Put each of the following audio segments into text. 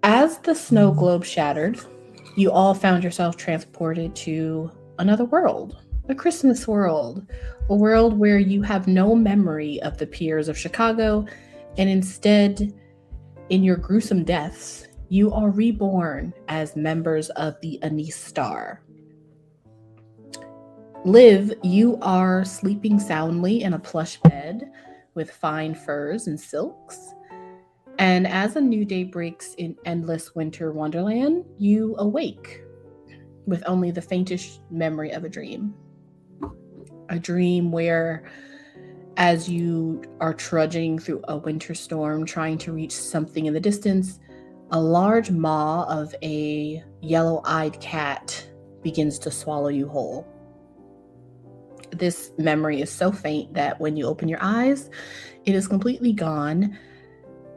As the snow globe shattered, you all found yourself transported to another world, a Christmas world, a world where you have no memory of the piers of Chicago, and instead, in your gruesome deaths, you are reborn as members of the Anise Star. Liv, you are sleeping soundly in a plush bed with fine furs and silks. And as a new day breaks in endless winter wonderland, you awake with only the faintest memory of a dream. A dream where, as you are trudging through a winter storm trying to reach something in the distance, a large maw of a yellow eyed cat begins to swallow you whole. This memory is so faint that when you open your eyes, it is completely gone.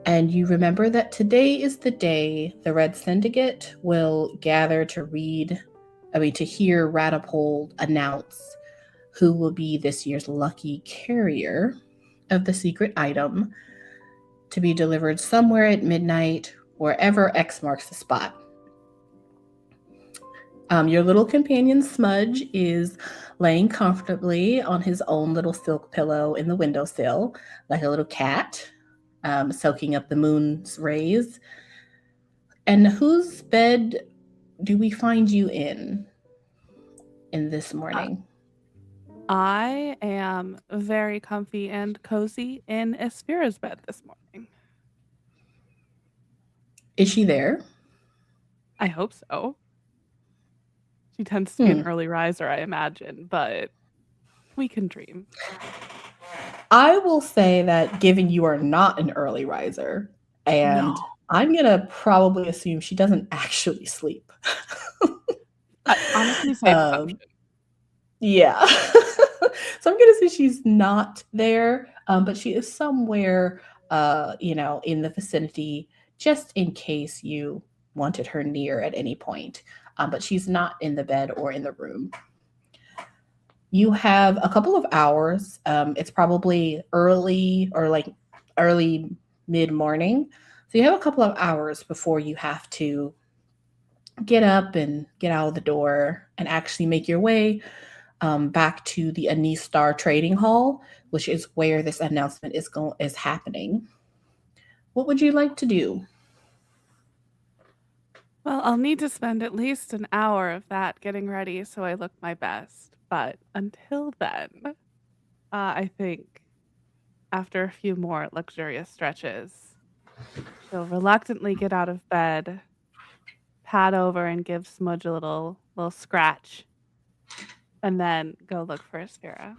And you remember that today is the day the Red Syndicate will gather to hear Ratapold announce who will be this year's lucky carrier of the secret item to be delivered somewhere at midnight, wherever X marks the spot. Your little companion Smudge is laying comfortably on his own little silk pillow in the windowsill, like a little cat, soaking up the moon's rays. And whose bed do we find you in this morning? I am very comfy and cozy in Aspira's bed this morning. Is she there? I hope so. She tends to be an early riser, I imagine, but we can dream. I will say that given you are not an early riser, and I'm going to probably assume she doesn't actually sleep. Honestly, safe assumption. Yeah. So I'm going to say she's not there, but she is somewhere, in the vicinity, just in case you wanted her near at any point. But she's not in the bed or in the room. You have a couple of hours. It's probably early mid-morning. So you have a couple of hours before you have to get up and get out of the door and actually make your way back to the Anise Star Trading Hall, which is where this announcement is happening. What would you like to do? Well, I'll need to spend at least an hour of that getting ready so I look my best. But until then, I think after a few more luxurious stretches, she'll reluctantly get out of bed, pat over and give Smudge a little scratch, and then go look for Aspira.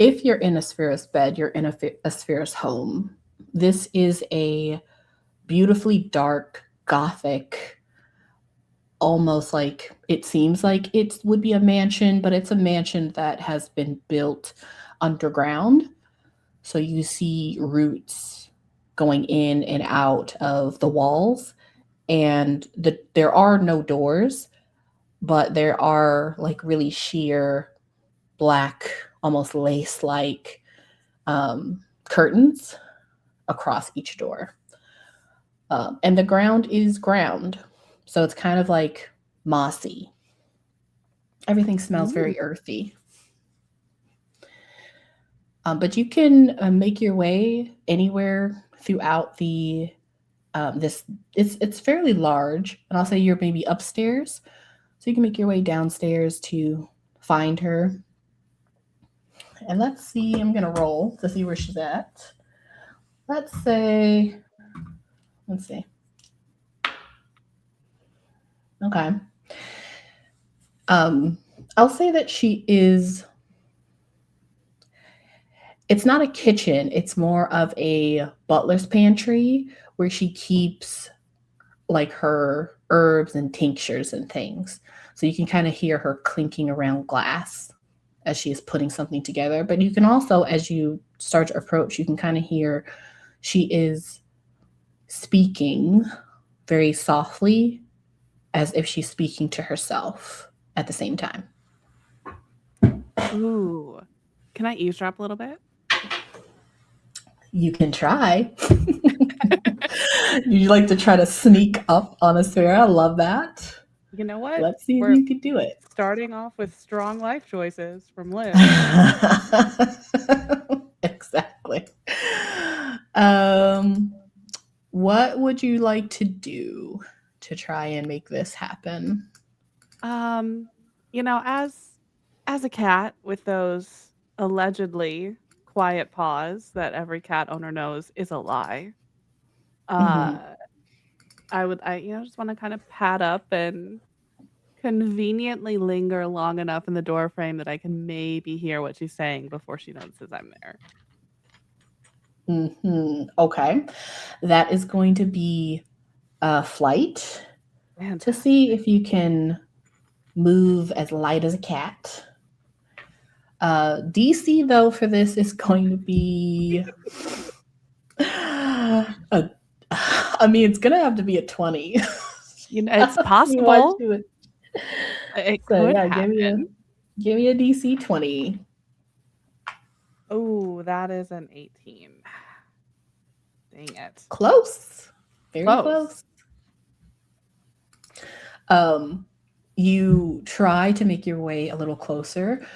If you're in Aspira's bed, you're in Aspira's home. This is a beautifully dark, gothic, almost like it seems like it would be a mansion, but it's a mansion that has been built underground. So you see roots going in and out of the walls, and there are no doors, but there are like really sheer black, almost lace-like curtains across each door. And the ground is ground, so it's kind of like mossy. Everything smells very earthy. But you can make your way anywhere throughout the it's fairly large, and I'll say you're maybe upstairs, so you can make your way downstairs to find her. And let's see, I'm gonna roll to see where she's at. Let's see. Okay. I'll say that she is. It's not a kitchen. It's more of a butler's pantry where she keeps like her herbs and tinctures and things. So you can kind of hear her clinking around glass as she is putting something together. But you can also, as you start to approach, you can kind of hear she is speaking very softly, as if she's speaking to herself at the same time. Ooh. Can I eavesdrop a little bit? You can try. You like to try to sneak up on a sphere. I love that. You know what? Let's see if We're you can do it. starting off with strong life choices from Liz. Exactly. Um, what would you like to do to try and make this happen? Um, as a cat with those allegedly quiet paws that every cat owner knows is a lie. Hmm. Uh, I just want to kind of pad up and conveniently linger long enough in the door frame that I can maybe hear what she's saying before she notices I'm there. Okay. That is going to be a flight to see Fantastic. if you can move as light as a cat. DC though for this is going to be a, I mean it's gonna have to be a 20. It's You want possible. to It so could yeah, happen. give me a DC 20. Oh, that is an 18. Dang it. Close. Very Close. close. Um you try to make your way a little closer,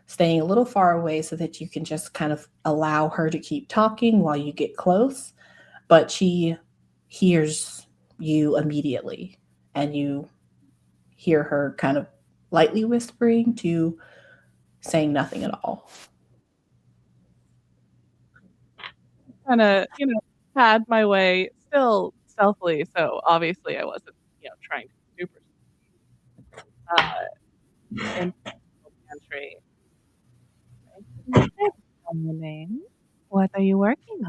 staying a little far away so that you can just kind of allow her to keep talking while you get close, but she hears you immediately and you hear her kind of lightly whispering to saying nothing at all. Kinda, had my way still stealthily, so obviously I wasn't, trying to be super into the pantry. On your name. What are you working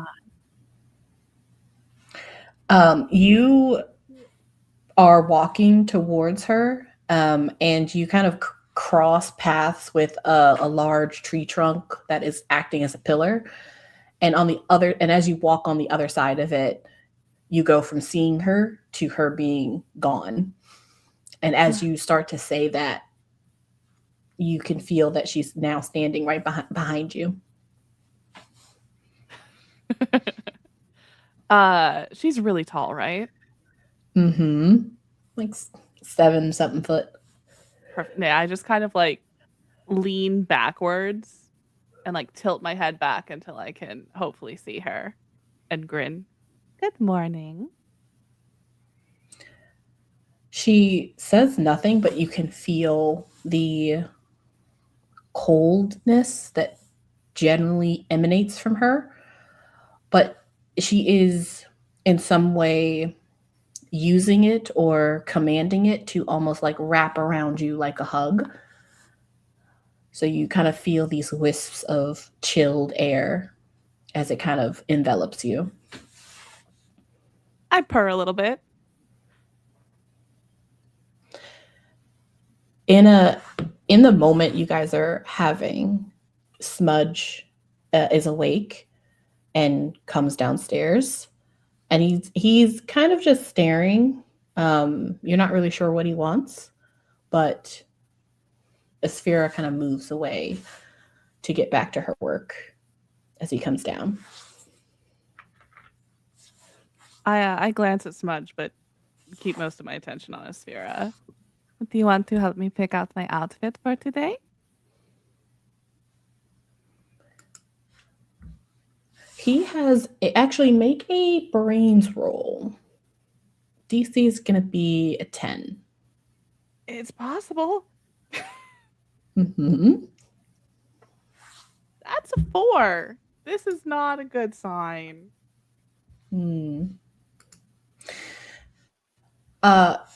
on? You are walking towards her, and you kind of cross paths with a large tree trunk that is acting as a pillar. And on the other, and as you walk on the other side of it, you go from seeing her to her being gone. And as you start to say that, you can feel that she's now standing right behind you. She's really tall, right? Mm-hmm. Like 7 something foot. Perfect. Yeah, I just kind of like lean backwards and like tilt my head back until I can hopefully see her and grin. Good morning. She says nothing, but you can feel the coldness that generally emanates from her. But she is in some way using it or commanding it to almost like wrap around you like a hug. So you kind of feel these wisps of chilled air as it kind of envelops you. I purr a little bit. In a in the moment you guys are having, Smudge is awake and comes downstairs, and he's kind of just staring. You're not really sure what he wants, but Asphira kind of moves away to get back to her work as he comes down. I glance at Smudge, but keep most of my attention on Asphira. Do you want to help me pick out my outfit for today? He has actually make a brains roll. DC is going to be a 10. It's possible. Mm-hmm. That's a 4. This is not a good sign.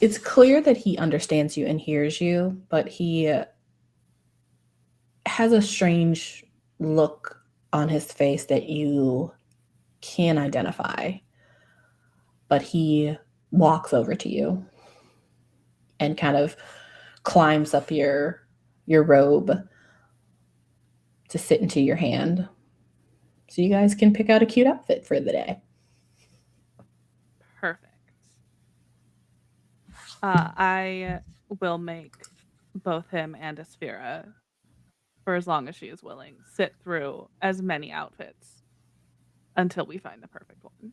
It's clear that he understands you and hears you, but he has a strange look on his face that you can identify. But he walks over to you and kind of climbs up your robe to sit into your hand. So you guys can pick out a cute outfit for the day. Perfect. I will make both him and Asphira, for as long as she is willing, sit through as many outfits until we find the perfect one.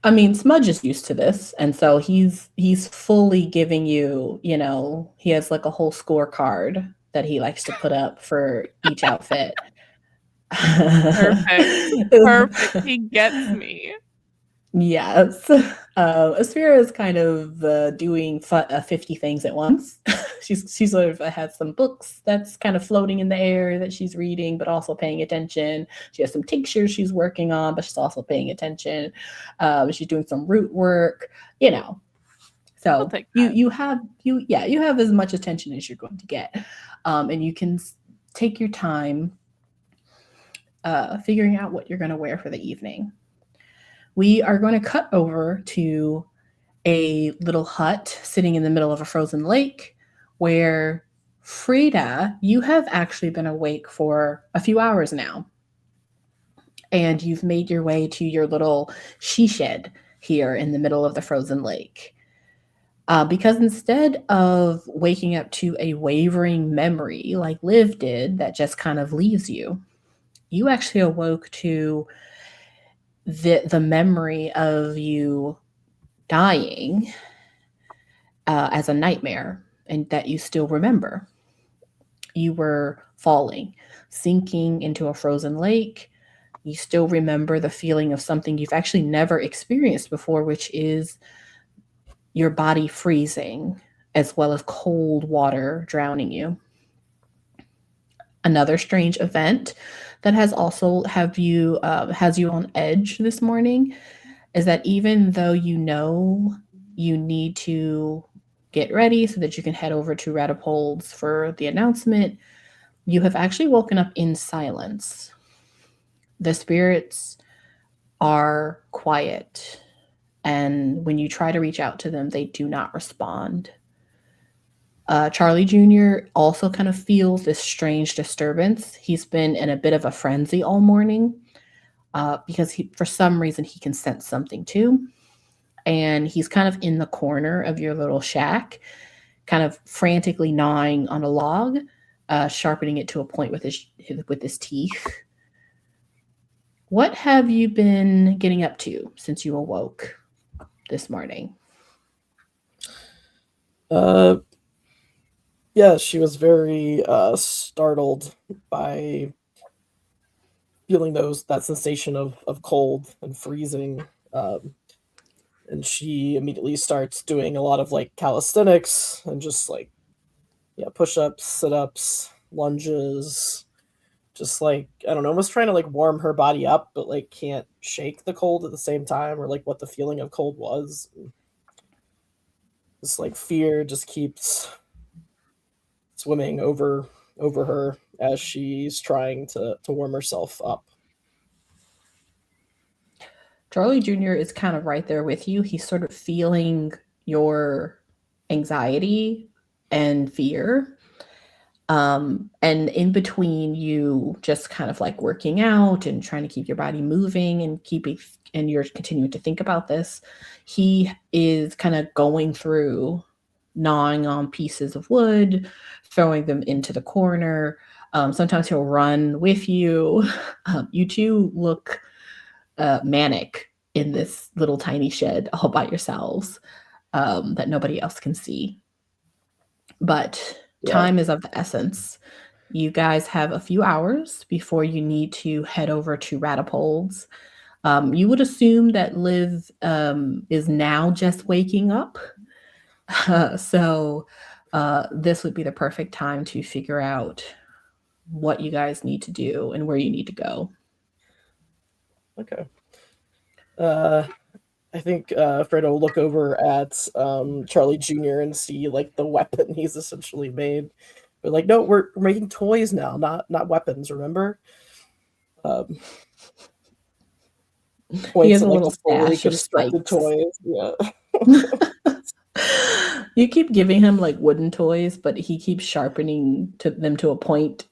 I mean, Smudge is used to this, and so he's fully giving you, he has like a whole scorecard that he likes to put up for each outfit. Perfect. Perfect. He gets me. Yes. Aspira is kind of doing 50 things at once. She sort of has some books that's kind of floating in the air that she's reading, but also paying attention. She has some tinctures she's working on, but she's also paying attention. She's doing some root work, So you have as much attention as you're going to get, and you can take your time figuring out what you're going to wear for the evening. We are going to cut over to a little hut sitting in the middle of a frozen lake where Fredda, you have actually been awake for a few hours now. And you've made your way to your little she shed here in the middle of the frozen lake. Because instead of waking up to a wavering memory like Liv did that just kind of leaves you, you actually awoke to the memory of you dying as a nightmare, and that you still remember. You were falling, sinking into a frozen lake. You still remember the feeling of something you've actually never experienced before, which is your body freezing, as well as cold water drowning you. Another strange event that has you on edge this morning is that even though you know you need to get ready so that you can head over to Ratapold's for the announcement, you have actually woken up in silence. The spirits are quiet, and when you try to reach out to them, they do not respond. Charlie Jr. also kind of feels this strange disturbance. He's been in a bit of a frenzy all morning because for some reason he can sense something too. And he's kind of in the corner of your little shack, kind of frantically gnawing on a log, sharpening it to a point with his teeth. What have you been getting up to since you awoke this morning? Yeah, she was very startled by feeling that sensation of cold and freezing. And she immediately starts doing a lot of like calisthenics and just like push-ups, sit-ups, lunges, just like I don't know, almost trying to like warm her body up, but like can't shake the cold at the same time, or like what the feeling of cold was. This like fear just keeps swimming over her as she's trying to warm herself up. Charlie Jr. is kind of right there with you. He's sort of feeling your anxiety and fear. And in between you just kind of like working out and trying to keep your body moving and you're continuing to think about this, he is kind of going through gnawing on pieces of wood, throwing them into the corner. Sometimes he'll run with you. You two look manic in this little tiny shed all by yourselves that nobody else can see. But time is of the essence. You guys have a few hours before you need to head over to Ratapold's. You would assume that Liv is now just waking up. So this would be the perfect time to figure out what you guys need to do and where you need to go. Okay. I think Fredda will look over at Charlie Jr. and see like the weapon he's essentially made. But like, no, we're making toys now, not weapons. Remember? He has a little stash of constructed toys. Yeah. You keep giving him like wooden toys, but he keeps sharpening them to a point.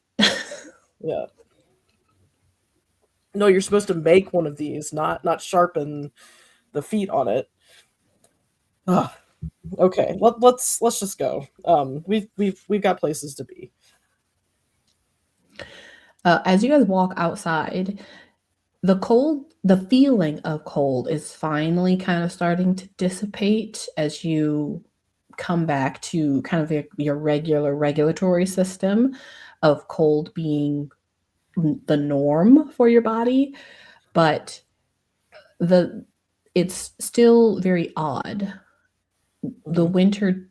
Yeah. No, you're supposed to make one of these, not sharpen the feet on it. Okay, let's just go. We've got places to be. As you guys walk outside, the feeling of cold is finally kind of starting to dissipate as you come back to kind of your regular regulatory system of cold being the norm for your body, but it's still very odd. The winter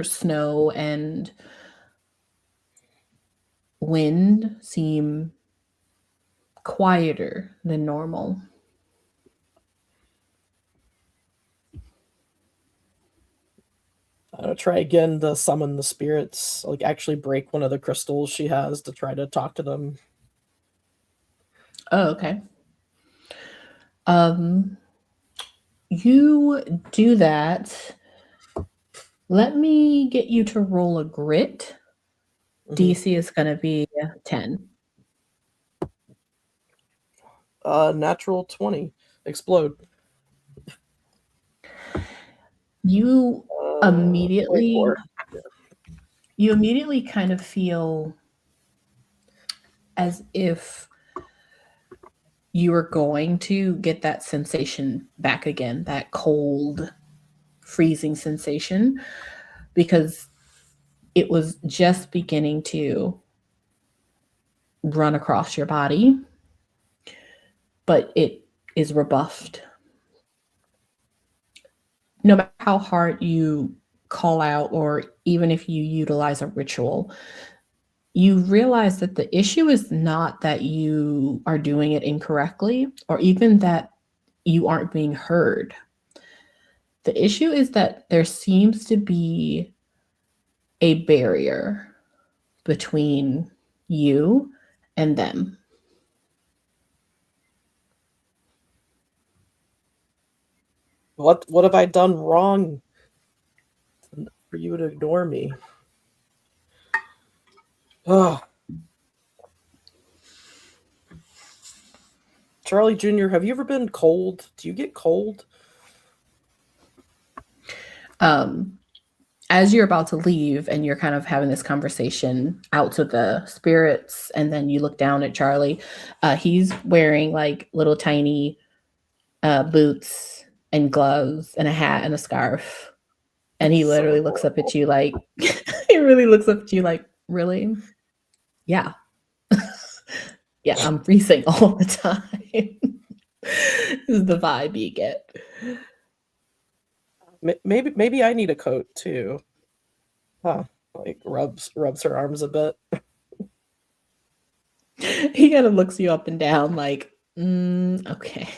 snow and wind seem quieter than normal. I'm gonna try again to summon the spirits, like actually break one of the crystals she has to try to talk to them. Oh, okay. You do that. Let me get you to roll a grit. DC is going to be 10. Natural 20. Explode. You immediately 24. you immediately kind of feel as if you are going to get that sensation back again, that cold, freezing sensation, because it was just beginning to run across your body, but it is rebuffed. No matter how hard you call out, or even if you utilize a ritual, you realize that the issue is not that you are doing it incorrectly, or even that you aren't being heard. The issue is that there seems to be a barrier between you and them. What have I done wrong for you to ignore me? Charlie Jr., have you ever been cold? Do you get cold? As you're about to leave and you're kind of having this conversation out to the spirits, and then you look down at Charlie, he's wearing like little tiny boots and gloves and a hat and a scarf. And he literally looks up at you like, he really looks up at you like, really? Yeah. Yeah, I'm freezing all the time. This is the vibe you get. Maybe I need a coat too. Huh. Like rubs her arms a bit. He kind of looks you up and down like, okay.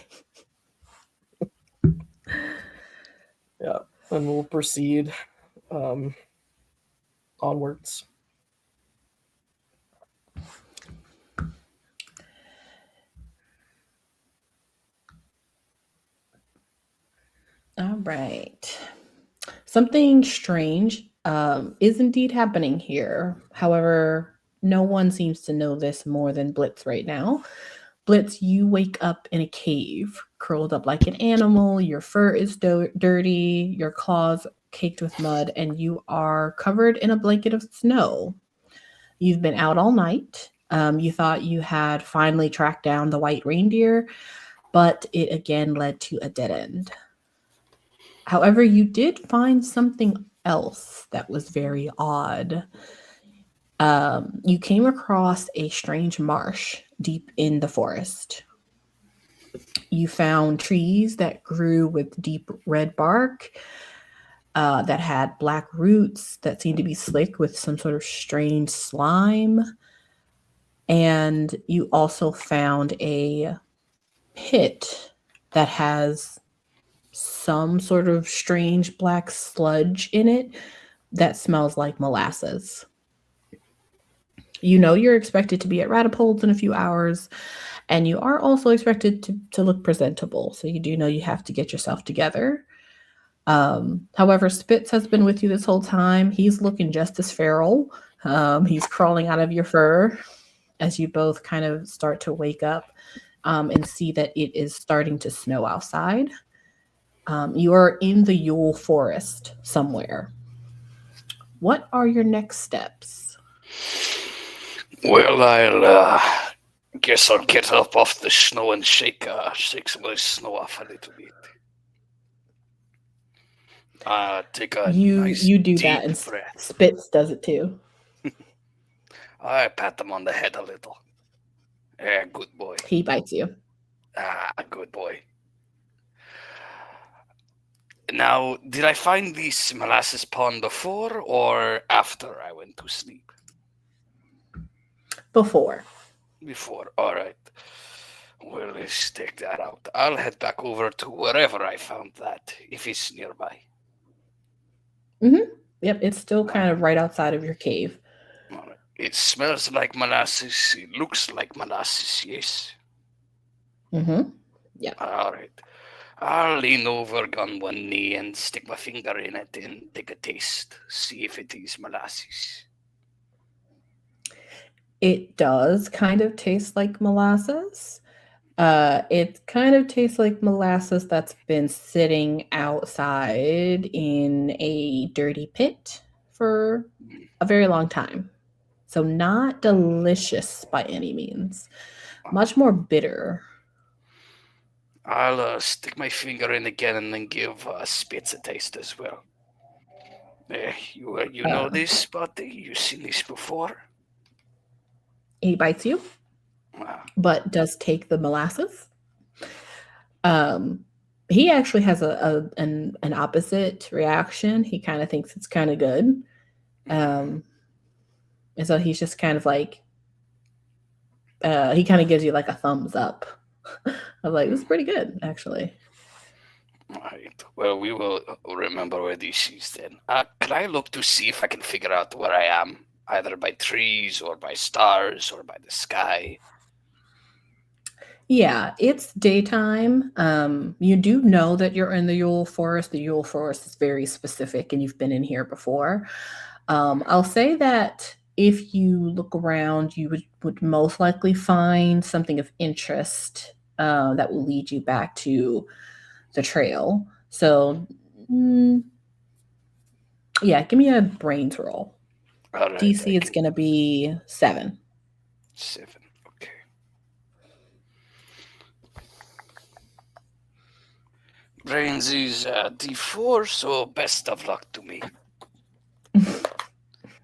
Yeah, and we'll proceed onwards. All right. Something strange is indeed happening here. However, no one seems to know this more than Blitz right now. Blitz, you wake up in a cave, curled up like an animal. Your fur is dirty, your claws caked with mud, and you are covered in a blanket of snow. You've been out all night. You thought you had finally tracked down the white reindeer, but it again led to a dead end. However, you did find something else that was very odd. You came across a strange marsh deep in the forest. You found trees that grew with deep red bark, that had black roots that seemed to be slick with some sort of strange slime. And you also found a pit that has some sort of strange black sludge in it that smells like molasses. You know you're expected to be at Ratapold in a few hours, and you are also expected to look presentable. So you do know you have to get yourself together. However, Spitz has been with you this whole time. He's looking just as feral. He's crawling out of your fur as you both kind of start to wake up and see that it is starting to snow outside. You are in the Yule forest somewhere. What are your next steps? Well, I'll guess I'll get up off the snow and shake some of the snow off a little bit. Take a nice You do deep that, and breath. Spitz does it too. I pat him on the head a little. Yeah, good boy. He bites you. Good boy. Now, did I find this molasses pond before or after I went to sleep? Before. Before, all right. Well, let's take that out. I'll head back over to wherever I found that, if it's nearby. Yep, it's still kind of right outside of your cave. All right. It smells like molasses. It looks like molasses, yes. Yeah. All right. I'll lean over on one knee and stick my finger in it and take a taste. See if it is molasses. It does kind of taste like molasses. It kind of tastes like molasses that's been sitting outside in a dirty pit for a very long time. So not delicious by any means. Much more bitter. I'll stick my finger in again and then give Spitz a taste as well. You know this, buddy? You've seen this before? He bites you, but does take the molasses. He actually has an opposite reaction. He kind of thinks it's kind of good. And so he's just kind of like, he kind of gives you like a thumbs up. I'm like, this is pretty good, actually. All right. Well, we will remember where this is then. Can I look to see if I can figure out where I am, either by trees or by stars or by the sky? Yeah, it's daytime. You do know that you're in the Yule Forest. The Yule Forest is very specific, and you've been in here before. I'll say that if you look around, you would most likely find something of interest that will lead you back to the trail. So, yeah, give me a brains roll. All right, DC, it's going to be 7. 7. Okay. Brains is D4, so best of luck to me.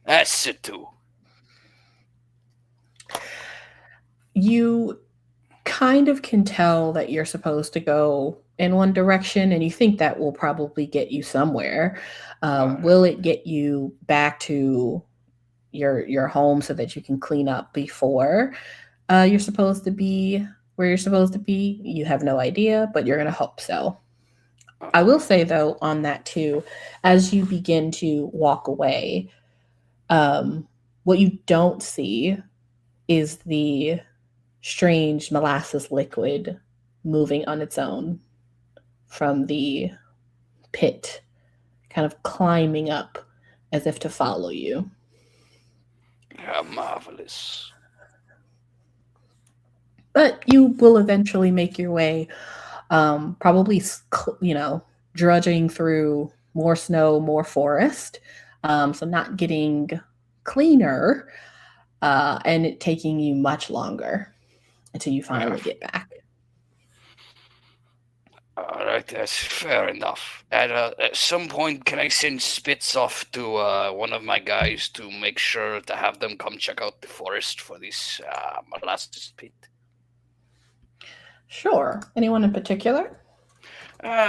That's a 2. You kind of can tell that you're supposed to go in one direction, and you think that will probably get you somewhere. Will it get you back to your home so that you can clean up before you're supposed to be where you're supposed to be? You have no idea, but you're going to hope so. I will say, though, on that too, as you begin to walk away, what you don't see is the strange molasses liquid moving on its own from the pit, kind of climbing up as if to follow you. How marvelous. But you will eventually make your way, probably, drudging through more snow, more forest, so not getting cleaner, and it taking you much longer until you finally get back. All right, that's fair enough. At some point, can I send Spitz off to one of my guys to make sure to have them come check out the forest for this molasses pit? Sure. Anyone in particular?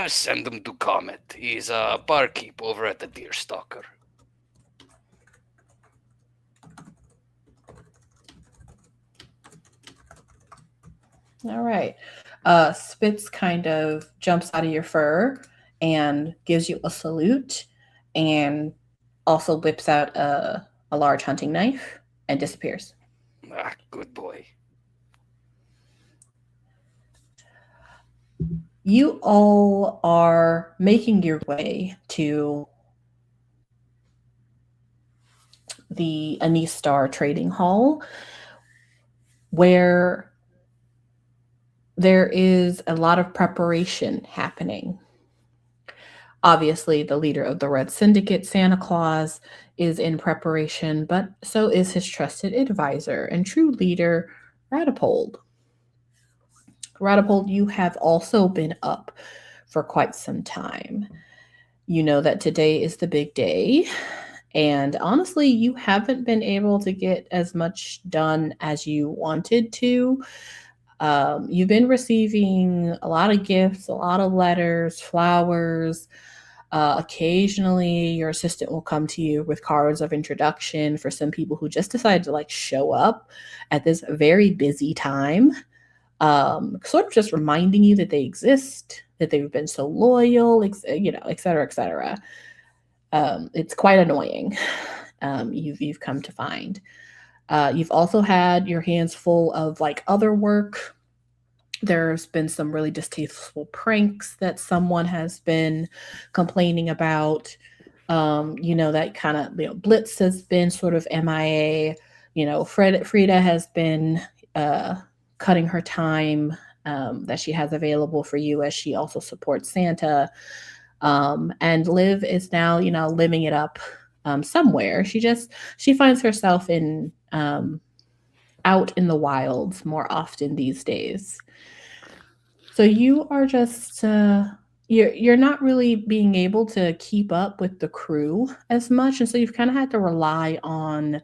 Send him to Comet. He's a barkeep over at the Deerstalker. All right. Spitz kind of jumps out of your fur and gives you a salute, and also whips out a large hunting knife and disappears. Good boy. You all are making your way to the Anistar Trading Hall, where there is a lot of preparation happening. Obviously, the leader of the Red Syndicate, Santa Claus, is in preparation, but so is his trusted advisor and true leader, Ratapold. Ratapold, you have also been up for quite some time. You know that today is the big day, and honestly, you haven't been able to get as much done as you wanted to. You've been receiving a lot of gifts, a lot of letters, flowers. Occasionally, your assistant will come to you with cards of introduction for some people who just decided to like show up at this very busy time. Sort of just reminding you that they exist, that they've been so loyal, et cetera, et cetera. It's quite annoying. You've come to find. You've also had your hands full of like other work. There's been some really distasteful pranks that someone has been complaining about. That kind of, Blitz has been sort of MIA. Fredda has been cutting her time that she has available for you as she also supports Santa. And Liv is now, living it up somewhere. She finds herself in out in the wilds more often these days. So you are just you're not really being able to keep up with the crew as much, and so you've kind of had to rely on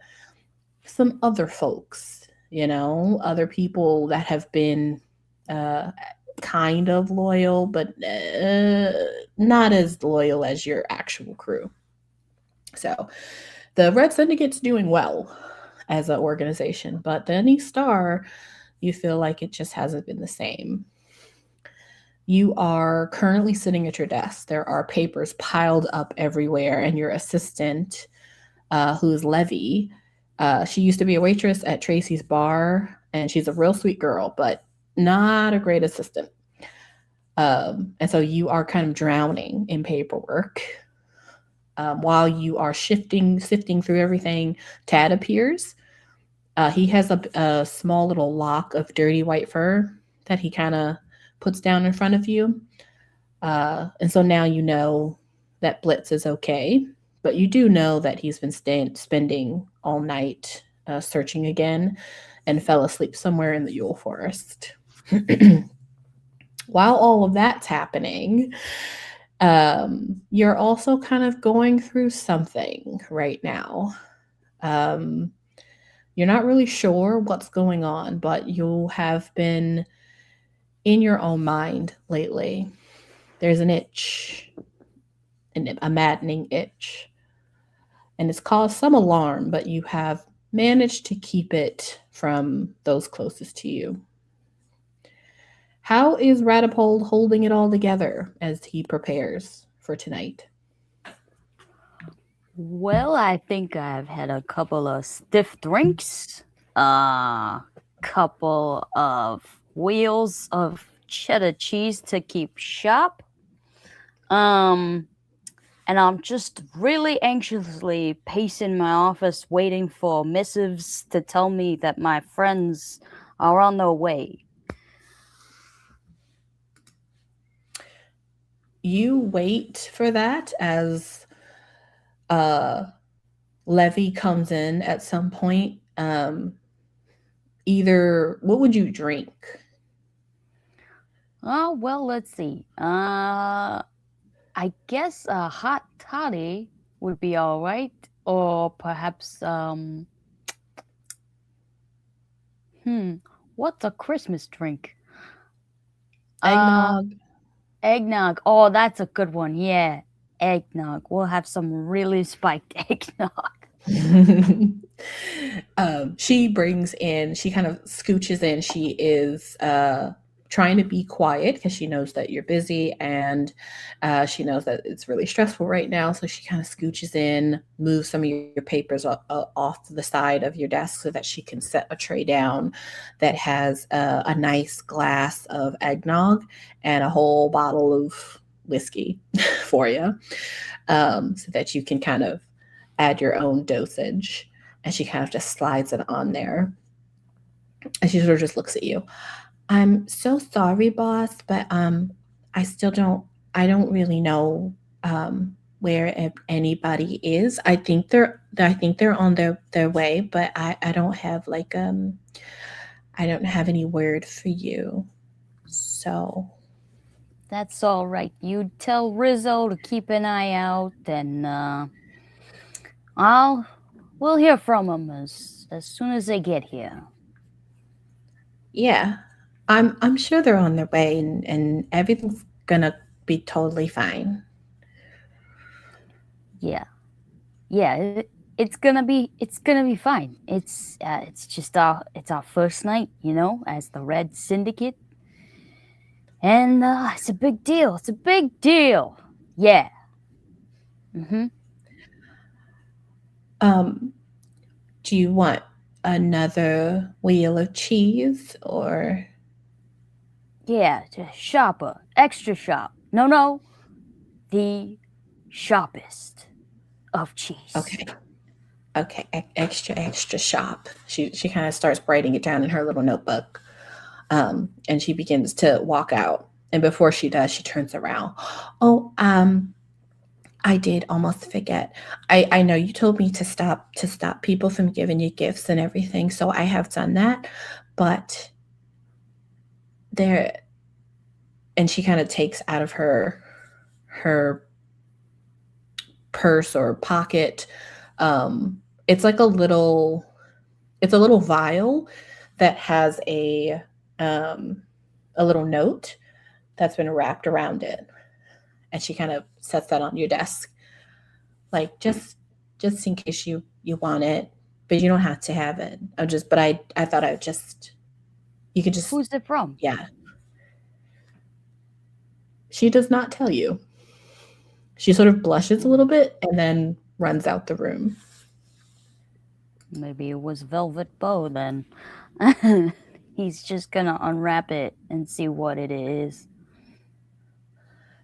some other folks, other people that have been kind of loyal, but not as loyal as your actual crew. So the Red Syndicate's doing well as an organization, but the Any Star, you feel like it just hasn't been the same. You are currently sitting at your desk. There are papers piled up everywhere, and your assistant, who's Levy, she used to be a waitress at Tracy's bar, and she's a real sweet girl, but not a great assistant. And so you are kind of drowning in paperwork. While you are sifting through everything, Tad appears. He has a small little lock of dirty white fur that he kind of puts down in front of you. And so now you know that Blitz is okay, but you do know that he's been spending all night searching again and fell asleep somewhere in the Yule Forest. While all of that's happening, you're also kind of going through something right now. You're not really sure what's going on, but you have been in your own mind lately. There's an itch, a maddening itch, and it's caused some alarm, but you have managed to keep it from those closest to you. How is Ratapold holding it all together as he prepares for tonight? Well, I think I've had a couple of stiff drinks, couple of wheels of cheddar cheese to keep sharp. And I'm just really anxiously pacing my office waiting for missives to tell me that my friends are on their way. You wait for that as Levy comes in at some point. What would you drink? Oh, well, let's see. I guess a hot toddy would be all right. Or perhaps, what's a Christmas drink? Eggnog. Eggnog. Oh, that's a good one. Yeah, eggnog. We'll have some really spiked eggnog. She kind of scooches in. She is trying to be quiet because she knows that you're busy, and she knows that it's really stressful right now. So she kind of scooches in, moves some of your papers off to the side of your desk so that she can set a tray down that has a nice glass of eggnog and a whole bottle of whiskey for you, so that you can kind of add your own dosage. And she kind of just slides it on there. And she sort of just looks at you. I'm so sorry, boss, but I don't really know where anybody is. I think they're on their way, but I don't have like I don't have any word for you. So That's all right. You tell Rizzo to keep an eye out, and we'll hear from him as soon as they get here. yeah, I'm sure they're on their way, and everything's gonna be totally fine. Yeah, it's gonna be fine. It's just our first night, as the Red Syndicate, and it's a big deal. It's a big deal. Yeah. Do you want another wheel of cheese or? Yeah, just sharper, extra sharp. No, the sharpest of cheese. Okay, extra sharp. She kind of starts writing it down in her little notebook, and she begins to walk out. And before she does, she turns around. Oh, I did almost forget. I know you told me to stop people from giving you gifts and everything, so I have done that. But there, and she kind of takes out of her purse or pocket. It's like a little vial that has a little note that's been wrapped around it. And she kind of sets that on your desk, like just in case you want it, but you don't have to have it. But I thought you could just. Who's it from? Yeah. She does not tell you. She sort of blushes a little bit and then runs out the room. Maybe it was Velvet Bow then. He's just gonna unwrap it and see what it is.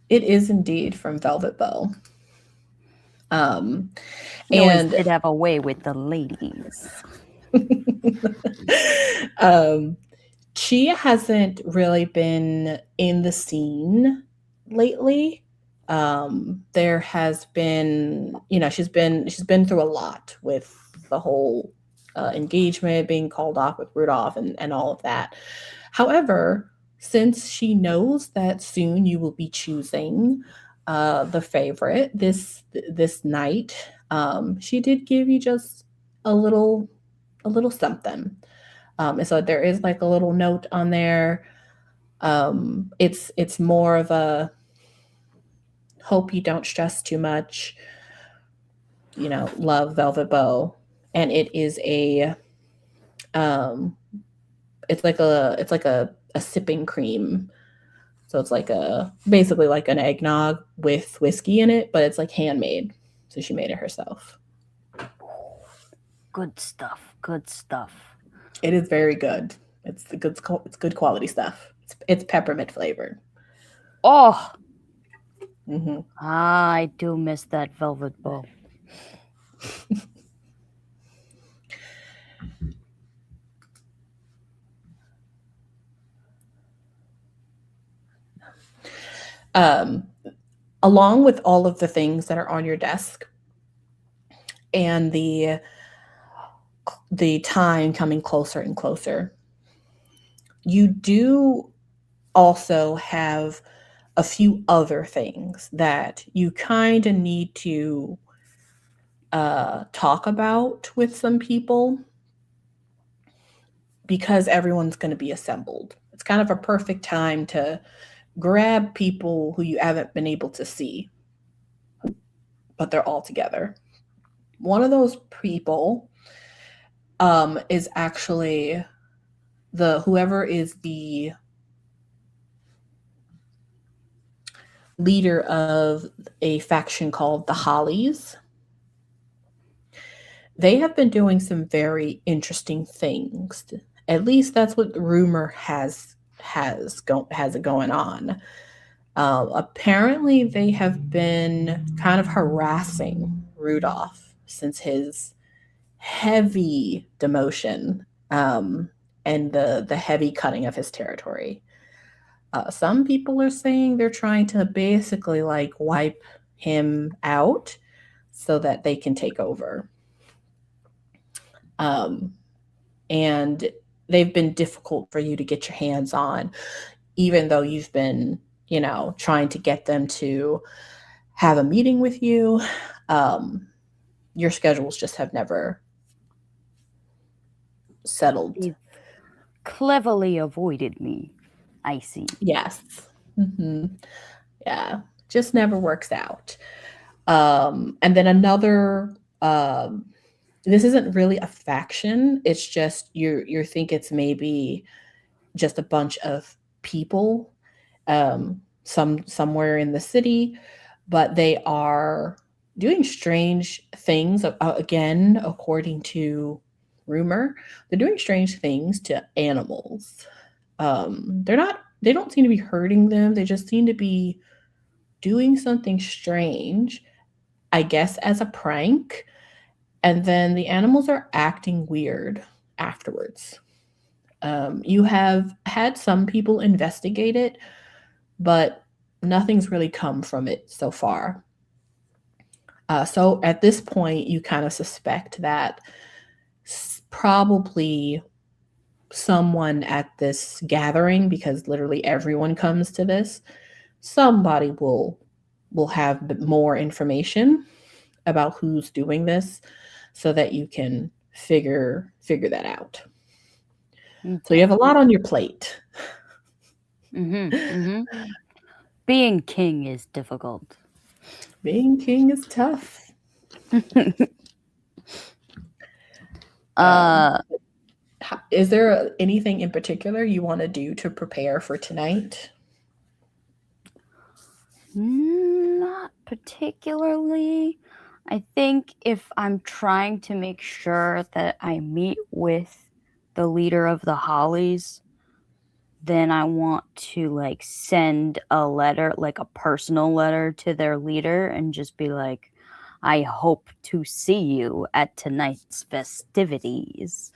It is indeed from Velvet Bow. He always did have a way with the ladies. She hasn't really been in the scene lately. There has been, she's been through a lot with the whole engagement being called off with Rudolph and all of that. However, since she knows that soon you will be choosing the favorite this night, she did give you just a little something. And so there is like a little note on there. It's more of a hope you don't stress too much. Love, Velvet Bow. And it is it's like a sipping cream. So it's like basically like an eggnog with whiskey in it, but it's like handmade. So she made it herself. Good stuff. It is very good. It's good quality stuff. It's peppermint flavored. Oh, Mm-hmm. I do miss that Velvet Bow. Along with all of the things that are on your desk and the time coming closer and closer, you do also have a few other things that you kind of need to talk about with some people, because everyone's going to be assembled. It's kind of a perfect time to grab people who you haven't been able to see, but they're all together. One of those people is actually whoever is the leader of a faction called the Hollies. They have been doing some very interesting things. At least that's what the rumor has it going on. Apparently, they have been kind of harassing Rudolph since his heavy demotion and the heavy cutting of his territory. Some people are saying they're trying to basically like wipe him out so that they can take over. And they've been difficult for you to get your hands on, even though you've been, trying to get them to have a meeting with you. Your schedules just have never settled. They've cleverly avoided me. I see. Yes. Yeah. Just never works out. And then another, this isn't really a faction. It's just you think it's maybe just a bunch of people, somewhere in the city, but they are doing strange things. Again, according to rumor, they're doing strange things to animals. They don't seem to be hurting them. They just seem to be doing something strange, I guess, as a prank. And then the animals are acting weird afterwards. You have had some people investigate it, but nothing's really come from it so far. So at this point, you kind of suspect that probably someone at this gathering, because literally everyone comes to this, somebody will have more information about who's doing this so that you can figure that out. So you have a lot on your plate. Being king is difficult. Being king is tough. Is there anything in particular you want to do to prepare for tonight? Not particularly. I think if I'm trying to make sure that I meet with the leader of the Hollies, then I want to send a letter, like a personal letter to their leader, and just be like, I hope to see you at tonight's festivities.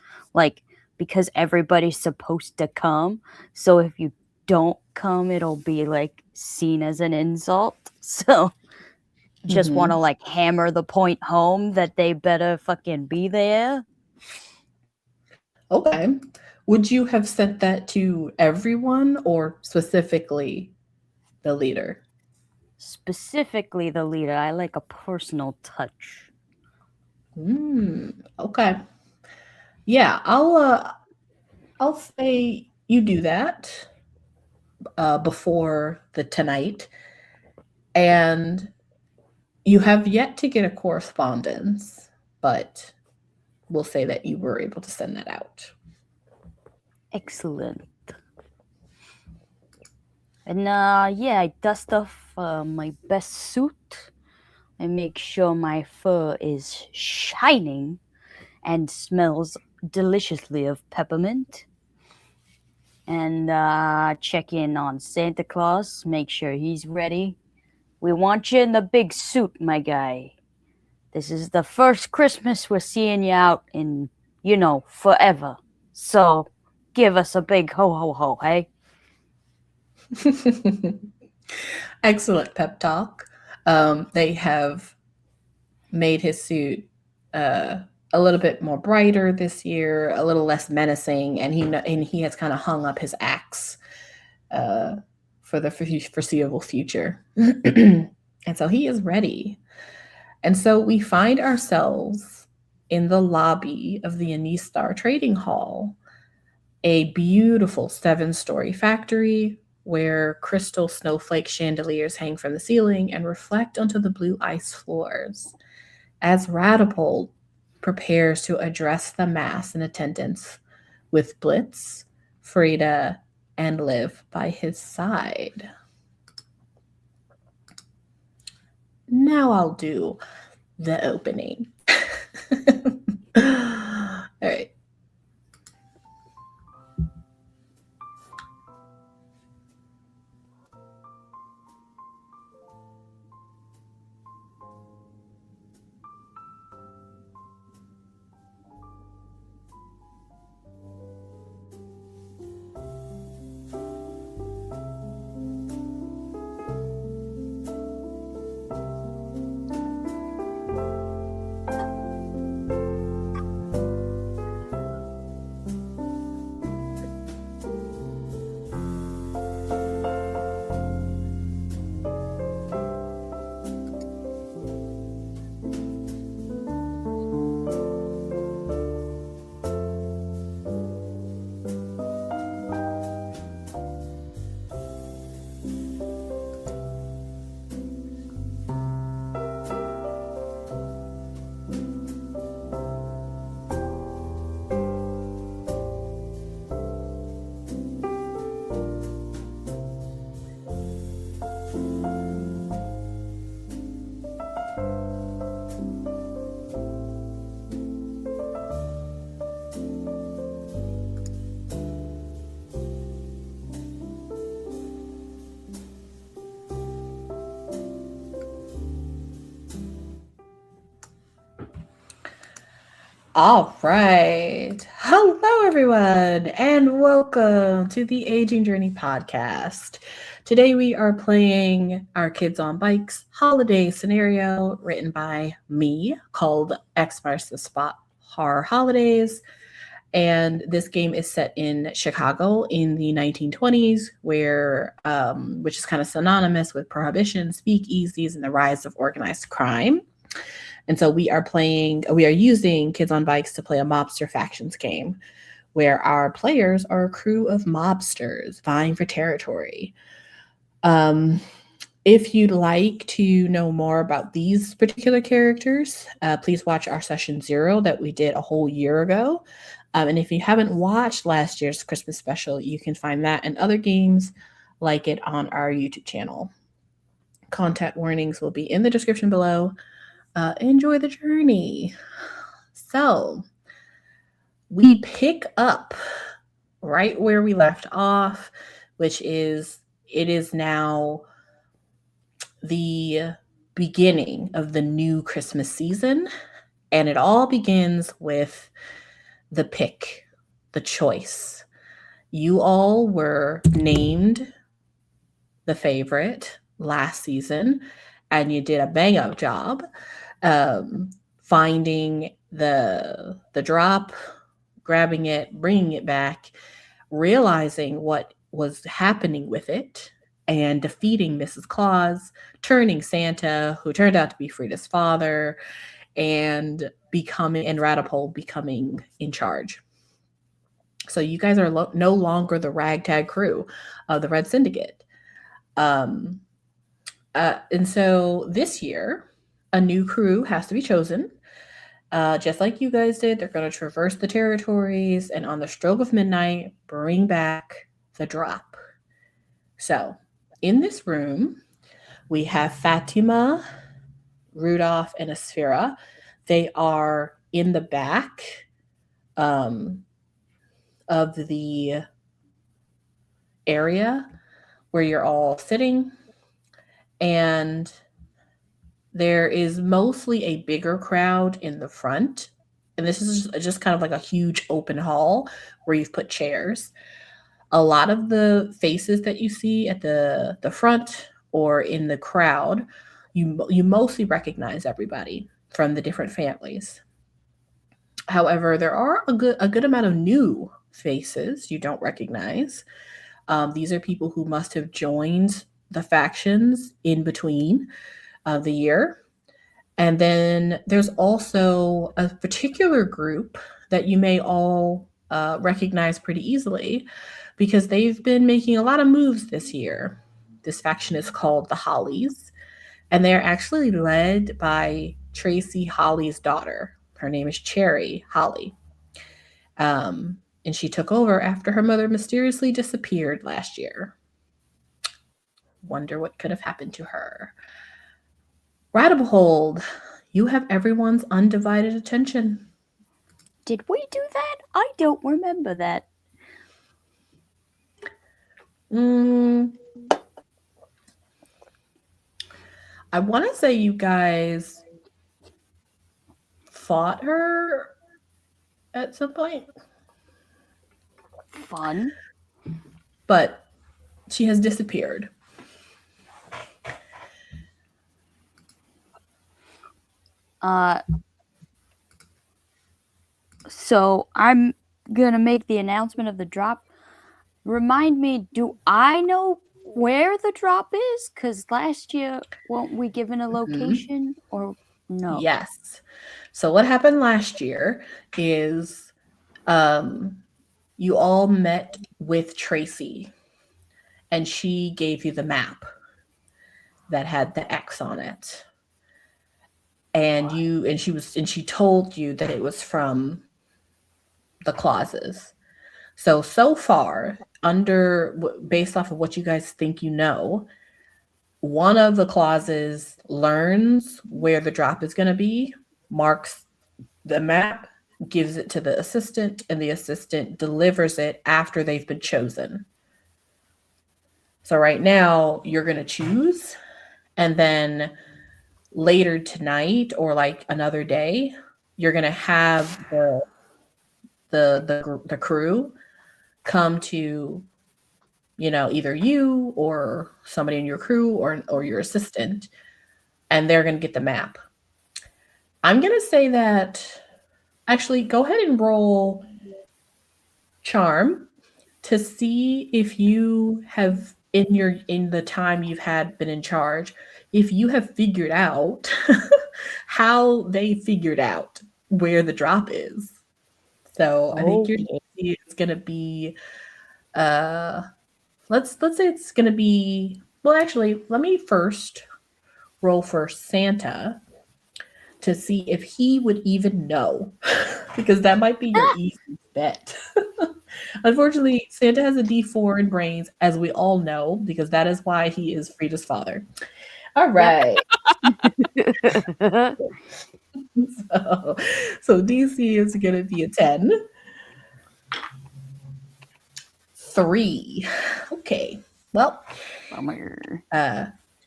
Because everybody's supposed to come. So if you don't come, it'll be seen as an insult. So just want to hammer the point home that they better fucking be there. Okay. Would you have sent that to everyone or specifically the leader? Specifically the leader. I like a personal touch. Okay. Yeah, I'll say you do that before the tonight, and you have yet to get a correspondence, but we'll say that you were able to send that out. Excellent. And I dust off my best suit and make sure my fur is shining and smells deliciously of peppermint. And check in on Santa Claus, make sure he's ready. We want you in the big suit, my guy. This is the first Christmas we're seeing you out in, forever. So give us a big ho ho ho, hey? Excellent pep talk. They have made his suit a little bit more brighter this year, a little less menacing, and he has kind of hung up his axe for the foreseeable future. And so he is ready. And so we find ourselves in the lobby of the Anistar Trading Hall, a beautiful 7-story factory where crystal snowflake chandeliers hang from the ceiling and reflect onto the blue ice floors. As Ratapold prepares to address the mass in attendance with Blitz, Fredda, and Liv by his side. Now I'll do the opening. All right. All right. Hello, everyone, and welcome to the Aging Journey podcast. Today, we are playing our Kids on Bikes holiday scenario written by me called X Marks the Spot Horror Holidays. And this game is set in Chicago in the 1920s, where which is kind of synonymous with prohibition, speakeasies, and the rise of organized crime. And so we are using Kids on Bikes to play a mobster factions game where our players are a crew of mobsters vying for territory. If you'd like to know more about these particular characters, please watch our session 0 that we did a whole year ago. And if you haven't watched last year's Christmas special, you can find that and other games like it on our YouTube channel. Content warnings will be in the description below. Enjoy the journey. So we pick up right where we left off, which is it is now the beginning of the new Christmas season, and it all begins with the pick, the choice. You all were named the favorite last season, and you did a bang-up job finding the drop, grabbing it, bringing it back, realizing what was happening with it, and defeating Mrs. Claus, turning Santa, who turned out to be Fredda's father, and Ratapold becoming in charge. So you guys are no longer the ragtag crew of the Red Syndicate. And so this year, a new crew has to be chosen. Just like you guys did, they're going to traverse the territories and on the stroke of midnight, bring back the drop. So in this room, we have Fatima, Rudolph, and Asphira. They are in the back of the area where you're all sitting. And there is mostly a bigger crowd in the front. And this is just kind of like a huge open hall where you've put chairs. A lot of the faces that you see at the front or in the crowd, you mostly recognize everybody from the different families. However, there are a good amount of new faces you don't recognize. These are people who must have joined the factions in between the year. And then there's also a particular group that you may all recognize pretty easily because they've been making a lot of moves this year. This faction is called the Hollies, and they're actually led by Tracy Holly's daughter. Her name is Cherry Holly. And she took over after her mother mysteriously disappeared last year. Wonder what could have happened to her. Ratapold, you have everyone's undivided attention. Did we do that? I don't remember that. I want to say you guys fought her at some point. Fun. But she has disappeared. So I'm gonna make the announcement of the drop. Remind me, do I know where the drop is? Because last year, weren't we given a location or no? Yes. So what happened last year is you all met with Tracy, and she gave you the map that had the X on it. And she told you that it was from the Clauses. So far, based off of what you guys think you know, one of the Clauses learns where the drop is going to be, marks the map, gives it to the assistant, and the assistant delivers it after they've been chosen. So right now you're going to choose, and then later tonight or like another day, you're going to have the crew come to, you know, either you or somebody in your crew or your assistant, and they're going to get the map. I'm going to say that, actually, go ahead and roll charm to see if you have, in the time you've been in charge, if you have figured out how they figured out where the drop is. So I think your DC is going to be, let's say it's going to be, well, actually, let me first roll for Santa to see if he would even know, because that might be your easy bet. Unfortunately, Santa has a D4 in brains, as we all know, because that is why he is Fredda's father. All right. So DC is going to be a 10. 3. Okay. Well,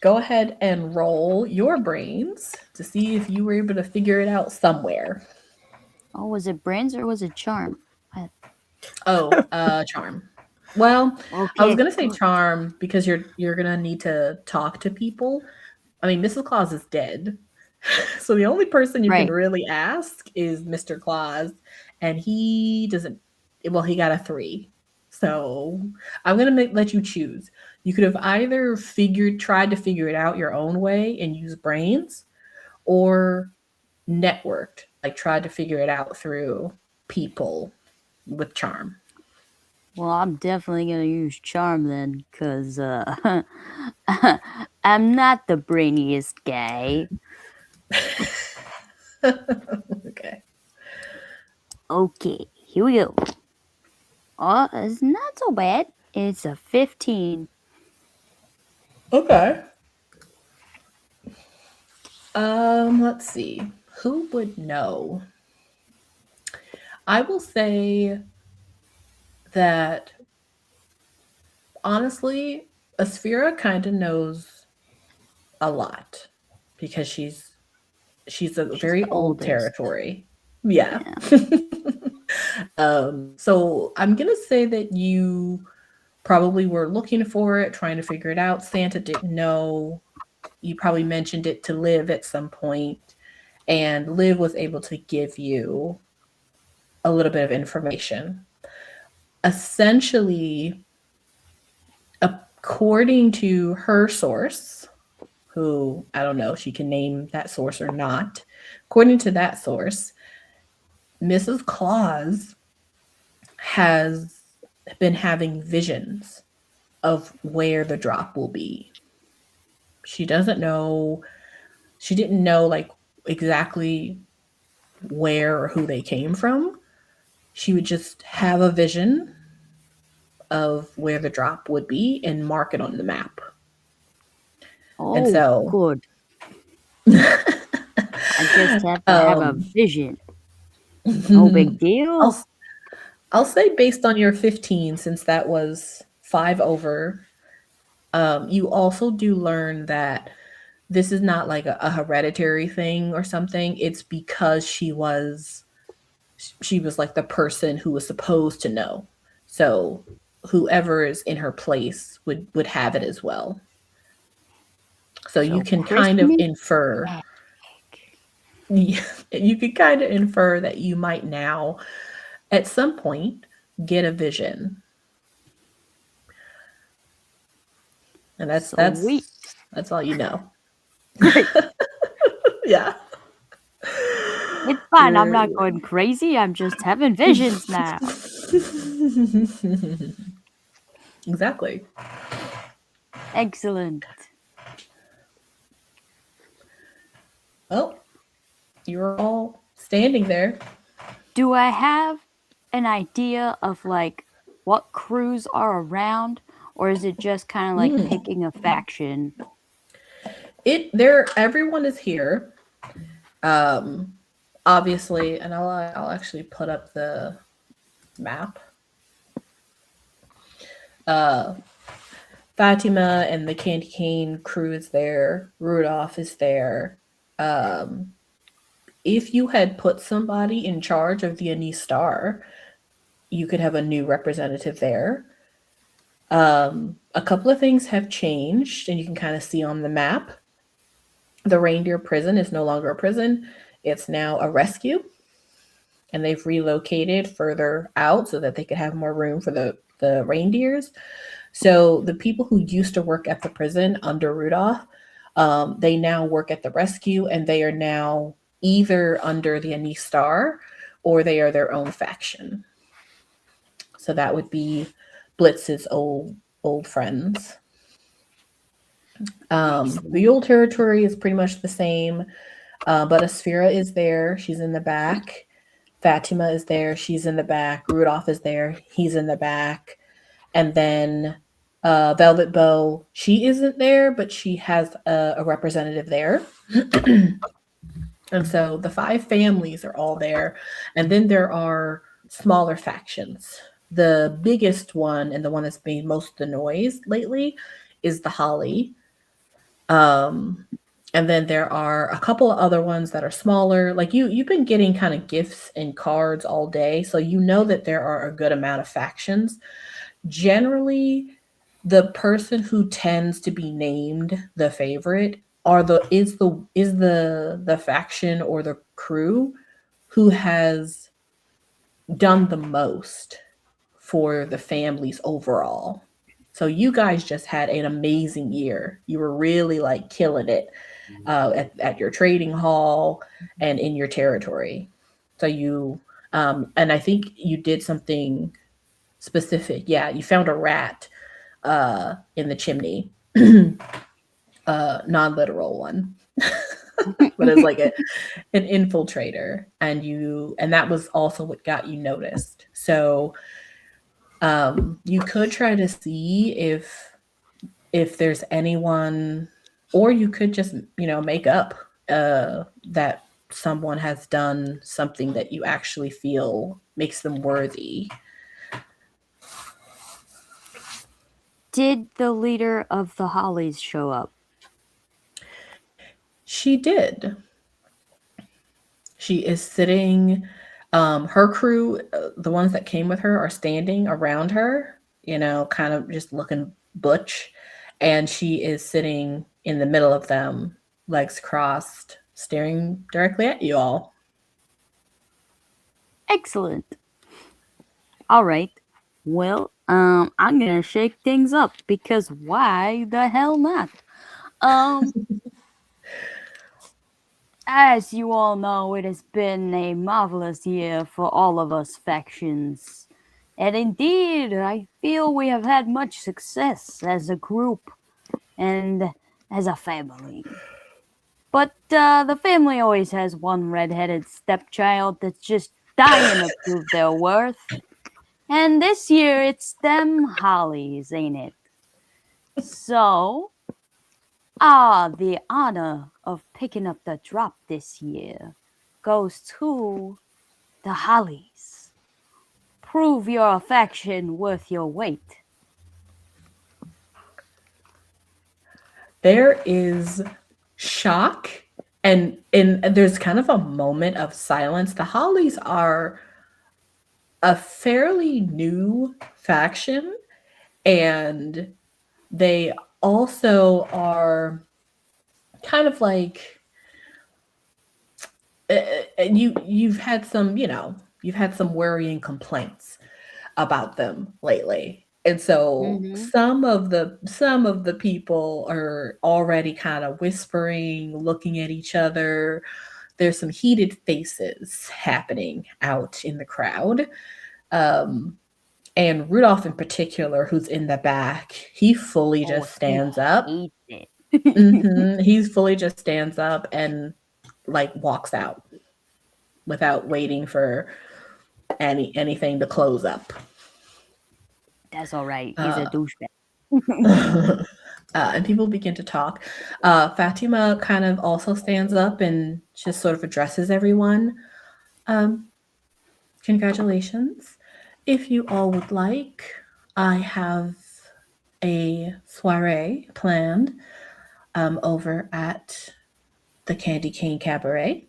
go ahead and roll your brains to see if you were able to figure it out somewhere. Oh, was it brains or was it charm? Charm. Well, Okay. I was gonna say charm because you're gonna need to talk to people. I mean, Mrs. Claus is dead, so the only person you can really ask is Mr. Claus, and he doesn't. Well, he got a 3, so I'm gonna let you choose. You could have either tried to figure it out your own way and use brains, or networked, like tried to figure it out through people with charm. Well, I'm definitely going to use charm then, because I'm not the brainiest guy. Okay, here we go. Oh, it's not so bad. It's a 15. Okay. Let's see. Who would know? I will say that, honestly, Asphira kind of knows a lot because she's a very old territory. Yeah. So I'm gonna say that you probably were looking for it, trying to figure it out. Santa didn't know. You probably mentioned it to Liv at some point, and Liv was able to give you a little bit of information. Essentially, according to her source, who I don't know if she can name that source or not, according to that source, Mrs. Claus has been having visions of where the drop will be. She didn't know like exactly where or who they came from. She would just have a vision of where the drop would be and mark it on the map. Oh, and so, good. I just have to have a vision. No big deal. I'll say based on your 15, since that was 5 over, you also do learn that this is not like a hereditary thing or something. It's because she was like the person who was supposed to know. So whoever is in her place would have it as well. So you can kind of infer. You can kind of infer that you might now, at some point, get a vision. And that's all you know. Yeah. It's fine. I'm not going crazy. I'm just having visions now. Exactly. Excellent. Well, you're all standing there. Do I have an idea of like what crews are around, or is it just kind of like picking a faction? Everyone is here. Obviously, and I'll actually put up the map. Fatima and the Candy Cane crew is there. Rudolph is there. If you had put somebody in charge of the Anise Star, you could have a new representative there. A couple of things have changed, and you can kind of see on the map. The reindeer prison is no longer a prison. It's now a rescue. And they've relocated further out so that they could have more room for the reindeers. So the people who used to work at the prison under Rudolph, they now work at the rescue, and they are now either under the Anise Star or they are their own faction. So that would be Blitz's old friends. The old territory is pretty much the same, but Asphira is there. She's in the back. Fatima is there. She's in the back. Rudolph is there. He's in the back. And then Velvet Bow, she isn't there, but she has a representative there. And so the 5 families are all there. And then there are smaller factions. The biggest one, and the one that's made most of the noise lately, is the Holly. And then there are a couple of other ones that are smaller. Like you've been getting kind of gifts and cards all day, so you know that there are a good amount of factions. Generally, the person who tends to be named the favorite is the faction or the crew who has done the most for the families overall. So you guys just had an amazing year. You were really like killing it at your trading hall and in your territory. So you, and I think you did something specific. Yeah, you found a rat in the chimney, non-literal one, but it's like an infiltrator, and that was also what got you noticed. So you could try to see if there's anyone, or you could just make up that someone has done something that you actually feel makes them worthy. Did the leader of the Hollies show up? She did. She is sitting. Her crew, the ones that came with her, are standing around her, kind of just looking butch. And she is sitting in the middle of them, legs crossed, staring directly at you all. Excellent. All right. Well, I'm gonna shake things up because why the hell not? As you all know, it has been a marvelous year for all of us factions. And indeed, I feel we have had much success as a group and as a family. But the family always has one red-headed stepchild that's just dying to prove their worth. And this year, it's them Hollies, ain't it? So, the honor of picking up the drop this year goes to the Hollies. Prove your affection worth your weight. There is shock, and there's kind of a moment of silence. The Hollies are a fairly new faction, and they also are kind of like you've had some worrying complaints about them lately, and so some of the people are already kind of whispering, looking at each other. There's some heated faces happening out in the crowd. And Rudolph in particular, who's in the back, he fully just stands up. He fully just stands up and like walks out without waiting for anything to close up. That's all right. He's a douchebag. And people begin to talk. Fatima kind of also stands up and just sort of addresses everyone. Congratulations. If you all would like, I have a soiree planned over at the Candy Cane Cabaret.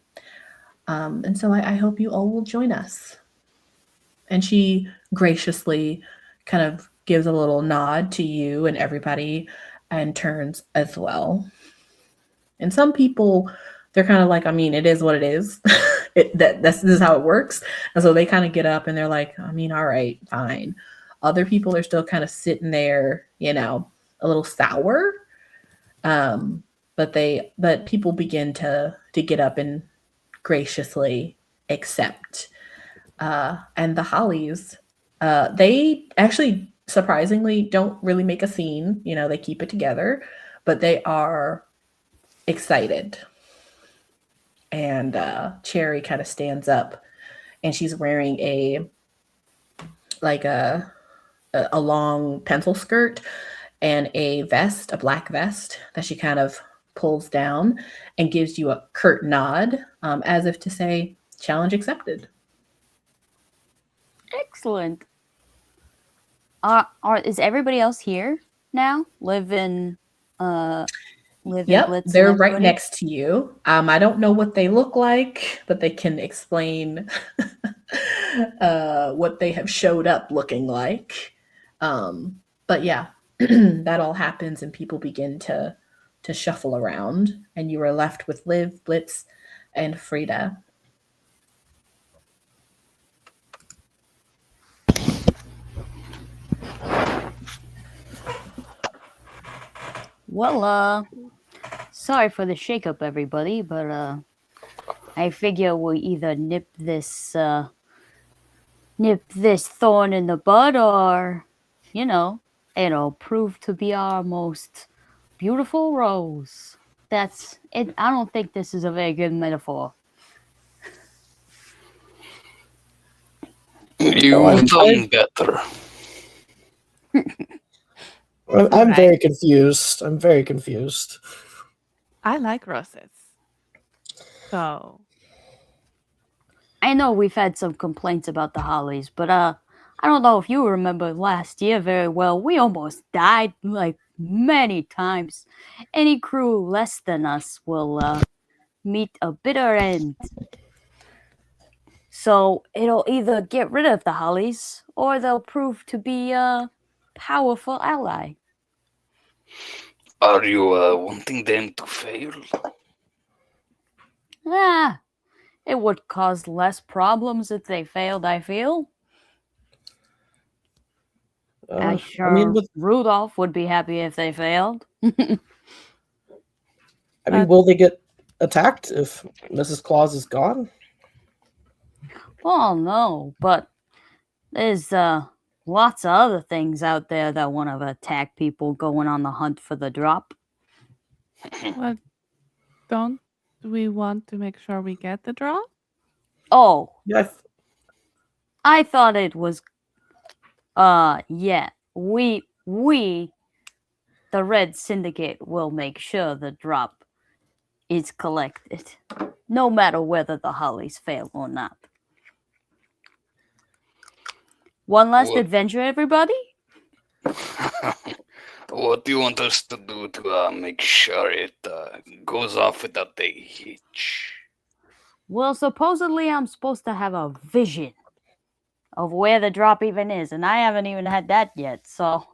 And so I hope you all will join us. And she graciously kind of gives a little nod to you and everybody and turns as well. And some people, they're kind of like, I mean, it is what it is. This is how it works. And so they kind of get up and they're like, I mean, all right, fine. Other people are still kind of sitting there, a little sour. But people begin to get up and graciously accept. And the Hollies, they actually surprisingly don't really make a scene. They keep it together, but they are excited. And Cherry kind of stands up, and she's wearing a long pencil skirt and a black vest that she kind of pulls down and gives you a curt nod, as if to say, challenge accepted. Excellent. Is everybody else here now? Living Yep, Blitz they're and right everybody? next to you. I don't know what they look like, but they can explain what they have showed up looking like. But yeah, that all happens and people begin to shuffle around, and you are left with Liv, Blitz, and Fredda. Well, sorry for the shakeup, everybody, but I figure we'll either nip this thorn in the bud, or it'll prove to be our most beautiful rose. That's it. I don't think this is a very good metaphor. You've done better. I'm Right. very confused. I'm very confused. I like roses. So I know we've had some complaints about the Hollies, but I don't know if you remember last year very well. We almost died like many times. Any crew less than us will meet a bitter end. So it'll either get rid of the Hollies, or they'll prove to be a powerful ally. Are you wanting them to fail? It would cause less problems if they failed, I feel. I'm sure Rudolph would be happy if they failed. Will they get attacked if Mrs. Claus is gone? Oh, no, but there's lots of other things out there that want to attack people going on the hunt for the drop. what don't we want to make sure we get the drop? Oh, Yeah, I thought it was yeah. We the Red Syndicate will make sure the drop is collected, no matter whether the Hollies fail or not. One last adventure, everybody? What do you want us to do to make sure it goes off without a hitch? Well, supposedly I'm supposed to have a vision of where the drop even is, and I haven't even had that yet, so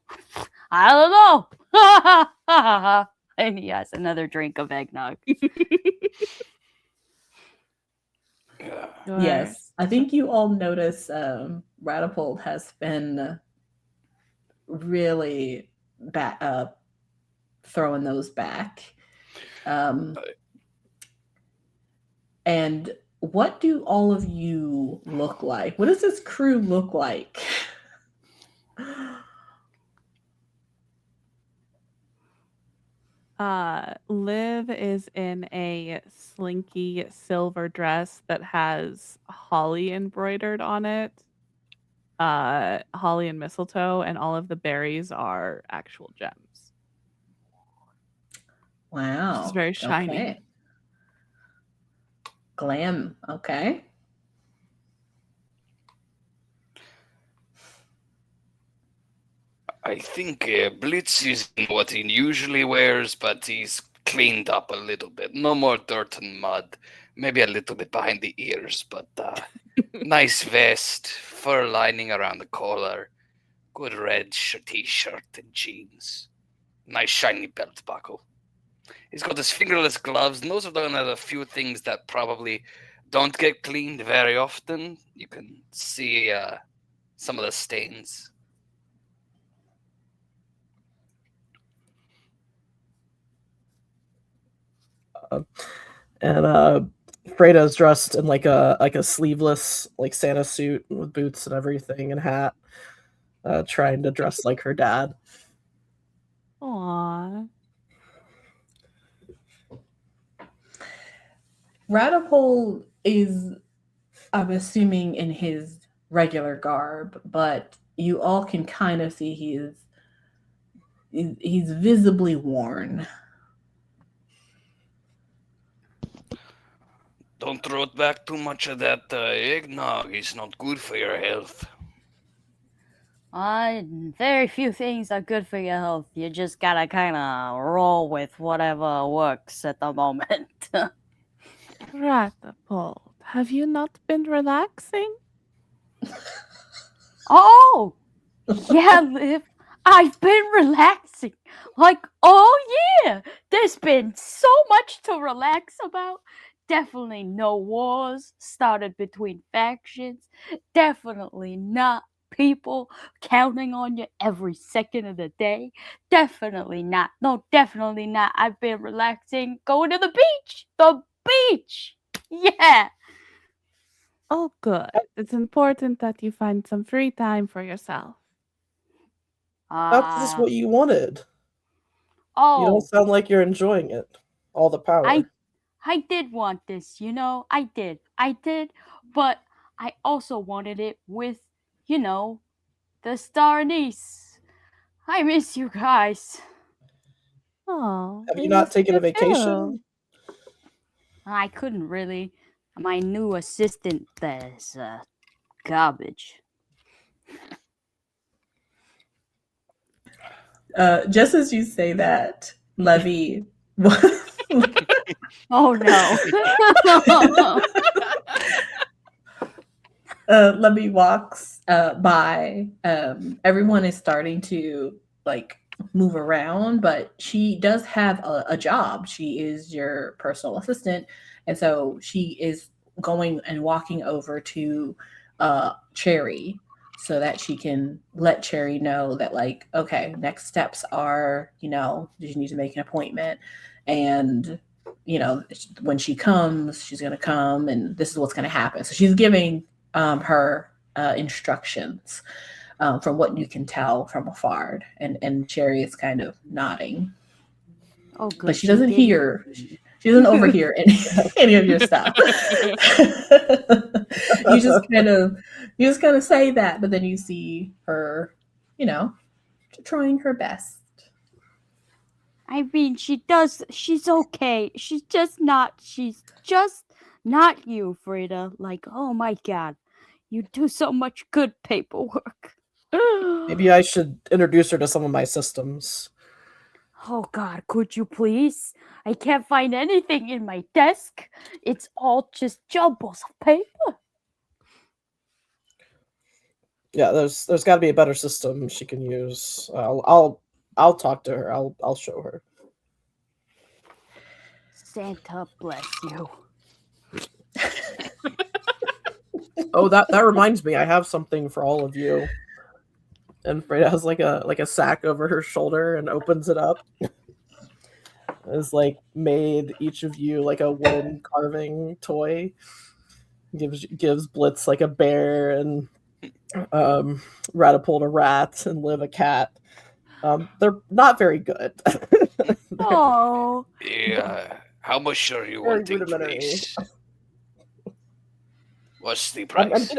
I don't know. And he has another drink of eggnog. Yes, I think you all notice Ratapold has been really throwing those back. And what do all of you look like? What does this crew look like? Liv is in a slinky silver dress that has holly embroidered on it. Holly and mistletoe, and all of the berries are actual gems. Wow. She's very shiny. Okay. Glam. Okay. I think Blitz is what he usually wears, but he's cleaned up a little bit. No more dirt and mud. Maybe a little bit behind the ears, but nice vest, fur lining around the collar, good red t-shirt and jeans, nice shiny belt buckle. He's got his fingerless gloves, and those are one of the few things that probably don't get cleaned very often. You can see some of the stains. And Fredda's dressed in like a sleeveless like Santa suit with boots and everything and hat, trying to dress like her dad. Aww. Ratapold is, I'm assuming, in his regular garb, but you all can kind of see he's visibly worn. Don't throw it back too much of that eggnog. It's not good for your health. Very few things are good for your health. You just gotta kind of roll with whatever works at the moment. Ratapold, have you not been relaxing? Oh, yeah, Liv. I've been relaxing. Like, oh yeah. There's been so much to relax about. Definitely no wars started between factions. Definitely not people counting on you every second of the day. Definitely not. No, definitely not. I've been relaxing, going to the beach. The beach. Yeah. Oh, good. It's important that you find some free time for yourself. That's what you wanted. You Oh, don't sound like you're enjoying it. All the power. I did want this, you know. I did, but I also wanted it with, you know, the star niece. I miss you guys. Oh, Have you not taken a vacation? I couldn't really. My new assistant is garbage. Just as you say that, Levy. Oh no. Levy walks by. Everyone is starting to like move around, but she does have a job. She is your personal assistant, and so she is going and walking over to Cherry so that she can let Cherry know that, like, okay, next steps are, you need to make an appointment, and when she comes, she's going to come, and this is what's going to happen. So she's giving her instructions from what you can tell from afar, and Cherry is kind of nodding. Oh, good. But she doesn't hear. She doesn't overhear any of your stuff. You just kind of say that, but then you see her, trying her best. I mean, she's okay. She's just not you, Fredda. Like, oh my god, you do so much good paperwork. Maybe I should introduce her to some of my systems. Oh god, could you please? I can't find anything in my desk. It's all just jumbles of paper. Yeah, there's got to be a better system she can use. I'll talk to her. I'll show her. Santa bless you. Oh, that reminds me. I have something for all of you. And Fredda has like a sack over her shoulder and opens it up. It's like made each of you like a wooden carving toy. Gives Blitz like a bear and Ratapold a rat and Liv a cat. They're not very good. Oh. Yeah. How much are you Very wanting for rudimentary. these? What's the price?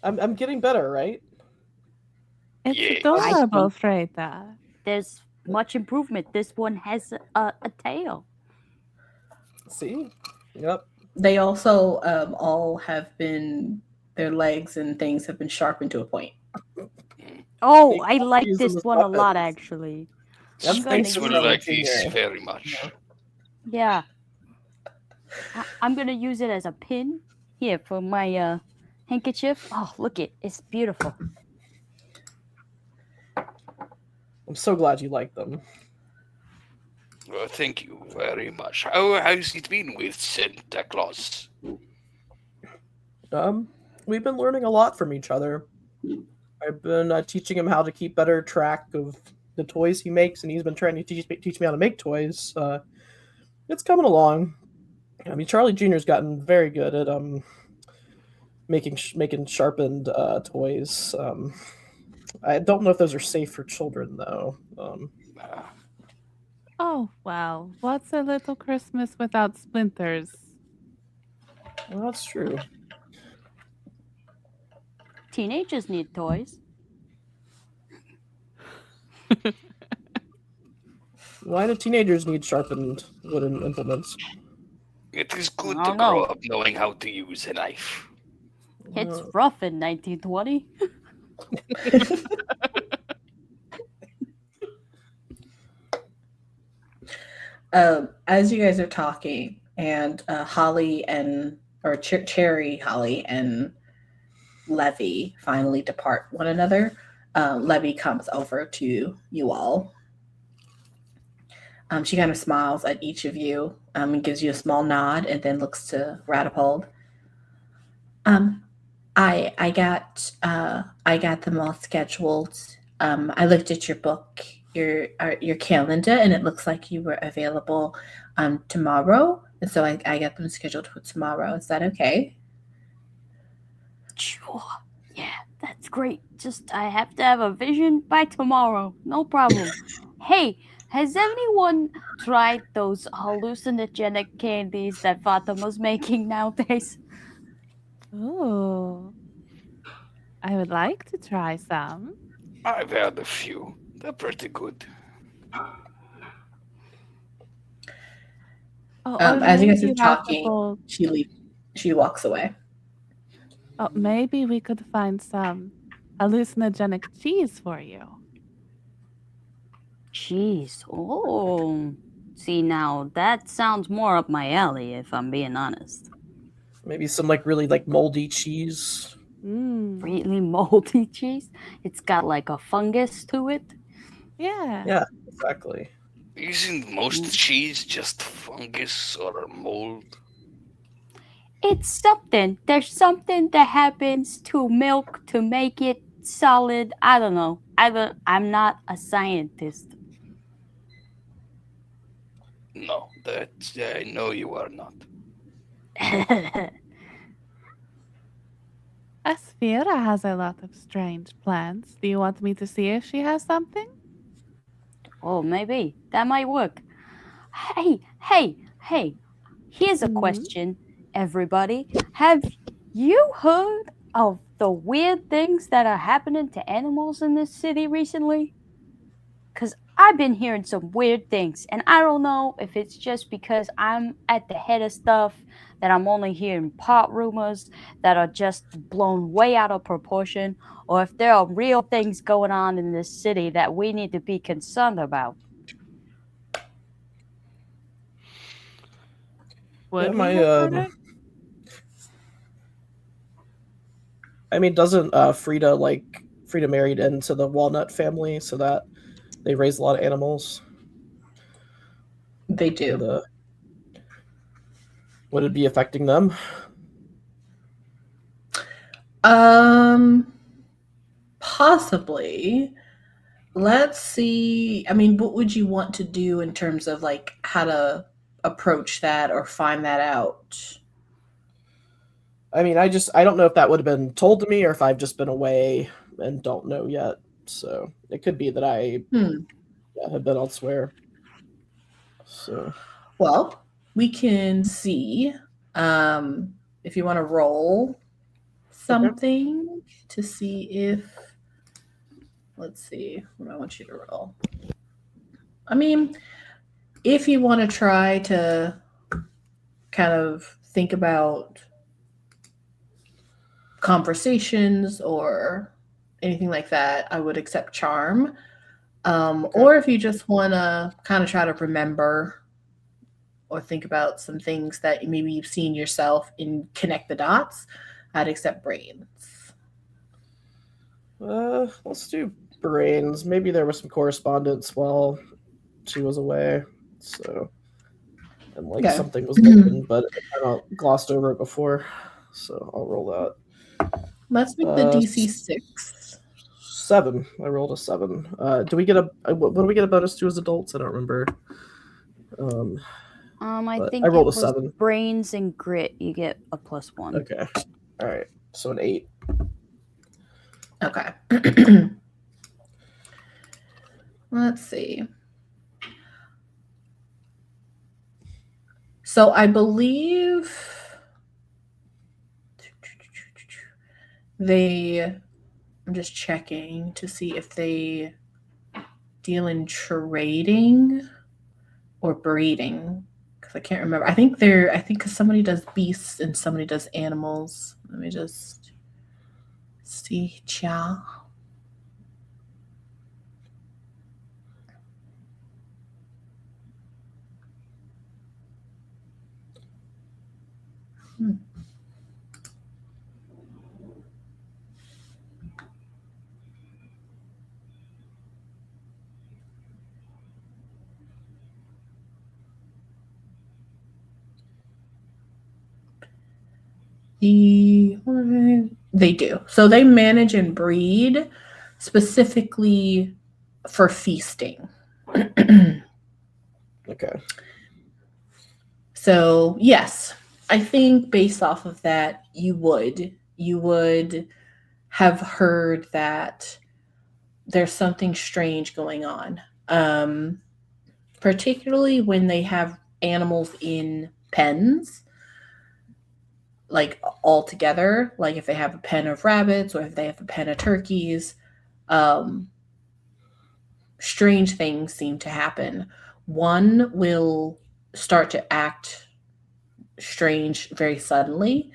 I'm getting better, right? It's Yes. adorable, Fredda. There's much improvement. This one has a tail. See? Yep. They also all have been, their legs and things have been sharpened to a point. Oh, They I can't like use them this as one a lot, weapons. actually. That's I'm gonna thanks to Spitz would use Charlie like these Jr. very much. Yeah. Yeah. I'm gonna use it as a pin here for my handkerchief. Oh, look it's beautiful. I'm so glad you like them. Well, thank you very much. How's it been with Santa Claus? We've been learning a lot from each other. I've been teaching him how to keep better track of the toys he makes, and he's been trying to teach me how to make toys. It's coming along. I mean, Charlie Jr.'s gotten very good at making sharpened toys. I don't know if those are safe for children, though. Oh, well, what's a little Christmas without splinters? Well, that's true. Teenagers need toys. Why do teenagers need sharpened wooden implements? It is good I to don't grow know. up knowing how to use a knife. It's rough in 1920. As you guys are talking, and Holly and or Cherry, Holly, and Levy finally depart one another, Levy comes over to you all. She kind of smiles at each of you and gives you a small nod, and then looks to Ratapold. I got them all scheduled. I looked at your book, your calendar, and it looks like you were available tomorrow, and so I got them scheduled for tomorrow. Is that okay? Sure. Yeah, that's great. Just I have to have a vision by tomorrow. No problem. Hey, has anyone tried those hallucinogenic candies that Fatima's making nowadays? Ooh. I would like to try some. I've had a few. They're pretty good. Oh, As you guys are maybe talking, Ratapold. she walks away. Oh, maybe we could find some hallucinogenic cheese for you. Cheese. Oh. See, now that sounds more up my alley, if I'm being honest. Maybe some really moldy cheese. Really moldy cheese? It's got like a fungus to it? Yeah. Yeah, exactly. Isn't most cheese just fungus or mold? It's something. There's something that happens to milk to make it solid. I don't know. I'm not a scientist. No, I know you are not. Asphira has a lot of strange plants. Do you want me to see if she has something? Oh, maybe. That might work. Hey. Here's a question, everybody. Have you heard of the weird things that are happening to animals in this city recently? Because I've been hearing some weird things, and I don't know if it's just because I'm at the head of stuff that I'm only hearing pot rumors that are just blown way out of proportion, or if there are real things going on in this city that we need to be concerned about. Would Yeah, we report it? I mean, doesn't Frida married into the Walnut family, so that they raise a lot of animals? They do. Would it be affecting them? Possibly. Let's see. I mean, what would you want to do in terms of how to approach that or find that out? I mean, I don't know if that would have been told to me or if I've just been away and don't know yet. So it could be that I have been elsewhere. So, well, we can see if you want to roll something to see if. Let's see what I want you to roll. I mean, if you want to try to kind of think about conversations or anything like that, I would accept charm. Or if you just want to kind of try to remember or think about some things that maybe you've seen yourself and connect the dots, I'd accept brains. Let's do brains. Maybe there was some correspondence while she was away, so and like Okay. something was open, but I glossed over it before, so I'll roll that. Let's make the DC 6. 7. I rolled a 7. Do we get what do we get a bonus to as adults? I don't remember. I But think I rolled it a was 7. brains and grit. You get a +1. Okay. All right. So an 8. Okay. Let's see. So I believe I'm just checking to see if they deal in trading or breeding, because I can't remember. I think because somebody does beasts and somebody does animals. Let me just see. Cha. They do. So they manage and breed specifically for feasting. Okay. So yes, I think based off of that, you would have heard that there's something strange going on. Particularly when they have animals in pens, like all together, like if they have a pen of rabbits or if they have a pen of turkeys, strange things seem to happen. One will start to act strange very suddenly,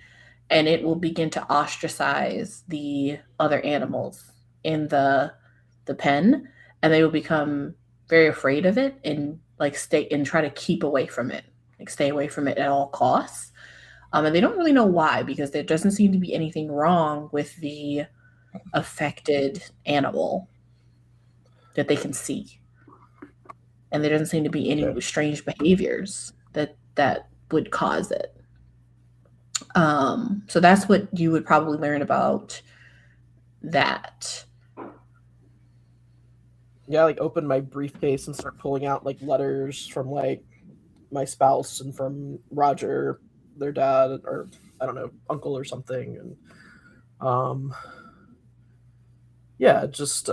and it will begin to ostracize the other animals in the pen, and they will become very afraid of it and like stay and try to keep away from it, like stay away from it at all costs. And they don't really know why, because there doesn't seem to be anything wrong with the affected animal that they can see. And there doesn't seem to be any strange behaviors that would cause it. So that's what you would probably learn about that. Yeah, like open my briefcase and start pulling out like letters from like my spouse and from Roger, their dad, or I don't know, uncle or something, and yeah, just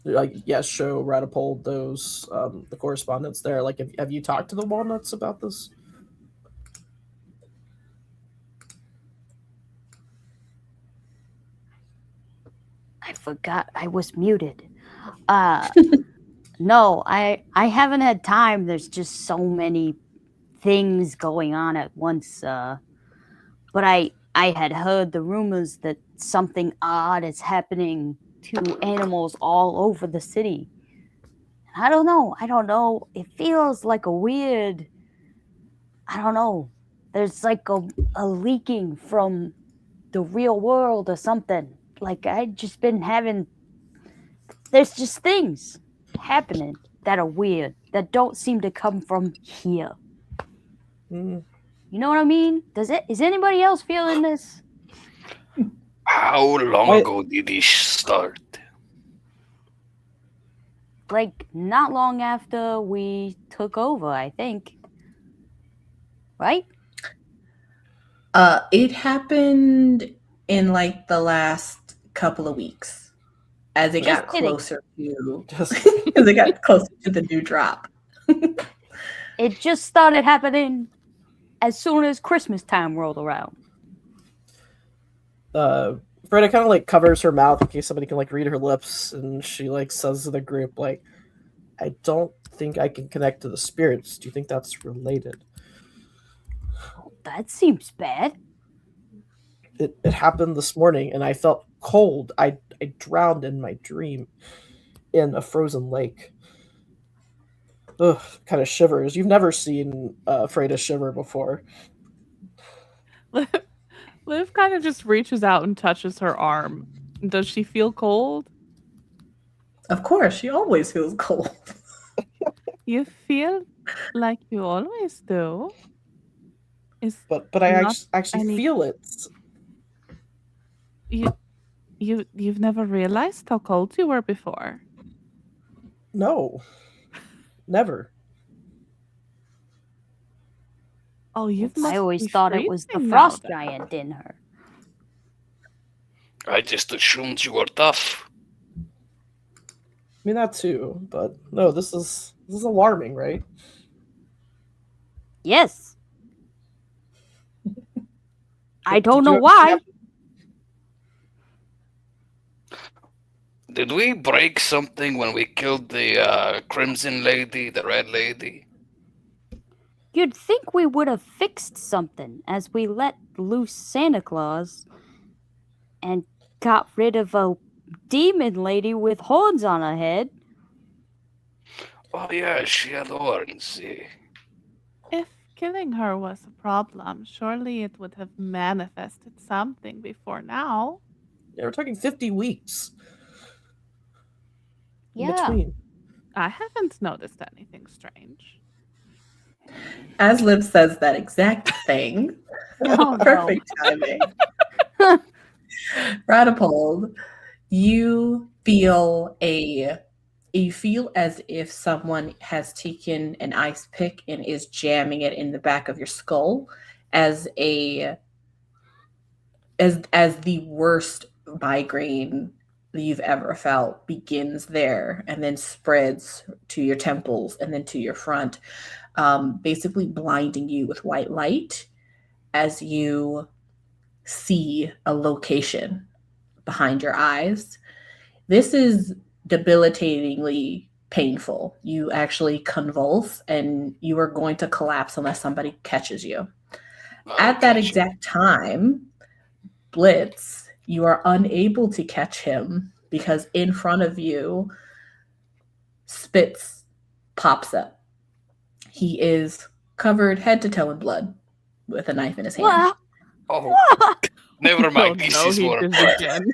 like show Ratapold those the correspondence there. Like, have you talked to the Walnuts about this? I forgot I was muted. No, I haven't had time. There's just so many things going on at once. But I had heard the rumors that something odd is happening to animals all over the city. I don't know. It feels like a weird, I don't know. There's like a leaking from the real world or something. Like I've just been there's just things happening that are weird, that don't seem to come from here. You know what I mean? Is anybody else feeling this? How long ago did this start? Like not long after we took over, I think. Right? It happened in like the last couple of weeks as it got closer to as it got closer to the new drop. It just started happening as soon as Christmas time rolled around. Fredda kind of like covers her mouth in case somebody can like read her lips, and she like says to the group like, "I don't think I can connect to the spirits. Do you think that's related?" That seems bad. It happened this morning, and I felt cold. I drowned in my dream in a frozen lake. Ugh, kind of shivers. You've never seen Fredda shiver before. Liv kind of just reaches out and touches her arm. Does she feel cold? Of course, she always feels cold. You feel like you always do. But I Not actually any- feel it. You've never realized how cold you were before. No, never. Oh, you've I must always be thought it was the freezing now frost then. giant in her. I just assumed you were tough. I mean that too, but no, this is alarming, right? Yes. I don't Did know you- why. Did we break something when we killed the Crimson Lady, the Red Lady? You'd think we would have fixed something as we let loose Santa Claus and got rid of a demon lady with horns on her head. Oh yeah, she had horns. Yeah. If killing her was a problem, surely it would have manifested something before now. Yeah, we're talking 50 weeks in Yeah. between. I haven't noticed anything strange. As Liv says that exact thing, Oh, no. perfect timing. Ratapold, you feel as if someone has taken an ice pick and is jamming it in the back of your skull as the worst migraine that you've ever felt begins there and then spreads to your temples and then to your front, basically blinding you with white light as you see a location behind your eyes. This is debilitatingly painful. You actually convulse and you are going to collapse unless somebody catches you. At that exact time, Blitz, you are unable to catch him because in front of you, Spitz pops up. He is covered head to toe in blood with a knife in his hand. Wow. Oh, never mind. Oh, This no, is he more did it important.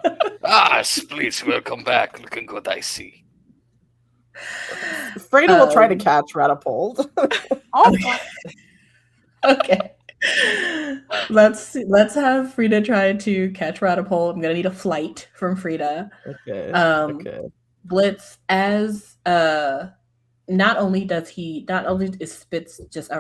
again. Please, welcome back. Looking good, I see. Fredda will try to catch Ratapold. Oh, Okay. Let's have Fredda try to catch Ratapold. I'm gonna need a flight from Fredda. Okay. Okay. Blitz, as not only is Spitz just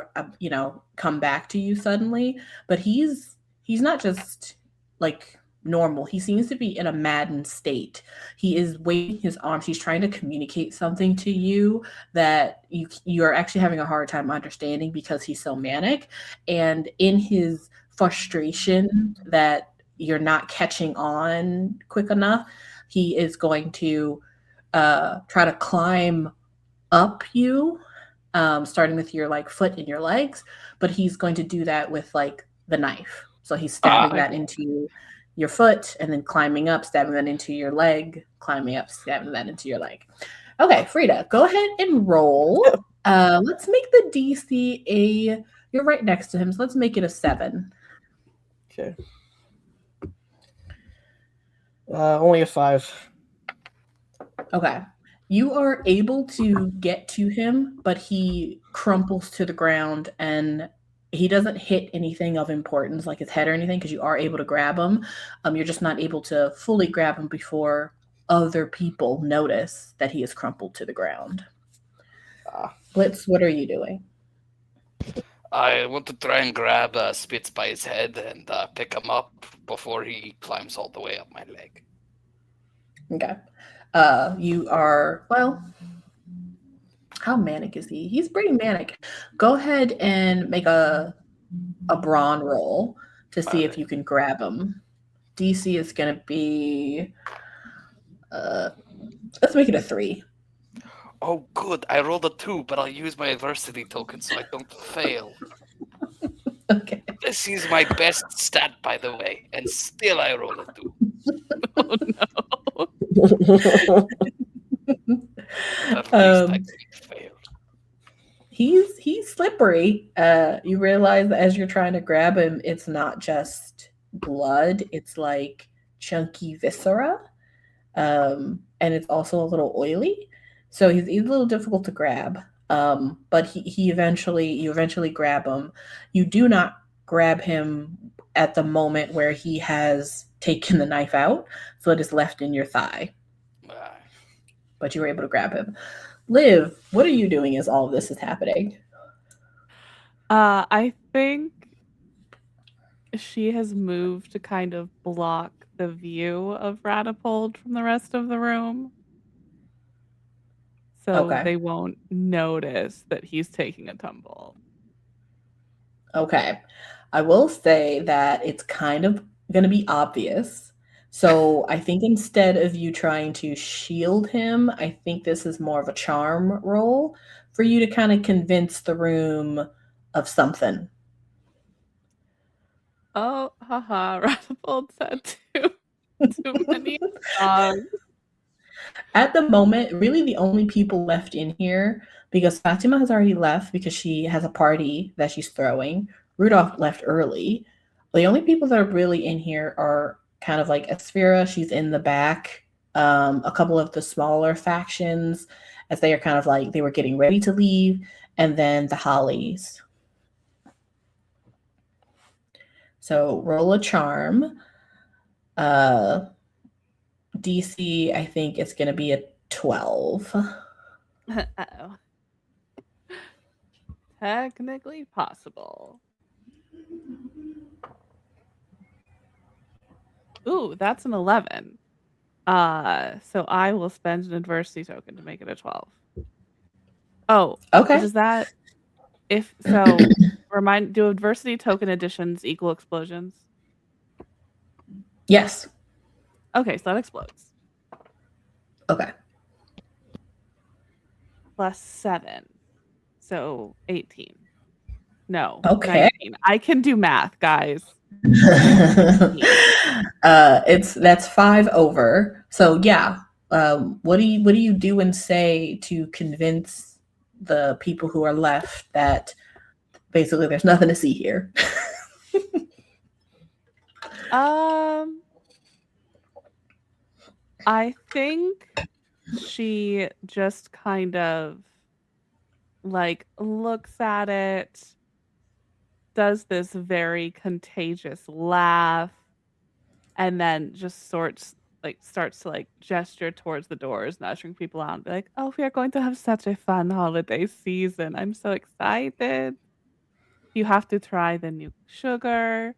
come back to you suddenly, but he's not just like normal. He seems to be in a maddened state. He is waving his arms. He's trying to communicate something to you that you are actually having a hard time understanding because he's so manic. And in his frustration that you're not catching on quick enough, he is going to try to climb up you, starting with your like foot and your legs, but he's going to do that with like the knife. So he's stabbing that into your foot and then climbing up, stabbing that into your leg, climbing up, stabbing that into your leg. Okay, Fredda, go ahead and roll. Let's make the DC you're right next to him, so let's make it a 7. Okay. Only a 5. Okay. You are able to get to him, but he crumples to the ground and he doesn't hit anything of importance, like his head or anything, because you are able to grab him. You're just not able to fully grab him before other people notice that he is crumpled to the ground. Blitz, what are you doing? I want to try and grab Spitz by his head and pick him up before he climbs all the way up my leg. Okay. You are, well, how manic is he? He's pretty manic. Go ahead and make a brawn roll to see if you can grab him. DC is going to be. Let's make it a 3. Oh, good. I rolled a 2, but I'll use my adversity token so I don't fail. Okay. This is my best stat, by the way, and still I roll a 2. Oh no. At least I failed. He's slippery. You realize that as you're trying to grab him, it's not just blood, it's like chunky viscera. And it's also a little oily. So he's a little difficult to grab. But you eventually grab him. You do not grab him at the moment where he has taken the knife out, so it is left in your thigh. But you were able to grab him. Liv, what are you doing as all of this is happening? I think she has moved to kind of block the view of Ratapold from the rest of the room. So they won't notice that he's taking a tumble. Okay. I will say that it's kind of going to be obvious. So I think instead of you trying to shield him, I think this is more of a charm roll for you to kind of convince the room of something. Oh, haha, Ratapold said too many dogs. At the moment, really the only people left in here, because Fatima has already left because she has a party that she's throwing. Rudolph left early. The only people that are really in here are kind of like Asphira. She's in the back. A couple of the smaller factions, as they are kind of like, they were getting ready to leave. And then the Hollies. So roll a charm. DC, I think it's going to be a 12. Uh-oh. Technically possible. Ooh, that's an 11. So I will spend an adversity token to make it a 12. Oh, okay. Does that do adversity token additions equal explosions? Yes. Okay, so that explodes. Okay. Plus 7. So 18. No. Okay. 19. I can do math, guys. That's 5 over. So yeah. What do you do and say to convince the people who are left that basically there's nothing to see here? I think she just kind of like looks at it, does this very contagious laugh, and then just starts to like gesture towards the doors and ushering people out and be like, oh, we are going to have such a fun holiday season. I'm so excited. You have to try the new sugar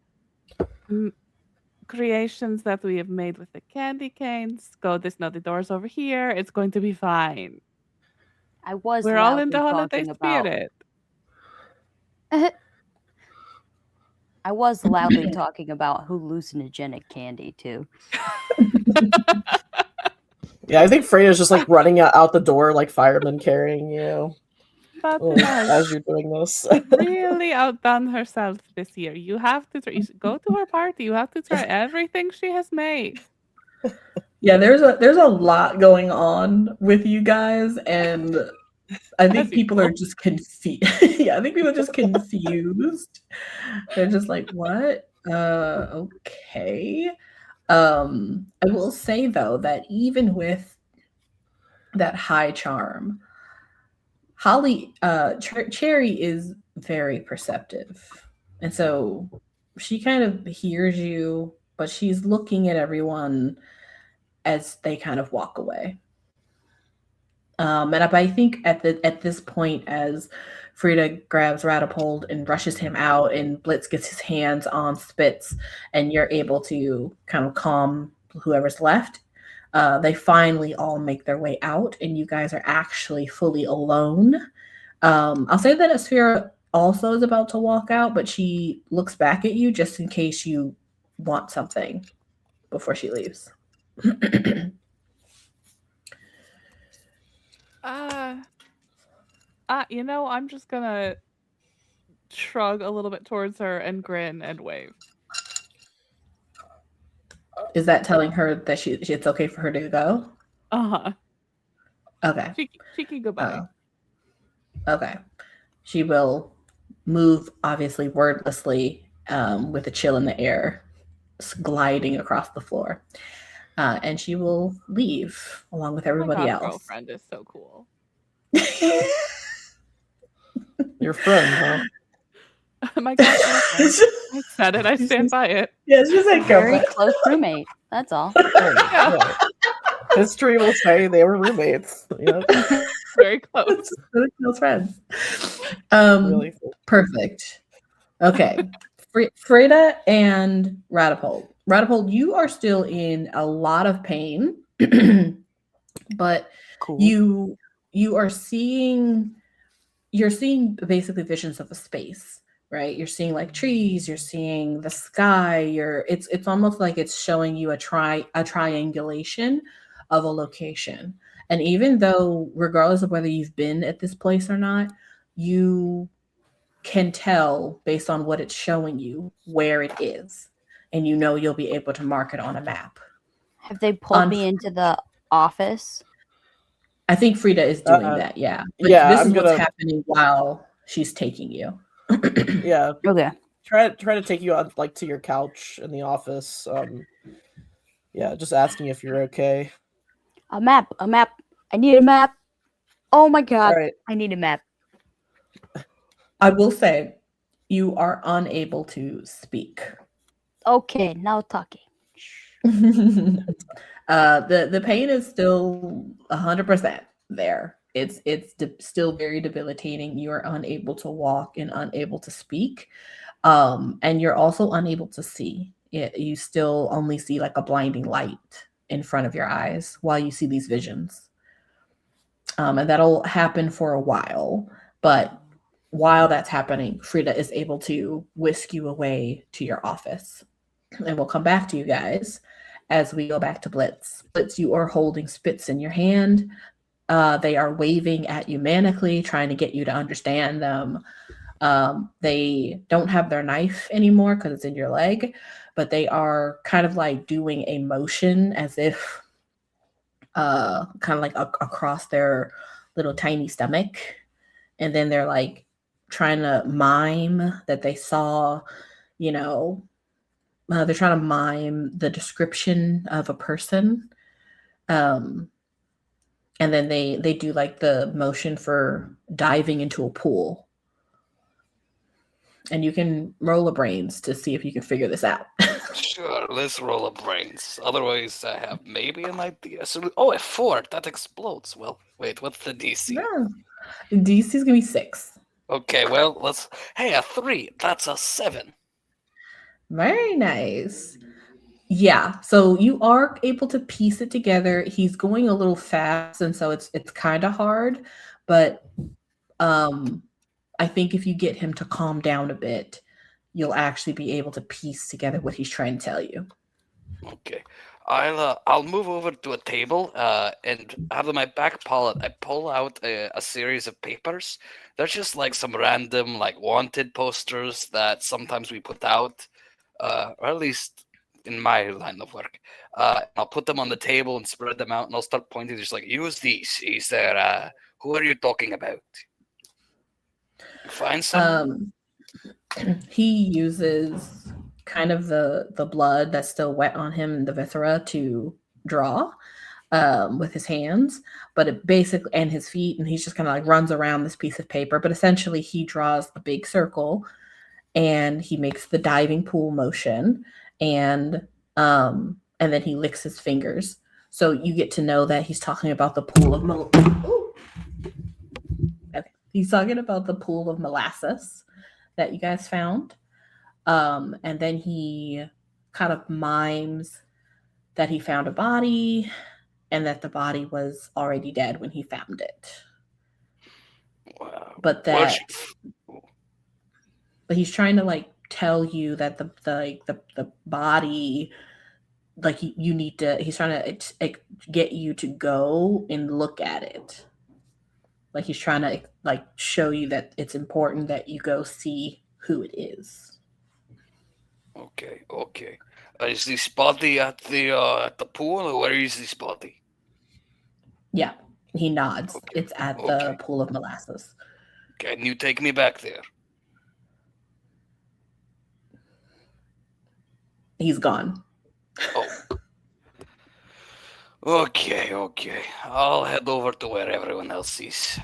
creations that we have made with the candy canes. The door's over here. It's going to be fine. We're all in the holiday spirit. I was loudly talking about hallucinogenic candy too. Yeah, I think Fredda's just like running out the door like firemen carrying you as you're doing this. Really outdone herself this year. You have to go to her party. You have to try everything she has made. Yeah, there's a lot going on with you guys, and I think people are just confused. Yeah, I think people are just confused. They're just like, what? Okay. I will say though that even with that high charm, Holly, Cherry is very perceptive, and so she kind of hears you, but she's looking at everyone as they kind of walk away. And I think at this point, as Fredda grabs Ratapold and rushes him out, and Blitz gets his hands on Spitz, and you're able to kind of calm whoever's left. They finally all make their way out, and you guys are actually fully alone. I'll say that Asphira also is about to walk out, but she looks back at you just in case you want something. before she leaves. I'm just gonna shrug a little bit towards her and grin and wave. Is that telling her that it's okay for her to go? Uh-huh. Okay. Cheeky goodbye. Okay. She will move, obviously wordlessly, with a chill in the air, gliding across the floor. And she will leave along with everybody my else. girlfriend is so cool. Your friend, huh? My girlfriend. I said it. I stand by it. Yeah, she's like Very close roommate. That's all. Yeah. History will say they were roommates. Yep. Very close. Really close friends. Really cool. Perfect. Okay. Fredda and Ratapold. Ratapold, you are still in a lot of pain, but Cool. you're seeing basically visions of a space, right? You're seeing like trees, you're seeing the sky, it's almost like it's showing you a triangulation of a location. And even though, regardless of whether you've been at this place or not, you can tell based on what it's showing you where it is. And you'll be able to mark it on a map. Have they pulled me into the office? I think Fredda is doing that, yeah. But yeah, this is what's happening while she's taking you. Yeah. Okay. Try to take you out like to your couch in the office. Yeah, just asking if you're okay. A map. I need a map. Oh my god. All right. I need a map. I will say you are unable to speak. Okay, now talking. The pain is still 100% there. It's still very debilitating. You are unable to walk and unable to speak, and you're also unable to see. You still only see like a blinding light in front of your eyes while you see these visions, and that'll happen for a while. But while that's happening, Fredda is able to whisk you away to your office, and we'll come back to you guys as we go back to Blitz. Blitz, you are holding spits in your hand. They are waving at you manically, trying to get you to understand them. They don't have their knife anymore because it's in your leg, but they are kind of like doing a motion as if kind of like across their little tiny stomach. And then they're like trying to mime that they saw, they're trying to mime the description of a person. And then they do like the motion for diving into a pool. And you can roll a brains to see if you can figure this out. Sure, let's roll a brains. Otherwise, I have maybe an idea. So, a 4, that explodes. Well, wait, what's the DC? No. DC is going to be 6. Okay, well, a 3, that's a 7. Very nice. Yeah, so you are able to piece it together. He's going a little fast, and so it's kind of hard, but I think if you get him to calm down a bit, you'll actually be able to piece together what he's trying to tell you. Okay, I'll move over to a table, and out of my back pocket, I pull out a series of papers. They're just like some random like wanted posters that sometimes we put out, or at least in my line of work. I'll put them on the table and spread them out, and I'll start pointing, just like, use these. Is there, who are you talking about? Find some. He uses kind of the blood that's still wet on him, the viscera, to draw with his hands, but it basically, and his feet, and he's just kind of like runs around this piece of paper, but essentially he draws a big circle and he makes the diving pool motion, and then he licks his fingers. So you get to know that he's talking about the pool of He's talking about the pool of molasses that you guys found. And then he kind of mimes that he found a body and that the body was already dead when he found it. Wow. But he's trying to like tell you that the body like you need to. He's trying to get you to go and look at it. Like he's trying to like show you that it's important that you go see who it is. Okay, okay. Is this body at the pool, or where is this body? Yeah, he nods. Okay, It's at okay. the pool of molasses. Can you take me back there? He's gone. Oh. Okay, okay. I'll head over to where everyone else is.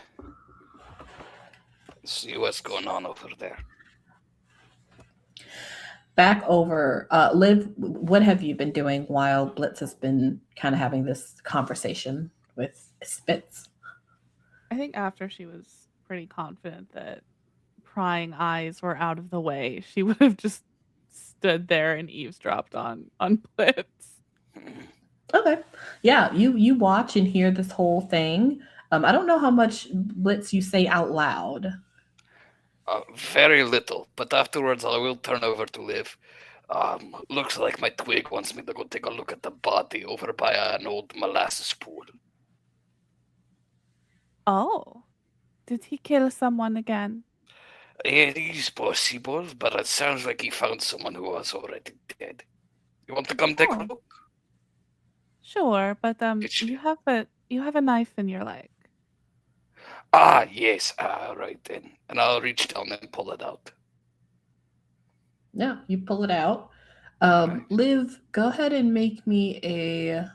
See what's going on over there. Back over, Liv, what have you been doing while Blitz has been kind of having this conversation with Spitz? I think after she was pretty confident that prying eyes were out of the way, she would have just stood there and eavesdropped on Blitz. Okay. Yeah, you watch and hear this whole thing. I don't know how much Blitz you say out loud. Very little, but afterwards I will turn over to Liv. Looks like my Twig wants me to go take a look at the body over by an old molasses pool. Oh, did he kill someone again? It is possible, but it sounds like he found someone who was already dead. You want to come take a Oh. look? Sure, but It's- you have a knife in your leg. Ah, yes. Right then. And I'll reach down and pull it out. Yeah, you pull it out. Right. Liv, go ahead and make me a.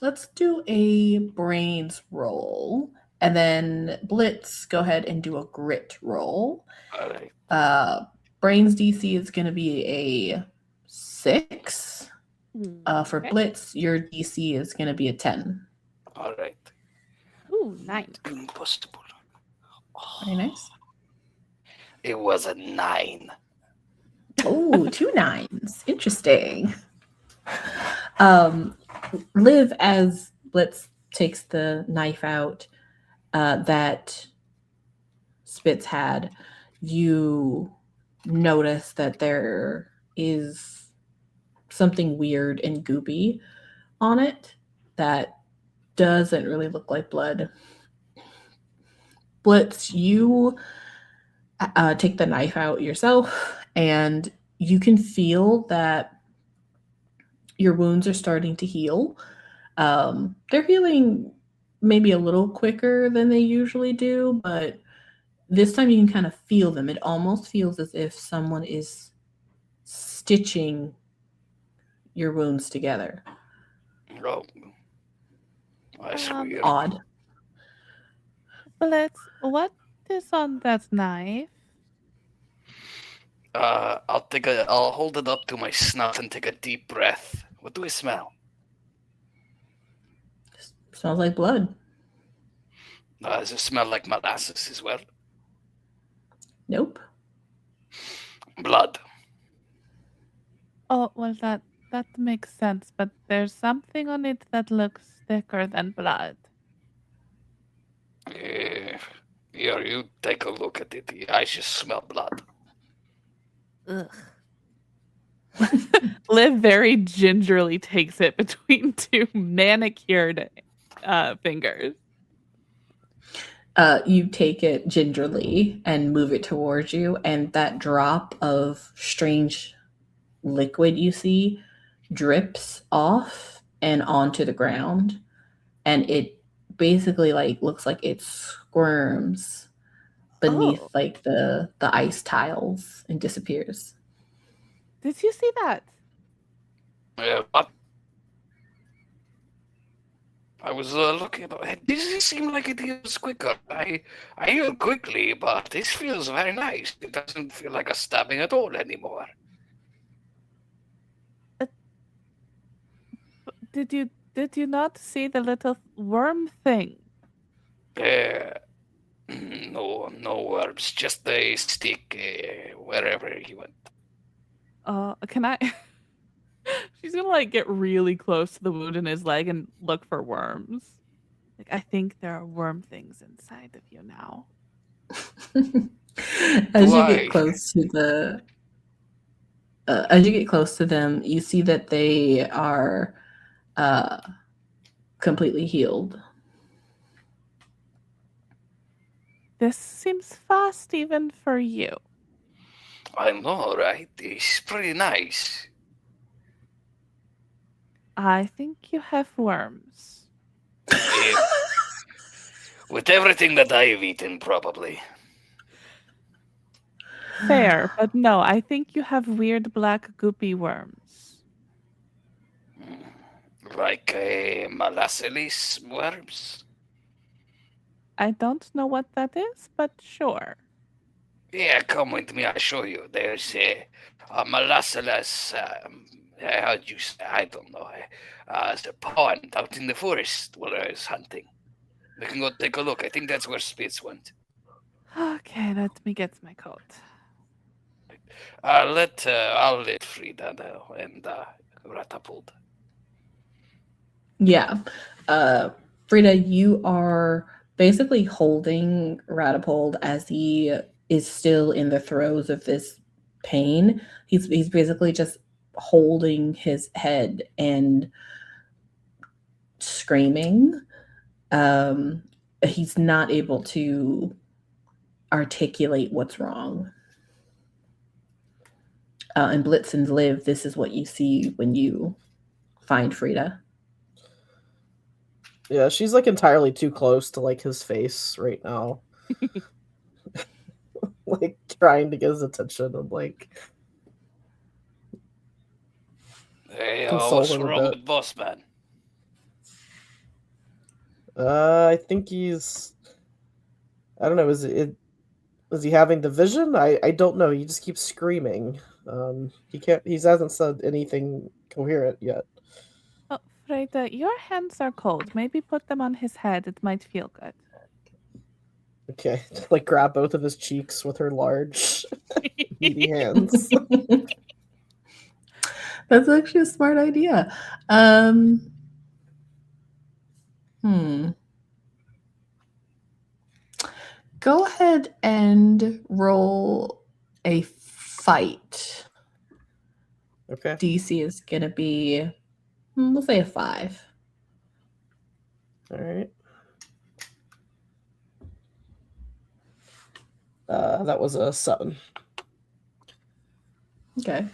Let's do a brains roll. And then Blitz, go ahead and do a grit roll. All right. Brains DC is going to be a 6. For Okay. Blitz, your DC is going to be a 10. All right. Ooh, nice. Impossible. Very nice. It was a 9. Oh, 2 9s. Interesting. Liv, as Blitz takes the knife out that Spitz had, you notice that there is something weird and goopy on it that doesn't really look like blood. Blitz, you take the knife out yourself, and you can feel that your wounds are starting to heal. They're healing maybe a little quicker than they usually do, but this time you can kind of feel them. It almost feels as if someone is stitching your wounds together. Oh. That's weird. Odd. Blitz, what is on that knife? I'll hold it up to my snout and take a deep breath. What do I smell? Smells like blood. Does it smell like molasses as well? Nope. Blood. Oh, well, that makes sense, but there's something on it that looks thicker than blood. Here, you take a look at it. I just smell blood. Ugh. Liv very gingerly takes it between two manicured fingers. You take it gingerly and move it towards you, and that drop of strange liquid you see drips off and onto the ground, and it basically like looks like it squirms beneath like the ice tiles and disappears. Did you see that? What? I was looking. Does it seem like it heals quicker? I heal quickly, but this feels very nice. It doesn't feel like a stabbing at all anymore. Did you not see the little worm thing? No worms. Just a stick wherever he went. Can I? She's gonna like get really close to the wound in his leg and look for worms. Like, I think there are worm things inside of you now. As you get close to the as you get close to them, you see that they are completely healed. This seems fast even for you. I know, right? It's pretty nice. I think you have worms. With everything that I have eaten, probably. Fair, but no, I think you have weird black goopy worms. Like molasses worms? I don't know what that is, but sure. Yeah, come with me, I'll show you. There's a molasses, how'd you say? I don't know. It's a pond out in the forest where I was hunting. We can go take a look. I think that's where Spitz went. Okay, let me get my coat. I'll let Fredda know and Ratapold. Yeah. Fredda, you are basically holding Ratapold as he is still in the throes of this pain. He's basically just holding his head and screaming. He's not able to articulate what's wrong. And Blitz and Liv, this is what you see when you find Fredda. Yeah, she's like entirely too close to like his face right now. Like trying to get his attention and like Hey, console what's him a wrong bit. with Boss Man? I think I don't know, is he having the vision? I don't know. He just keeps screaming. He hasn't said anything coherent yet. Oh, Freda, your hands are cold. Maybe put them on his head. It might feel good. Okay. Like grab both of his cheeks with her large meaty hands. That's actually a smart idea. Go ahead and roll a fight. Okay. DC is going to be, we'll say a 5. All right. That was a 7. Okay.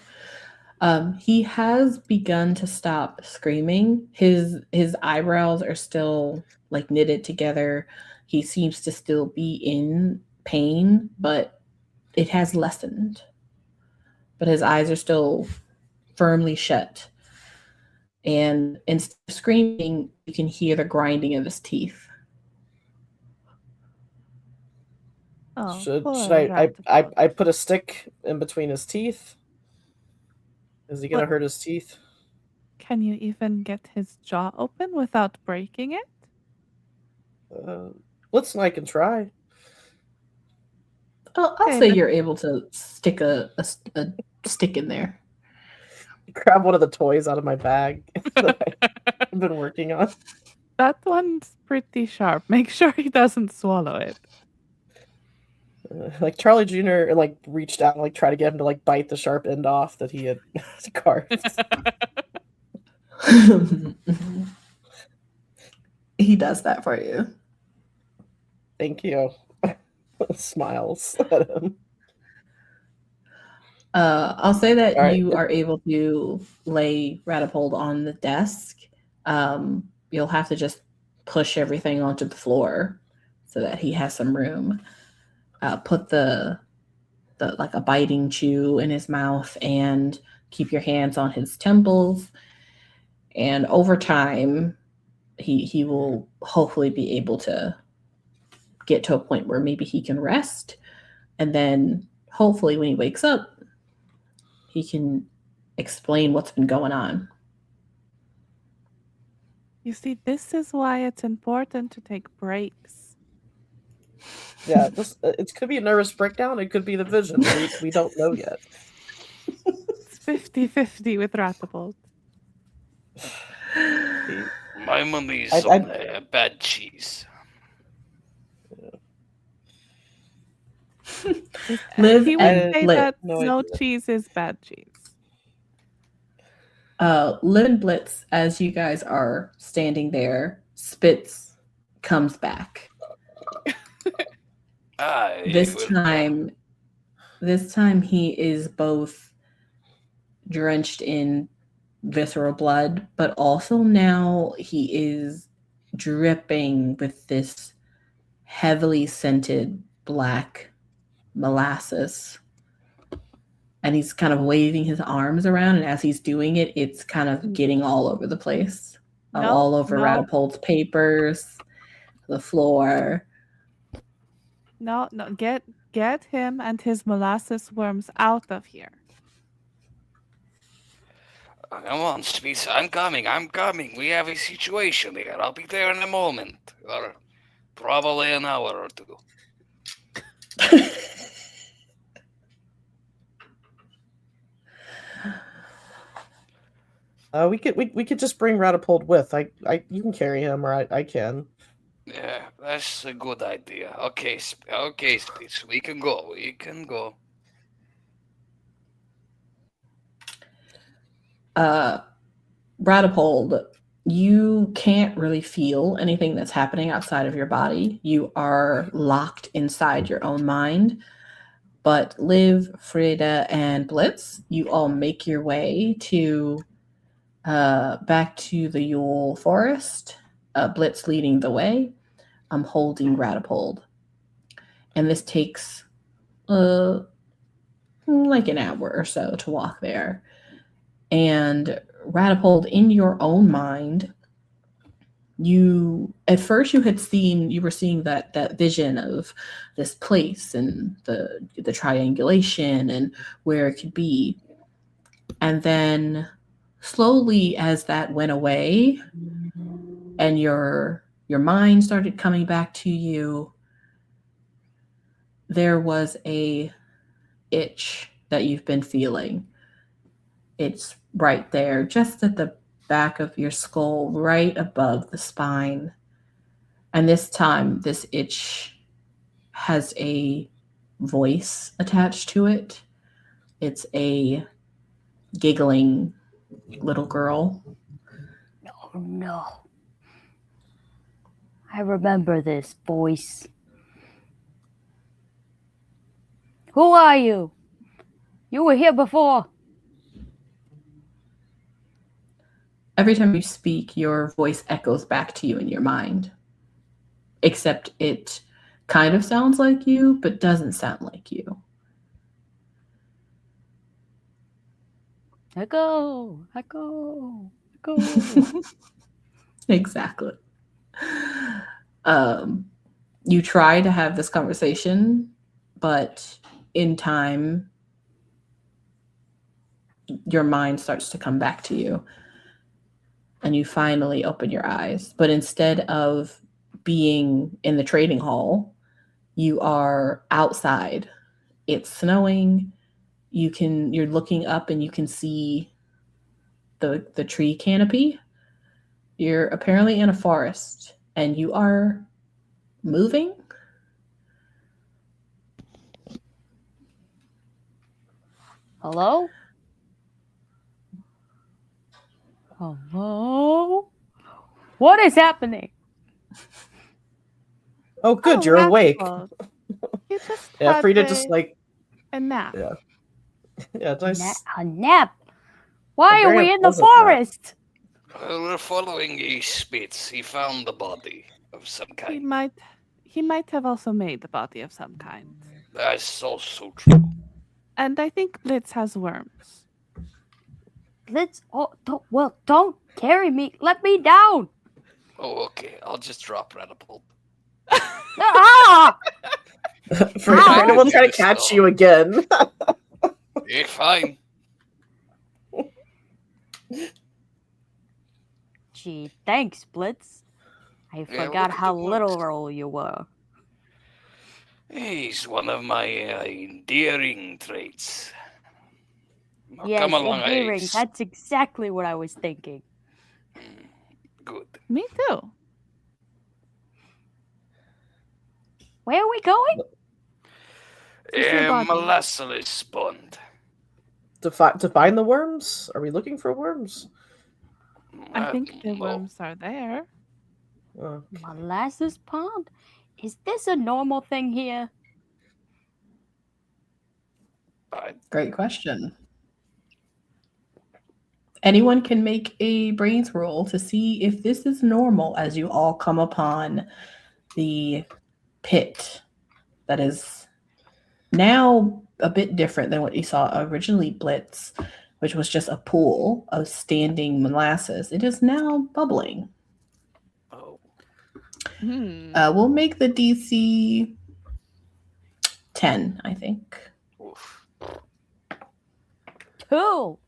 He has begun to stop screaming. His eyebrows are still like knitted together. He seems to still be in pain, but it has lessened. But his eyes are still firmly shut. And instead of screaming, you can hear the grinding of his teeth. Oh, Should poor I put a stick in between his teeth? Is he gonna What? hurt his teeth? Can you even get his jaw open without breaking it? Blitz and I can try. I'll Okay, say but- you're able to stick a stick in there. Grab one of the toys out of my bag that I've been working on. That one's pretty sharp. Make sure he doesn't swallow it. Like Charlie Jr. like reached out and like tried to get him to like bite the sharp end off that he had carved. He does that for you. Thank you. Smiles at him. I'll say that All right. you are able to lay Ratapold on the desk. You'll have to just push everything onto the floor so that he has some room. Put the like a biting chew in his mouth and keep your hands on his temples. And over time, he will hopefully be able to get to a point where maybe he can rest. And then hopefully when he wakes up, he can explain what's been going on. You see, this is why it's important to take breaks. Yeah, it could be a nervous breakdown. It could be the vision. We don't know yet. It's 50-50 with Ratapold. My money's I- on bad cheese. Live He would and say live. that No no idea. cheese is bad cheese. Lynn Blitz, as you guys are standing there, Spitz comes back. This time he is both drenched in visceral blood, but also now he is dripping with this heavily scented black molasses. And he's kind of waving his arms around, and as he's doing it, it's kind of getting all over the place. All over Ratapold's papers, the floor. No, get him and his molasses worms out of here. Come on, Spitz, I'm coming. We have a situation here. I'll be there in a moment. Or probably an hour or two. We could just bring Ratapold with. You can carry him, or I can. Yeah, that's a good idea. Okay, Spitz, we can go. Ratapold, you can't really feel anything that's happening outside of your body. You are locked inside your own mind. But Liv, Fredda, and Blitz, you all make your way to back to the Yule Forest. Blitz leading the way. I'm holding Ratapold. And this takes like an hour or so to walk there. And Ratapold, in your own mind, you were seeing that vision of this place and the triangulation and where it could be. And then slowly, as that went away and your mind started coming back to you, there was a itch that you've been feeling. It's right there, just at the back of your skull, right above the spine. And this time, this itch has a voice attached to it. It's a giggling little girl. Oh no. I remember this voice. Who are you? You were here before. Every time you speak, your voice echoes back to you in your mind. Except it kind of sounds like you, but doesn't sound like you. Echo, echo, echo. Exactly. You try to have this conversation, but in time, your mind starts to come back to you. And you finally open your eyes. But instead of being in the trading hall, you are outside. It's snowing. You're looking up and you can see the tree canopy. You're apparently in a forest and you are moving. Hello? Hello? What is happening? Oh, good, you're awake. You just Yeah, Fredda just like a nap. Yeah, nice. A nap? Why are we in the forest? We're following a Spitz. He found the body of some kind. He might have also made the body of some kind. That's also true. And I think Blitz has worms. Blitz? Oh, don't carry me. Let me down. Oh, okay. I'll just drop Ratapold. Ah! Fredda will try to catch you again. You're fine. Gee, thanks, Blitz. I forgot how literal you were. He's one of my endearing traits. Yes, endearing. That's exactly what I was thinking. Good. Me too. Where are we going? Molasses pond. to find the worms? Are we looking for worms? I think the well, worms are there. Oh, Molasses pond? Is this a normal thing here? Great question. Anyone can make a brains roll to see if this is normal as you all come upon the pit that is now a bit different than what you saw originally, Blitz, which was just a pool of standing molasses. It is now bubbling. oh, We'll make the DC 10, I think. oof. 2.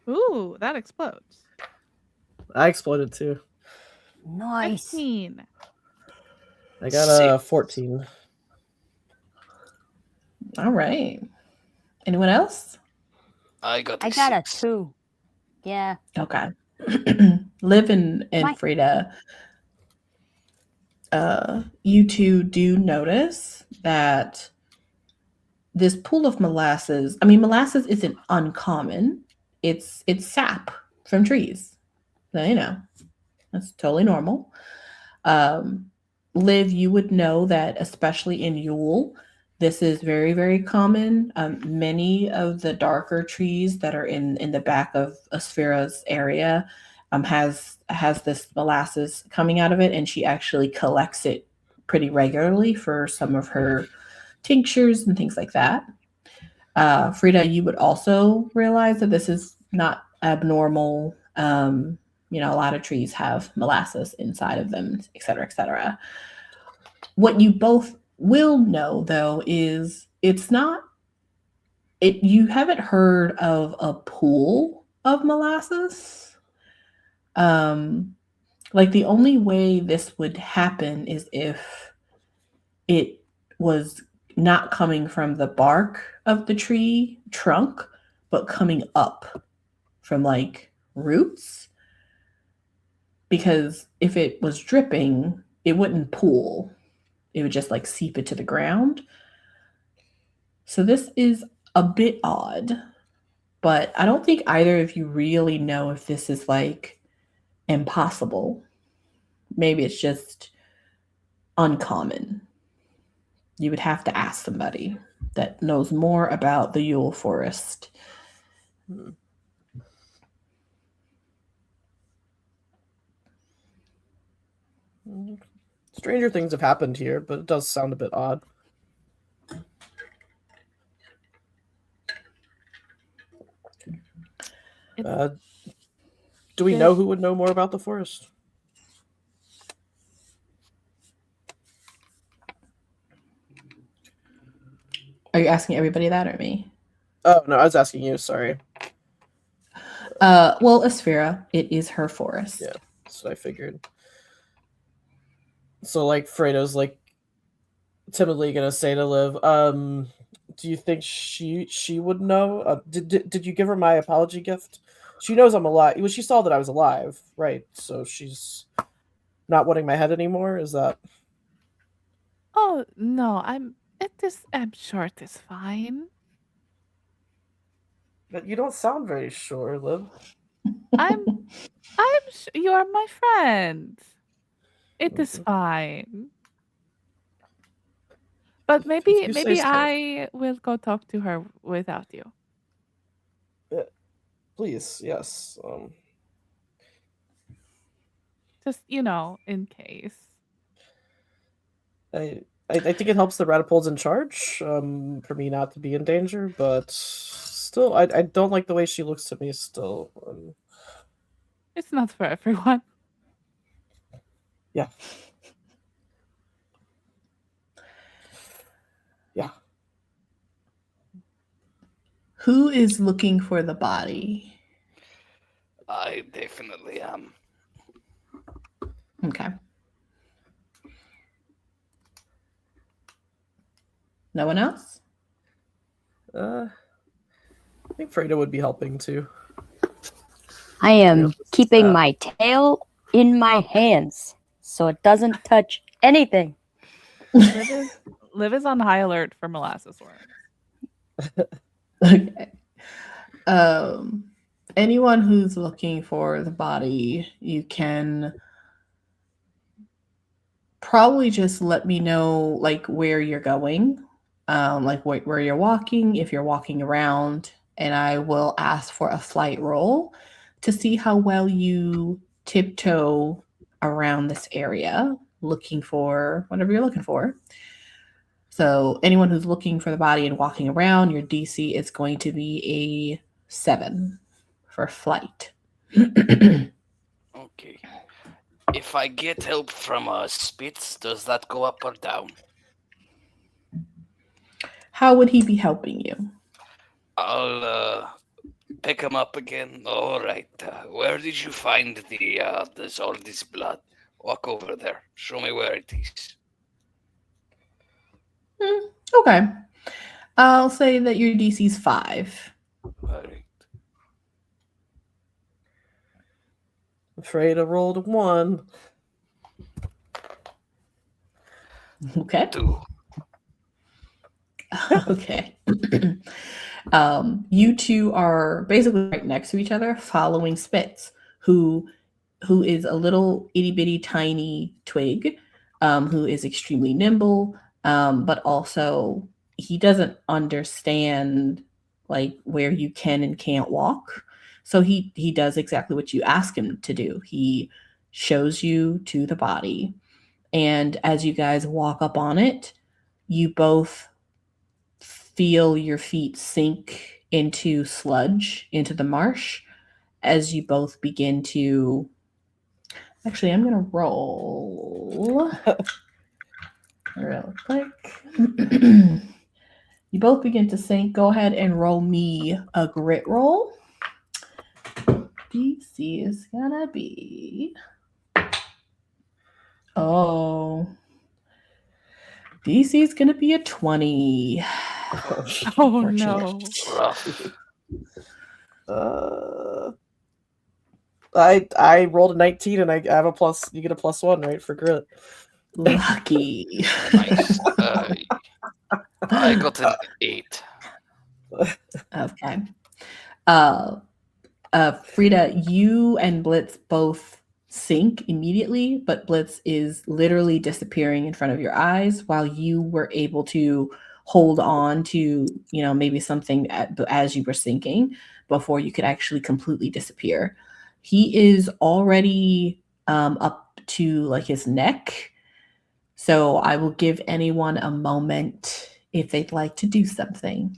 Ooh, that explodes. I exploded too. Nice. 15. I got a 6. 14. All right. Anyone else? I got I got a 6. 2. Yeah. Okay. Liv and My- Fredda, you two do notice that this pool of molasses, I mean, molasses isn't uncommon. It's sap from trees. So, you know, that's totally normal. Liv, you would know that, especially in Yule, this is very, very common. Many of the darker trees that are in the back of Asphera's area has this molasses coming out of it, and she actually collects it pretty regularly for some of her tinctures and things like that. Fredda, you would also realize that this is not abnormal. You know, a lot of trees have molasses inside of them, et cetera, et cetera. What you both will know, though, is you haven't heard of a pool of molasses. Like, the only way this would happen is if it was not coming from the bark of the tree trunk, but coming up from like roots. Because if it was dripping, it wouldn't pool. It would just like seep into the ground. So this is a bit odd, but I don't think either of you really know if this is like impossible. Maybe it's just uncommon. You would have to ask somebody that knows more about the Yule forest. Stranger things have happened here, but it does sound a bit odd. Do we know who would know more about the forest? Are you asking everybody that or me? Oh, no, I was asking you. Sorry. Well, Asphera, it is her forest. Yeah, that's what I figured. So, like, Fredo's, like, timidly gonna say to Liv, do you think she would know? Did you give her my apology gift? She knows I'm alive. Well, she saw that I was alive, right? So she's not wanting my head anymore? Is that... Oh no, I'm sure it is fine. But you don't sound very sure, Liv. You are my friend. It is Mhm. fine. But maybe If you say so. I will go talk to her without you. Please, yes. Just, in case. I think it helps the Ratapolds in charge, for me not to be in danger, but still, I don't like the way she looks to me still. It's not for everyone. Yeah. Yeah. Who is looking for the body? I definitely am. Okay. No one else? I think Fredda would be helping too. I am Yeah. keeping my tail in my hands so it doesn't touch anything. Liv is on high alert for molasses worms. Okay. Anyone who's looking for the body, you can probably just let me know like where you're going, like where you're walking, if you're walking around, and I will ask for a flight roll to see how well you tiptoe around this area looking for whatever you're looking for. So anyone who's looking for the body and walking around, your DC is going to be a 7 for flight. Okay. If I get help from Spitz, does that go up or down? How would he be helping you? I'll pick him up again. All right. Where did you find all this blood? Walk over there. Show me where it is. Okay. I'll say that your DC's 5. All right. Afraid I rolled a 1. Okay. 2. Okay. You two are basically right next to each other, following Spitz, who is a little itty bitty tiny twig, who is extremely nimble, but also he doesn't understand like where you can and can't walk. So he does exactly what you ask him to do. He shows you to the body, and as you guys walk up on it, you both feel your feet sink into sludge, into the marsh, as you both begin to... Actually, I'm going to roll real quick. You both begin to sink. Go ahead and roll me a grit roll. DC is going to be... Oh. DC is going to be a 20. Oh no. Rough. I rolled a 19 and I have a plus. You get a +1, right, for grit. Lucky. Nice. I got an 8. Okay. Fredda, you and Blitz both sink immediately, but Blitz is literally disappearing in front of your eyes while you were able to hold on to, maybe something as you were sinking before you could actually completely disappear. He is already up to like his neck. So I will give anyone a moment if they'd like to do something.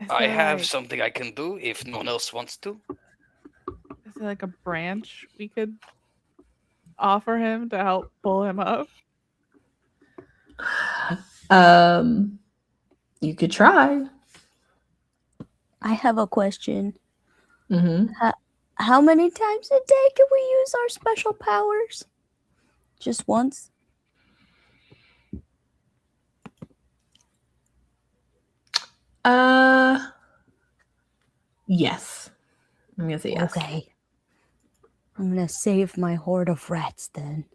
I have something I can do if no one else wants to. Is there like a branch we could offer him to help pull him up? You could try. I have a question. Mm-hmm. How many times a day can we use our special powers? Just once? Yes. I'm gonna say yes. Okay. I'm gonna save my horde of rats then.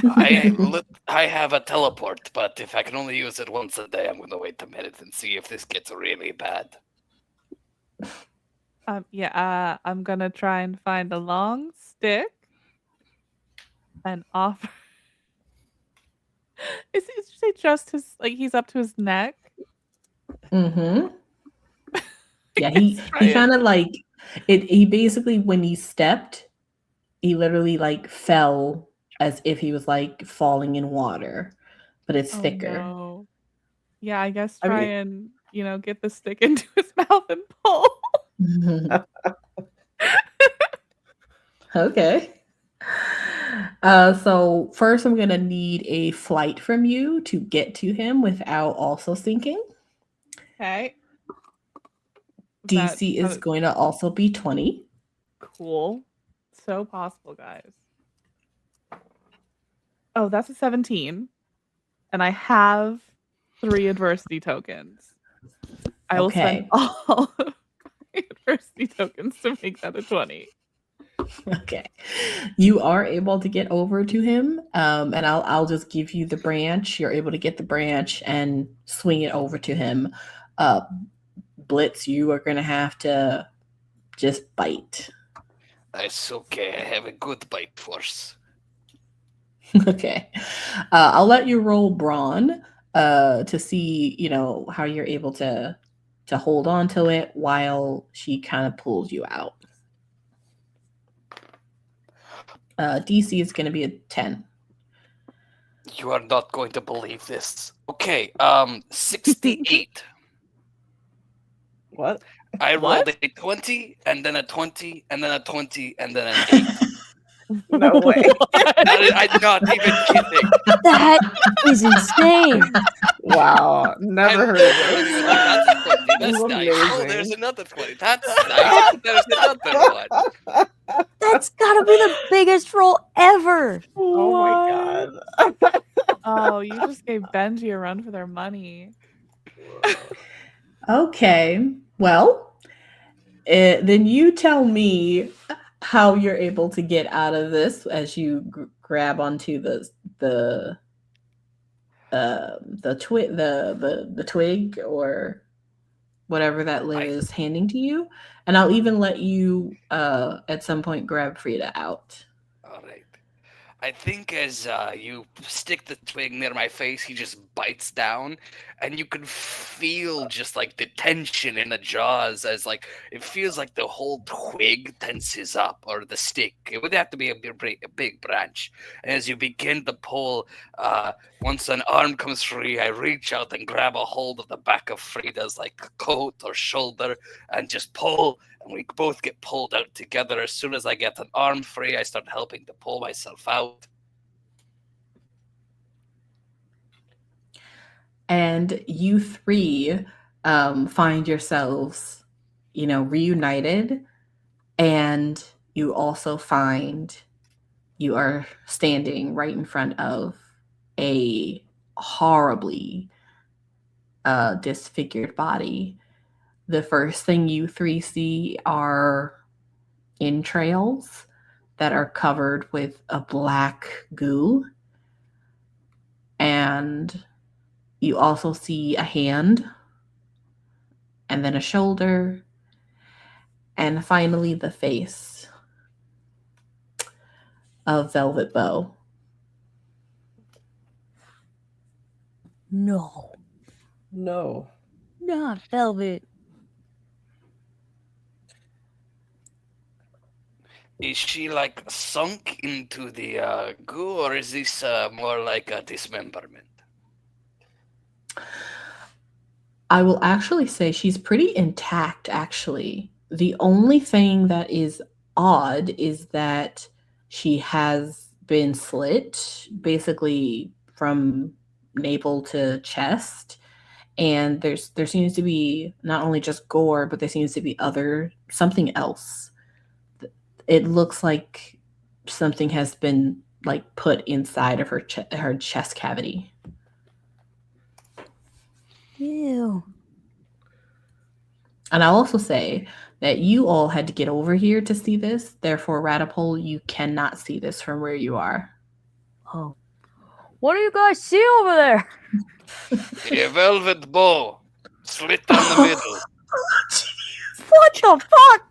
I have a teleport, but if I can only use it once a day, I'm going to wait a minute and see if this gets really bad. I'm gonna try and find a long stick and offer. Is it just his, like, he's up to his neck? Mm-hmm. Yeah, he kind of like it. He basically, when he stepped, he literally like fell as if he was like falling in water, but it's thicker. No. Yeah, I guess try and get the stick into his mouth and pull. Okay. So first I'm gonna need a flight from you to get to him without also sinking. Okay. DC is going to also be 20. Cool. So possible, guys. Oh, that's a 17. And I have 3 adversity tokens. I will spend all of my adversity tokens to make that a 20. Okay. You are able to get over to him, and I'll just give you the branch. You're able to get the branch and swing it over to him. Blitz, you are going to have to just bite. It's okay. I have a good bite force. Okay. I'll let you roll brawn to see, how you're able to hold on to it while she kind of pulls you out. DC is going to be a 10. You are not going to believe this. Okay, 68. What? I rolled a 20, and then a 20, and then a 20, and then an 8. No way. I'm not even kidding. That is insane. Wow. Never heard of this. Like, that's a 20. That's This is nice. Oh, amazing. there's another 20. That's nice. There's another one. That's gotta be the biggest roll ever. Oh my god. Oh, you just gave Benji a run for their money. Okay. Well, then you tell me how you're able to get out of this as you grab onto the twig or whatever that Liv is handing to you, and I'll even let you at some point grab Fredda out. All right. I think as you stick the twig near my face, he just bites down, and you can feel just like the tension in the jaws as like it feels like the whole twig tenses up, or the stick. It would have to be a big branch. And as you begin to pull, once an arm comes free, I reach out and grab a hold of the back of Fredda's like coat or shoulder and just pull. And we both get pulled out together. As soon as I get an arm free, I start helping to pull myself out. And you three find yourselves, reunited. And you also find you are standing right in front of a horribly disfigured body. The first thing you three see are entrails that are covered with a black goo. And you also see a hand, and then a shoulder, and finally the face of Velvet Bow. No, No. not Velvet. Is she like sunk into the goo, or is this more like a dismemberment? I will actually say she's pretty intact, actually. The only thing that is odd is that she has been slit, basically from navel to chest. And there seems to be not only just gore, but there seems to be something else. It looks like something has been like put inside of her chest cavity. Ew. And I'll also say that you all had to get over here to see this. Therefore, Ratapold, you cannot see this from where you are. Oh. What do you guys see over there? A velvet bow slit down the middle. What the fuck?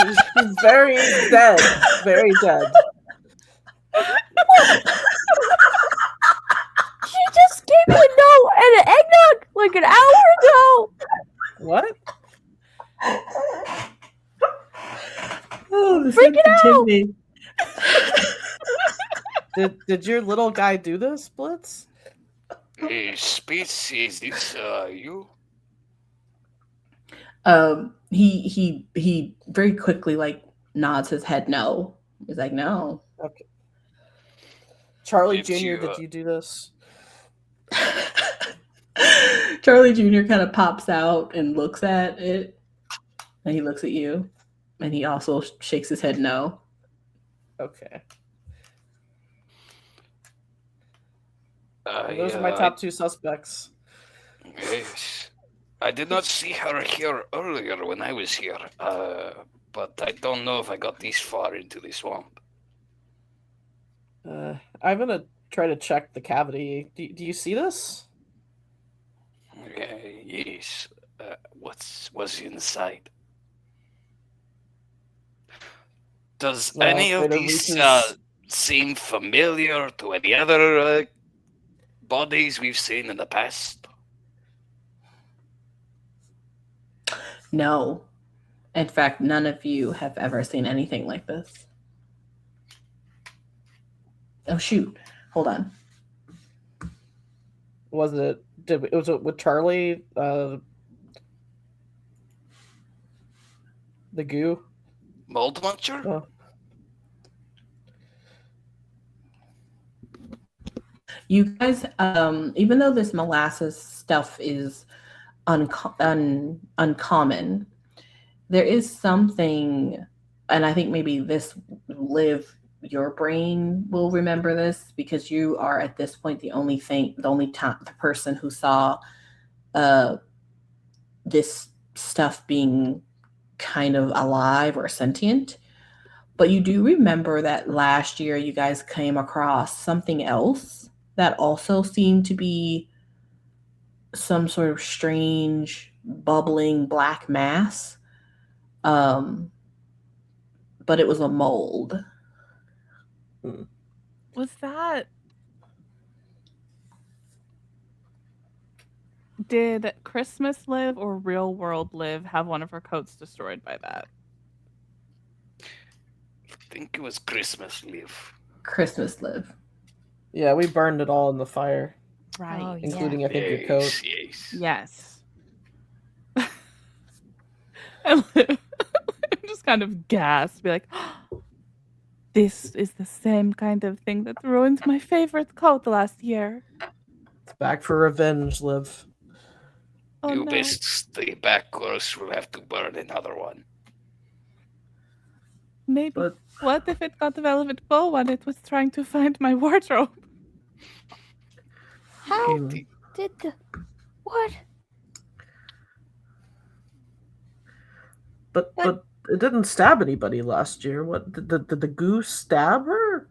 She's very dead. Very dead. She just gave me a note and an eggnog like an hour ago. What? Oh, the Freaking sensitivity. Did your little guy do this, Blitz? Hey, Spitz, is this you? He very quickly like nods his head no. He's like, no. Okay. Charlie Did Jr., you, did you do this? Charlie Jr. kind of pops out and looks at it. And he looks at you. And he also shakes his head no. Okay. Uh, Those are my top two suspects. Yes. I did not see her here earlier when I was here, but I don't know if I got this far into the swamp. I'm gonna try to check the cavity. Do you see this? Yes. What's inside? Does any of Fredda these reaches- seem familiar to any other bodies we've seen in the past? No. In fact, none of you have ever seen anything like this. Oh, shoot. Hold on. Was it with Charlie? The goo. Mold muncher? Oh. You guys, even though this molasses stuff is uncommon, there is something, and I think maybe this your brain will remember this because you are at this point the person who saw this stuff being kind of alive or sentient. But you do remember that last year you guys came across something else that also seemed to be some sort of strange bubbling black mass. But it was a mold. Was that... Did Christmas Live or Real World Live have one of her coats destroyed by that? I think it was Christmas Live. Christmas Live. Yeah, we burned it all in the fire, Right. Oh, yeah. including I think your coat. Yes. Yes. And Liv just kind of gasped, be like, this is the same kind of thing that ruined my favorite coat last year. It's back for revenge, Liv. Oh, You no. best stay back or else we'll have to burn another one. Maybe. But What if it got a velvet bow when it was trying to find my wardrobe? How Hmm. did the... What? But it didn't stab anybody last year. What did the goose stab her?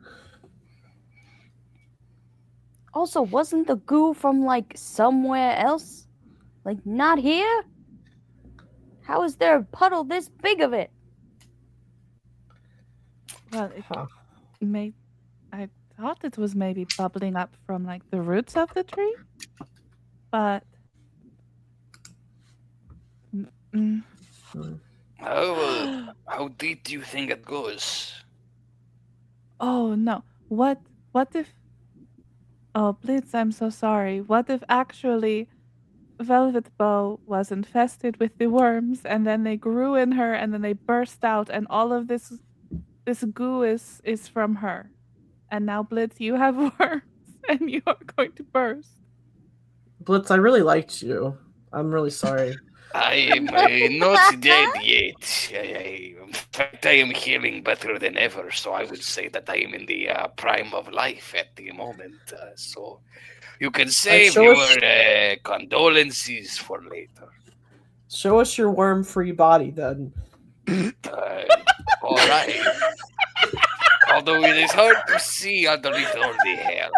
Also, wasn't the goo from, like, somewhere else? Like, not here? How is there a puddle this big of it? Well, it Huh. I thought it was maybe bubbling up from, like, the roots of the tree. But... Mm. How deep do you think it goes? Oh, no. What if... Oh, Blitz, I'm so sorry. What if actually Velvet Bow was infested with the worms and then they grew in her and then they burst out and all of this goo is from her. And now, Blitz, you have worms and you are going to burst. Blitz, I really liked you. I'm really sorry. I am not dead yet. In fact, I am healing better than ever, so I would say that I am in the prime of life at the moment. So you can save show your us- condolences for later. Show us your worm-free body, then. All right. Although it is hard to see underneath all the hair.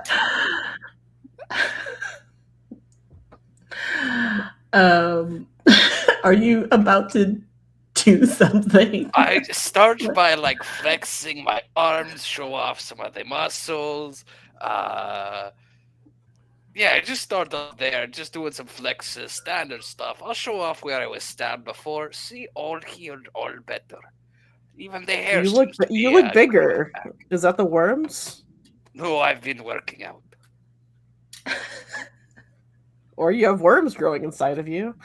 Are you about to do something? I start by like flexing my arms, show off some of the muscles. Yeah, I just start up there, just doing some flexes, standard stuff. I'll show off where I was stabbed before. See, all healed, all better. Even the hair. You look bigger. Is that the worms? No, I've been working out. Or you have worms growing inside of you?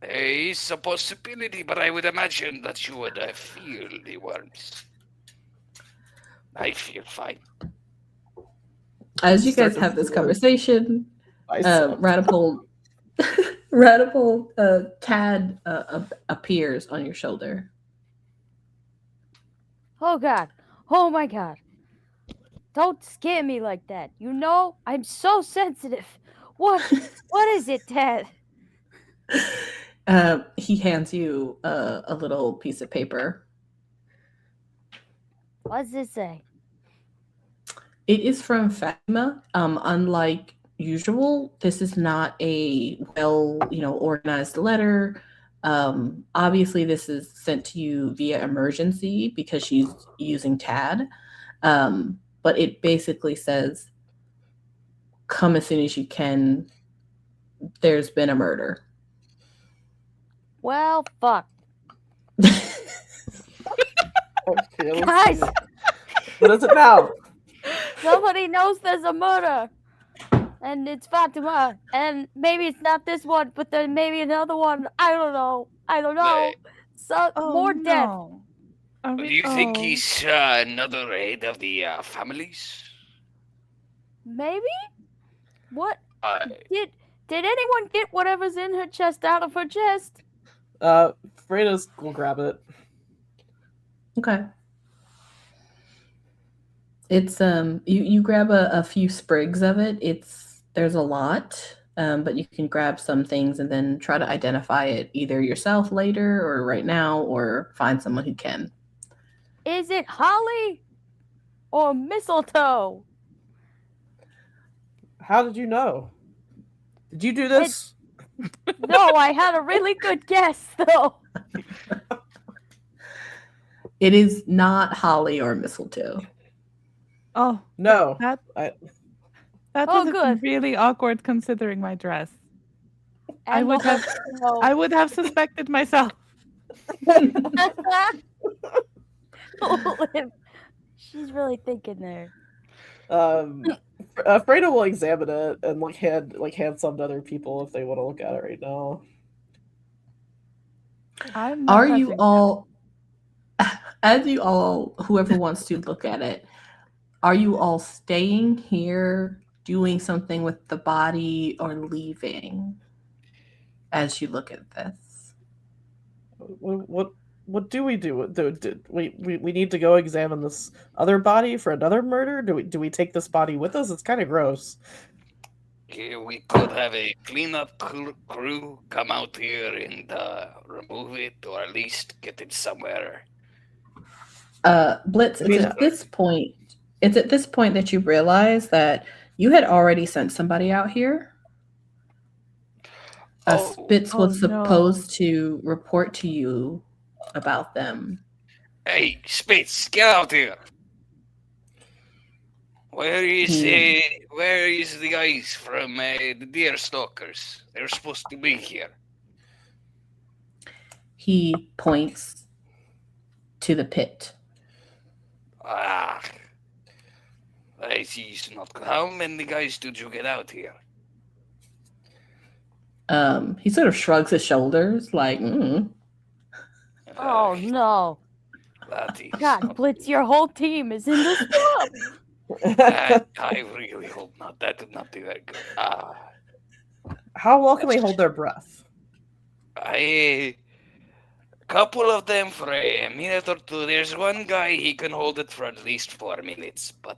It's a possibility, but I would imagine that you would feel the worms. I feel fine. As you guys have this conversation, Bicep. Ratapold Tad appears on your shoulder. Oh, God. Oh, my God. Don't scare me like that. You know, I'm so sensitive. What is it, Dad? He hands you a little piece of paper. What does it say? It is from Fatima. Unlike usual, this is not a organized letter. Obviously, this is sent to you via emergency because she's using TAD. But it basically says, "Come as soon as you can. There's been a murder." Well, fuck. Okay, let's Guys! see. What is it now? Somebody knows there's a murder. And it's Fatima. And maybe it's not this one, but then maybe another one. I don't know. Hey. So, more death. no. Are Do we- you think oh. he's another head of the families? Maybe? What? Uh, Did anyone get whatever's in her chest out of her chest? Fredda's will grab it. Okay. It's you grab a few sprigs of it. There's a lot, but you can grab some things and then try to identify it either yourself later or right now, or find someone who can. Is it holly or mistletoe? How did you know? Did you do this? No, I had a really good guess though. It is not holly or mistletoe. Oh, No. that I- that Oh, would have good. been really awkward considering my dress. I And would the have- whole- I would have suspected myself. Olive, she's really thinking there. Fredda will examine it and hand some to other people if they want to look at it right now. I'm not Are you touching all, as you all, whoever wants to look at it, are you all staying here, doing something with the body, or leaving as you look at this? What do we do? We need to go examine this other body for another murder? Do we take this body with us? It's kind of gross. we could have a cleanup crew come out here and remove it, or at least get it somewhere. Blitz, I mean, it's at this point that you realize that you had already sent somebody out here. Spitz was Oh, no. supposed to report to you about them. Hey, Spitz, get out here! Where is the guys from the deer stalkers? They're supposed to be here. He points to the pit. Ah, I see. It's not good. How many guys did you get out here? He sort of shrugs his shoulders, like, Oh no. That is God, not Blitz, your whole team is in this club. I really hope not. That would not be very good. How well can they hold their breath? A couple of them for a minute or two. There's one guy, he can hold it for at least 4 minutes, but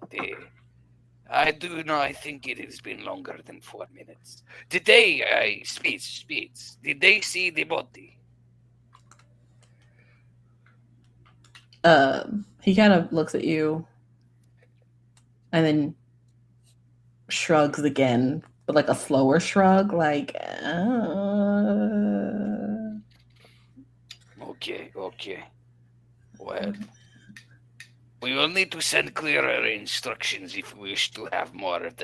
I do know, I think it has been longer than 4 minutes. Did they, Spitz, did they see the body? he kind of looks at you and then shrugs again, but like a slower shrug, like, Okay. Well, we will need to send clearer instructions if we wish to have more of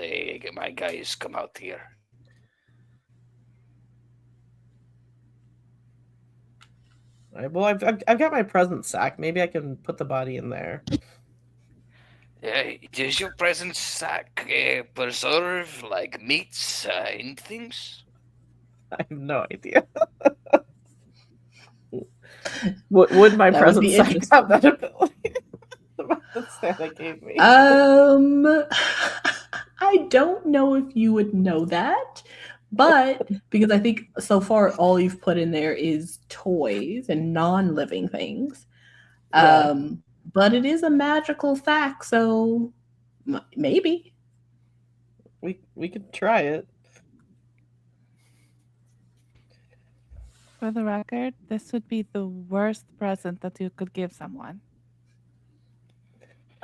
my guys come out here. All right, well, I've got my present sack. Maybe I can put the body in there. Does your present sack preserve like meats and things? I have no idea. Would my That would present be sack interesting. have that ability? The Santa gave me. I don't know if you would know that, but because I think so far all you've put in there is toys and non-living things. Yeah. But it is a magical sack, so maybe. We could try it. For the record, this would be the worst present that you could give someone.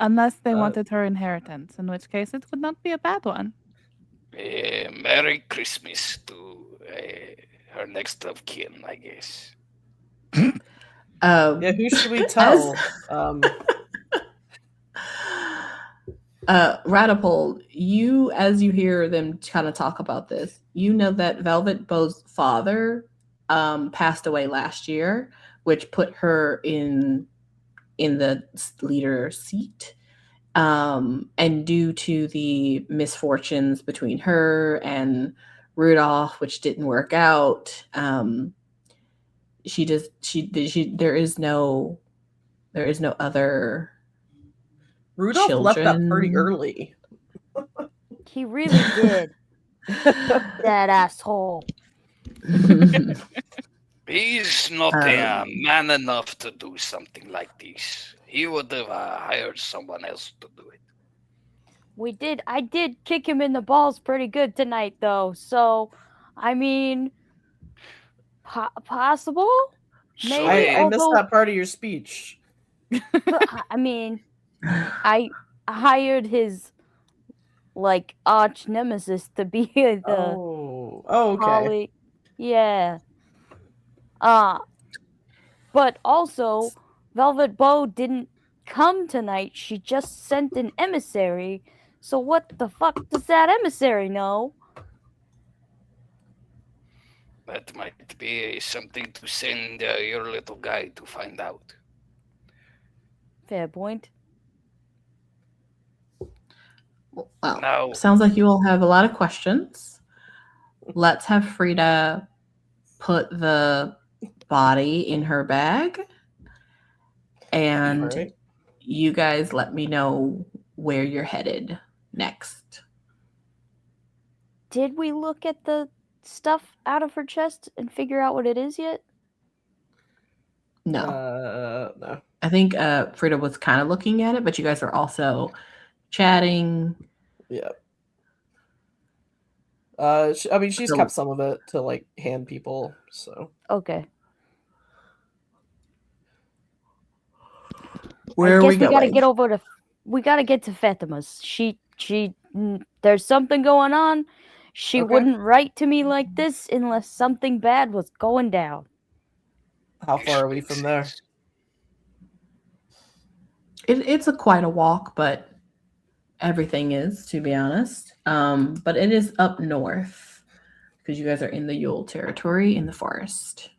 Unless they wanted her inheritance, in which case it would not be a bad one. Merry Christmas to her next of kin, I guess. Yeah, who should we tell? Ratapold, you, as you hear them kind of talk about this, you know that Velvet Bow's father passed away last year, which put her in the leader seat. And due to the misfortunes between her and Rudolph, which didn't work out, there is no other. Rudolph left that pretty children. early. He really did. That asshole. He's not man enough to do something like this. He would have hired someone else to do it. I did kick him in the balls pretty good tonight, though. So, I mean, possible? Maybe. I missed that part of your speech. I mean, I hired his arch nemesis to be the okay. Yeah. But also, Velvet Bow didn't come tonight. She just sent an emissary. So what the fuck does that emissary know? That might be something to send your little guy to find out. Fair point. Well, Now, sounds like you all have a lot of questions. Let's have Fredda put the body in her bag, and Right. you guys let me know where you're headed next. Did we look at the stuff out of her chest and figure out what it is yet? No. No. I think Fredda was kind of looking at it, but you guys are also chatting. Yeah. She's kept some of it to hand people. So Okay. Where are we going? We gotta get to Fatima's. There's something going on. She wouldn't write to me like this unless something bad was going down. How far are we from there? It's quite a walk, but everything is, to be honest. But it is up north because you guys are in the Yule territory in the forest.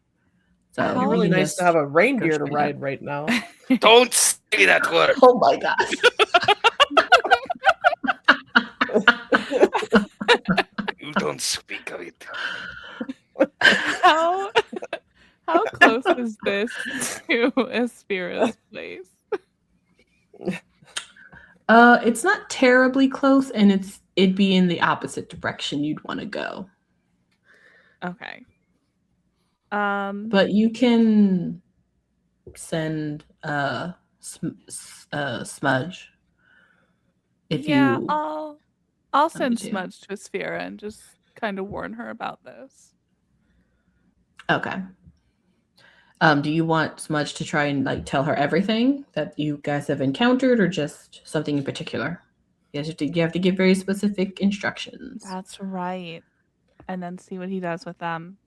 So It'd be really nice to have a reindeer to ride right now. Don't say that word. Oh my god. You don't speak of it. How close is this to Aspira's place? It's not terribly close, and it'd be in the opposite direction you'd want to go. Okay. But you can send Smudge if you. I'll send Smudge to Aspira and just kind of warn her about this. Okay. Do you want Smudge to try and tell her everything that you guys have encountered, or just something in particular? You have to give very specific instructions. That's right. And then see what he does with them.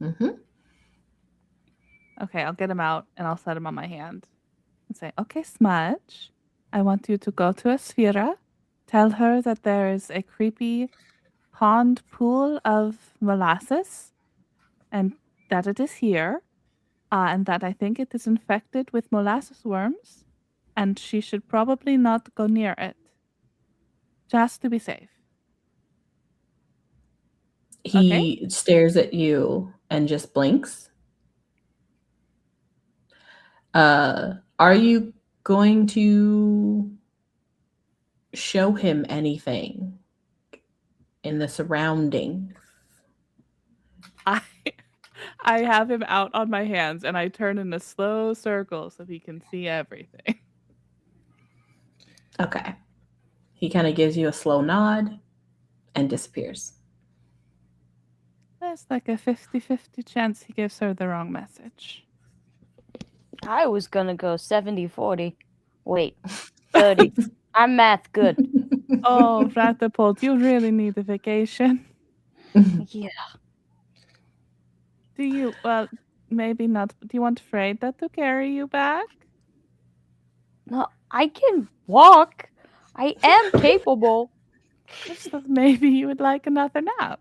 Mm-hmm. Okay, I'll get him out and I'll set him on my hand and say, "Okay, Smudge, I want you to go to Aspira. Tell her that there is a creepy pond pool of molasses, and that it is here, and that I think it is infected with molasses worms, and she should probably not go near it, just to be safe." He stares at you and just blinks. Are you going to show him anything in the surroundings? I have him out on my hands and I turn in a slow circle so he can see everything. Okay. He kind of gives you a slow nod and disappears. There's like a 50-50 chance he gives her the wrong message. I was gonna go 70-40. Wait, 30. I'm math good. Oh, Ratapold, you really need a vacation. Yeah. Do you, well, maybe not. Do you want Fredda to carry you back? No, I can walk. I am capable. Just thought maybe you would like another nap.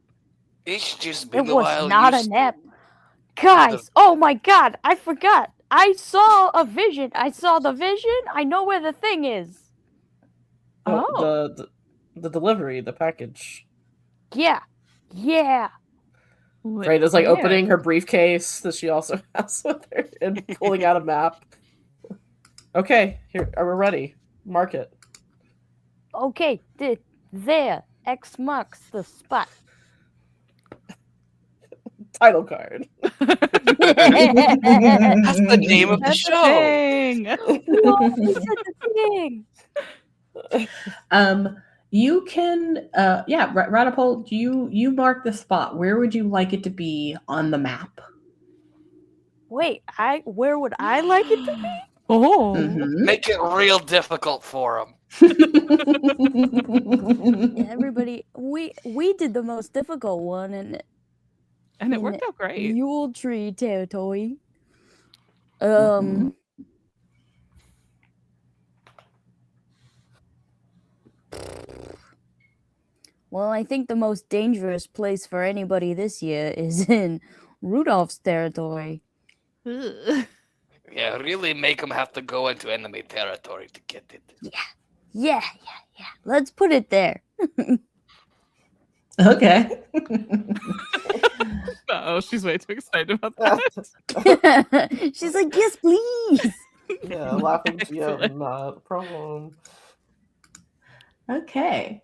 It's just been It a was while. not a nap. Guys, oh my god, I forgot. I saw a vision. I saw the vision. I know where the thing is. Oh. The delivery, the package. Yeah. Yeah. Fredda's like Where? opening her briefcase that she also has with her and pulling out a map. Okay, here, are we ready? Mark it. Okay, there. X marks the spot. Title card. That's the name of the That's show. thing. No, he said the thing. You can, Ratapold, you mark the spot. Where would you like it to be on the map? Wait, where would I like it to be? Oh. Mhm. Make it real difficult for him. Everybody, we did the most difficult one, and And it worked out great. Yule Tree territory. Mhm. Well, I think the most dangerous place for anybody this year is in Rudolph's territory. Ugh. Yeah, really make him have to go into enemy territory to get it. Yeah. Let's put it there. Okay. Oh, she's way too excited about that. She's like, yes, please. Yeah, laughing Excellent. GM, not a problem. Okay.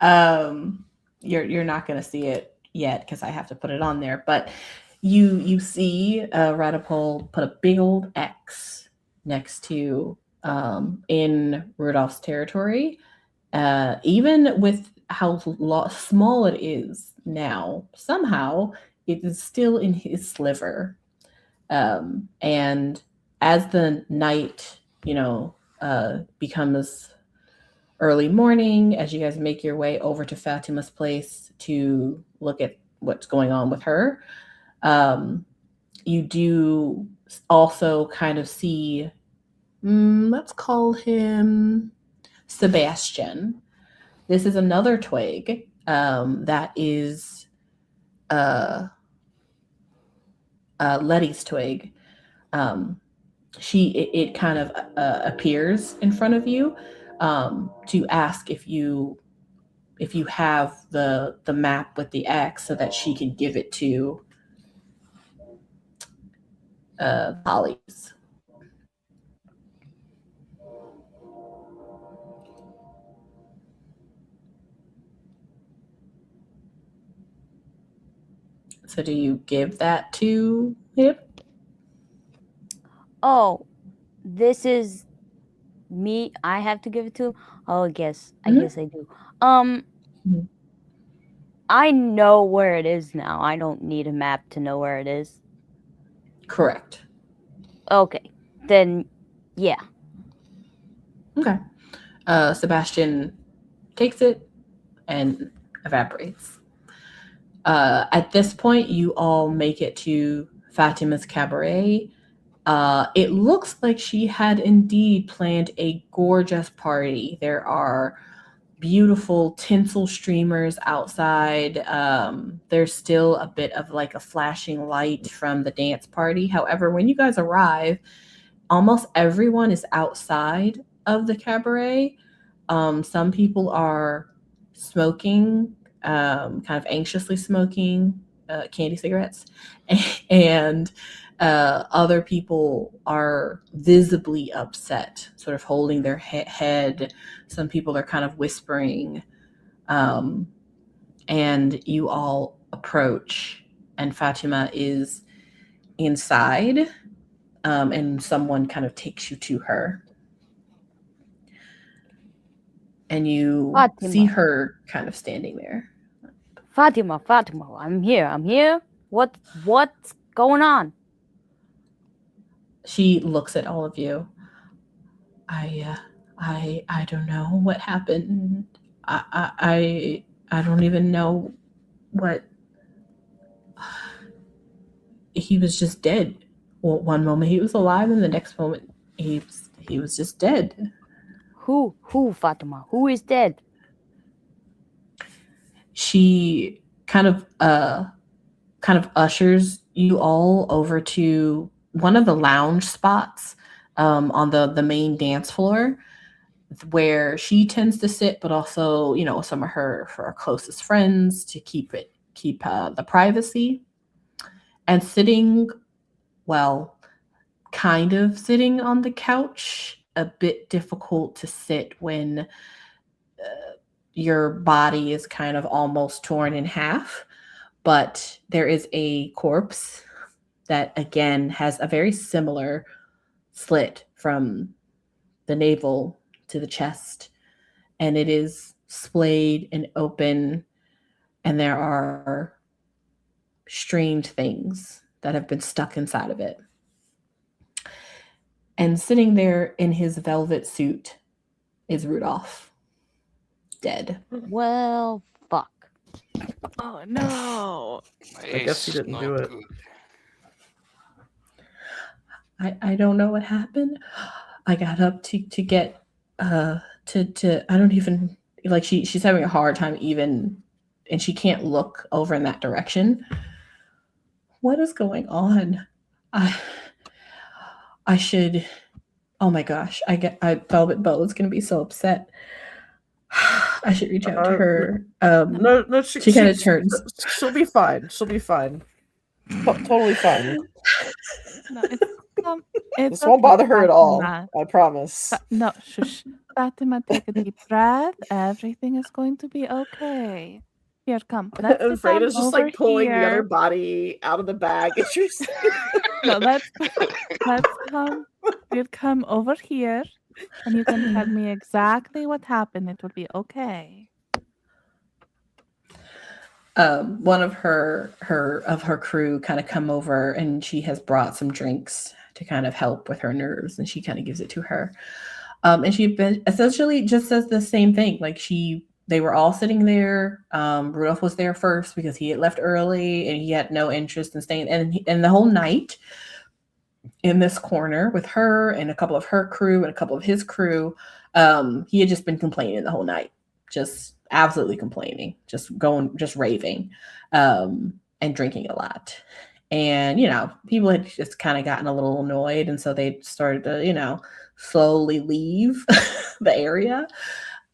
You're not going to see it yet because I have to put it on there, but you see Ratapold put a big old X next to in Rudolph's territory. Even with how small it is now, somehow it is still in his sliver. And as the night, becomes early morning, as you guys make your way over to Fatima's place to look at what's going on with her, you do also kind of see, let's call him Sebastian. This is another Twig that is Letty's Twig. It kind of appears in front of you to ask if you have the map with the X so that she can give it to Holly's. So do you give that to him? Oh, this is me. I have to give it to him. Oh, I guess I do. Mhm. I know where it is now. I don't need a map to know where it is. Correct. Okay, then yeah. Okay. Sebastian takes it and evaporates. At this point, you all make it to Fatima's cabaret. It looks like she had indeed planned a gorgeous party. There are beautiful tinsel streamers outside. There's still a bit of like a flashing light from the dance party. However, when you guys arrive, almost everyone is outside of the cabaret. Some people are smoking, kind of anxiously smoking candy cigarettes, and other people are visibly upset, sort of holding their head. Some people are kind of whispering, and you all approach, and Fatima is inside, and someone kind of takes you to her. And you Fatima. see her kind of standing there. Fatima, I'm here. What's going on? She looks at all of you. I don't know what happened. I don't even know what. He was just dead. Well, one moment he was alive, and the next moment he was just dead. Who, Fatima? Who is dead? She kind of ushers you all over to one of the lounge spots on the main dance floor, where she tends to sit, but also, you know, some of her closest friends to keep the privacy. And sitting, well, kind of sitting on the couch, a bit difficult to sit when your body is kind of almost torn in half. But there is a corpse that, again, has a very similar slit from the navel to the chest. And it is splayed and open. And there are strange things that have been stuck inside of it. And sitting there in his velvet suit is Rudolph, dead. Well, fuck. Oh no. I guess he didn't Not do it. good. I don't know what happened. I got up to get to I don't even, like, she's having a hard time even, and she can't look over in that direction. What is going on? I should, oh my gosh, Velvet Bow is going to be so upset. I should reach out to her. No, she kind of turns. She'll be fine. Totally fine. No, it's This won't bother her at all. Fatima. I promise. No, shush. Fatima, take a deep breath. Everything is going to be okay. Here, come. Let's And sit down Freda's just over like pulling the other here. body out of the bag. No, let's come. We'll come over here, and you can tell me exactly what happened. It will be okay. One of her crew kind of come over, and she has brought some drinks to kind of help with her nerves, and she kind of gives it to her. And she essentially just says the same thing. Like, they were all sitting there. Rudolph was there first because he had left early and he had no interest in staying. And the whole night in this corner with her and a couple of her crew and a couple of his crew, he had just been complaining the whole night, just absolutely complaining, just raving, and drinking a lot. And, you know, people had just kind of gotten a little annoyed. And so they started to, you know, slowly leave the area.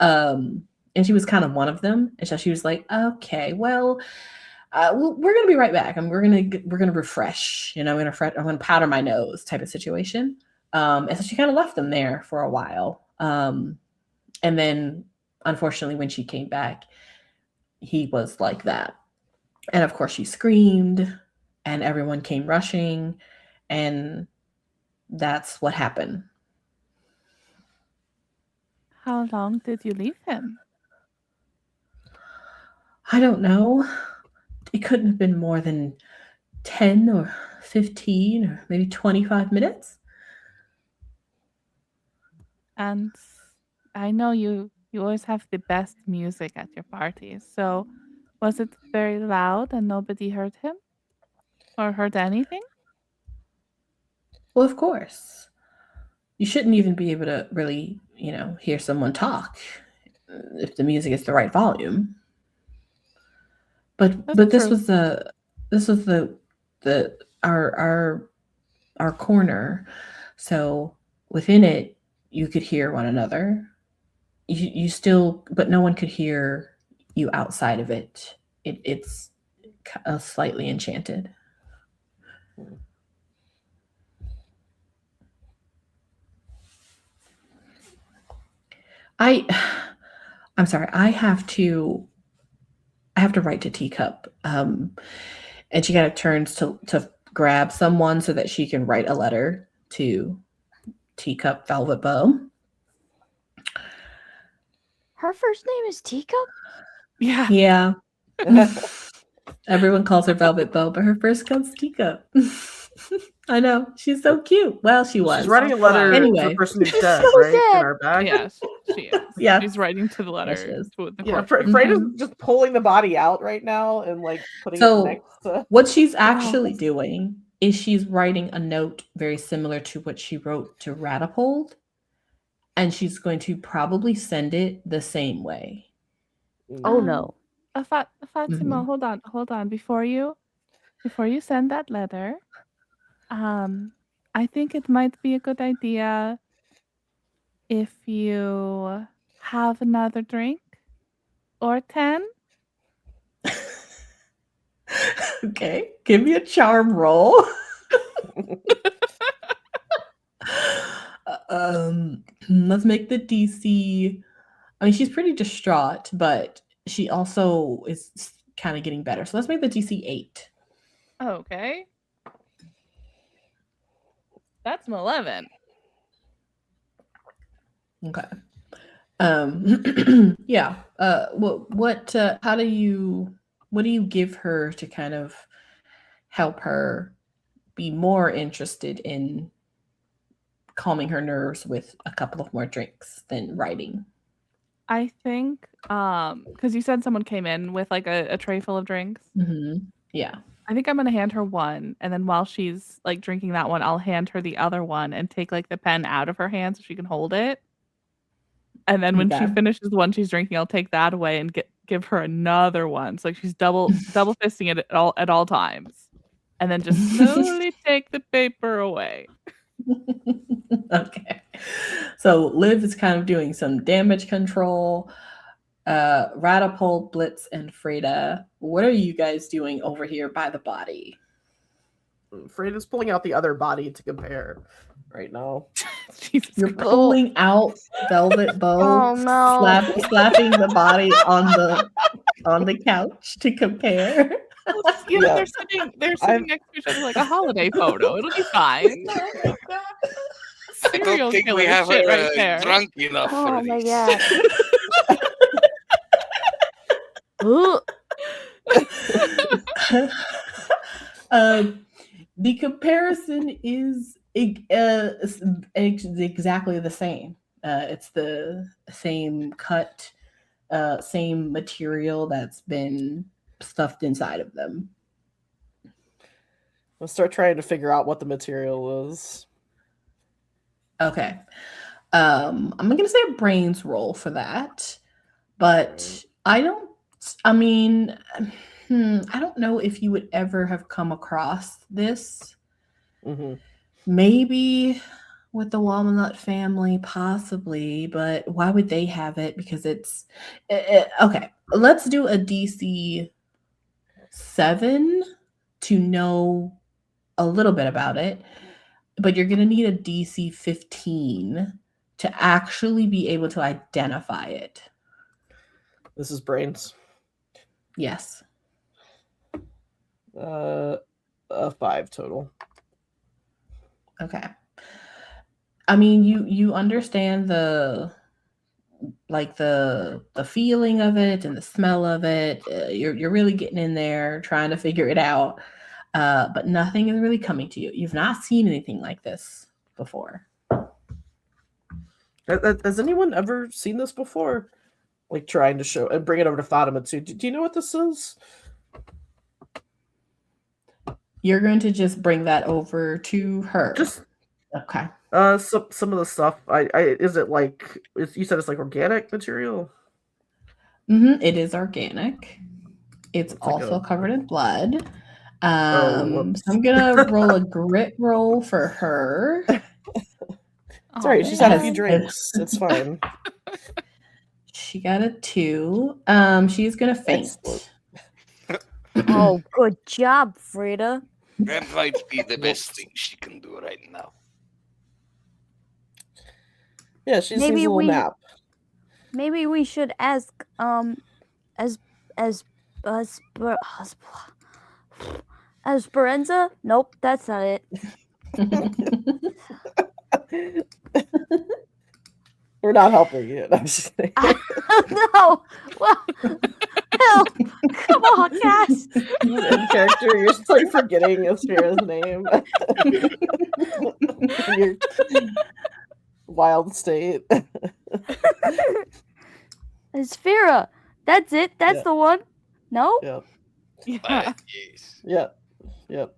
And she was kind of one of them. And so she was like, okay, well, we're going to be right back. And we're going to refresh, you know, I'm going to powder my nose type of situation. And so she kind of left them there for a while. And then, unfortunately, when she came back, he was like that. And of course she screamed and everyone came rushing, and that's what happened. How long did you leave him? I don't know. It couldn't have been more than 10 or 15 or maybe 25 minutes. And I know you always have the best music at your parties. So was it very loud and nobody heard him? Or heard anything? Well, of course. You shouldn't even be able to really, you know, hear someone talk if the music is the right volume. But this was our corner. So within it, you could hear one another. You still, but no one could hear you outside of it. It's slightly enchanted. I'm sorry. I have to write to Teacup. And she kind of turns to grab someone so that she can write a letter to Teacup Velvet Bow. Her first name is Teacup? Yeah. Yeah. Everyone calls her Velvet Bow, but her first comes Teacup. I know. She's so cute. Well, she was. She's writing a letter to Anyway. the person who's dead, so right? dead. In our back. Yes, she is. Yeah. She's writing to the letter. she is. To the Yeah, corpse. Fredda's just pulling the body out right now and like putting So- it next to. What she's actually doing is she's writing a note very similar to what she wrote to Ratapold, and she's going to probably send it the same way. Oh no. Fatima, hold on. Before you send that letter, I think it might be a good idea if you have another drink or 10. Okay, give me a charm roll. Let's make the DC. I mean, she's pretty distraught, but she also is kind of getting better. So let's make the DC 8. Okay. That's an 11. Okay. Yeah. What do you give her to kind of help her be more interested in calming her nerves with a couple of more drinks than writing? I think because you said someone came in with like a tray full of drinks. Yeah. I think I'm gonna hand her one, and then while she's like drinking that one, I'll hand her the other one and take like the pen out of her hand so she can hold it. And then when she Okay. finishes the one she's drinking, I'll take that away and give her another one. So like she's double fisting it at all times, and then just slowly take the paper away. Okay. So Liv is kind of doing some damage control. Ratapold, Blitz, and Fredda, what are you guys doing over here by the body? Fredda's pulling out the other body to compare right now. Jesus You're Christ. pulling out Velvet Bow, Oh no. slapping the body on the couch to compare. You know, Yeah. they're sitting next to each other like a holiday photo. It'll be fine. I don't think we have shit her right there. drunk enough Oh for my this. god. The comparison is exactly the same. It's the same cut, same material that's been stuffed inside of them. Let's start trying to figure out what the material is. Okay. I'm gonna say a brains roll for that, but I don't know if you would ever have come across this. Mm-hmm. Maybe with the Walnut family, possibly, but why would they have it? Because it's okay. Let's do a DC 7 to know a little bit about it, but you're gonna need a DC 15 to actually be able to identify it. This is brains. Yes. A 5 total. Okay. I mean, you understand the feeling of it and the smell of it. You're really getting in there trying to figure it out, but nothing is really coming to you. You've not seen anything like this before. Has anyone ever seen this before? Like trying to show and bring it over to Fatima too. Do you know what this is? You're going to just bring that over to her. Just okay. Some of the stuff. Is it like you said? It's like organic material. It is organic. It's It's like also covered in blood. Oh, So whoops. I'm gonna roll a grit roll for her. It's alright. She's had a few drinks. It's fine. She got a 2. She's gonna faint. Excellent. Oh, good job, Fredda. That might be the best thing she can do right now. Yeah, she Maybe needs a little we- nap. Maybe we should ask Esperanza? Nope, that's not it. We're not helping you. I'm just kidding. No. Well, help. Come on, Cass. In character, you're just like forgetting Asphira's name. In your wild state. Asphira. That's it. That's Yeah. the one. No? Yep. Yeah. Yes. Yep.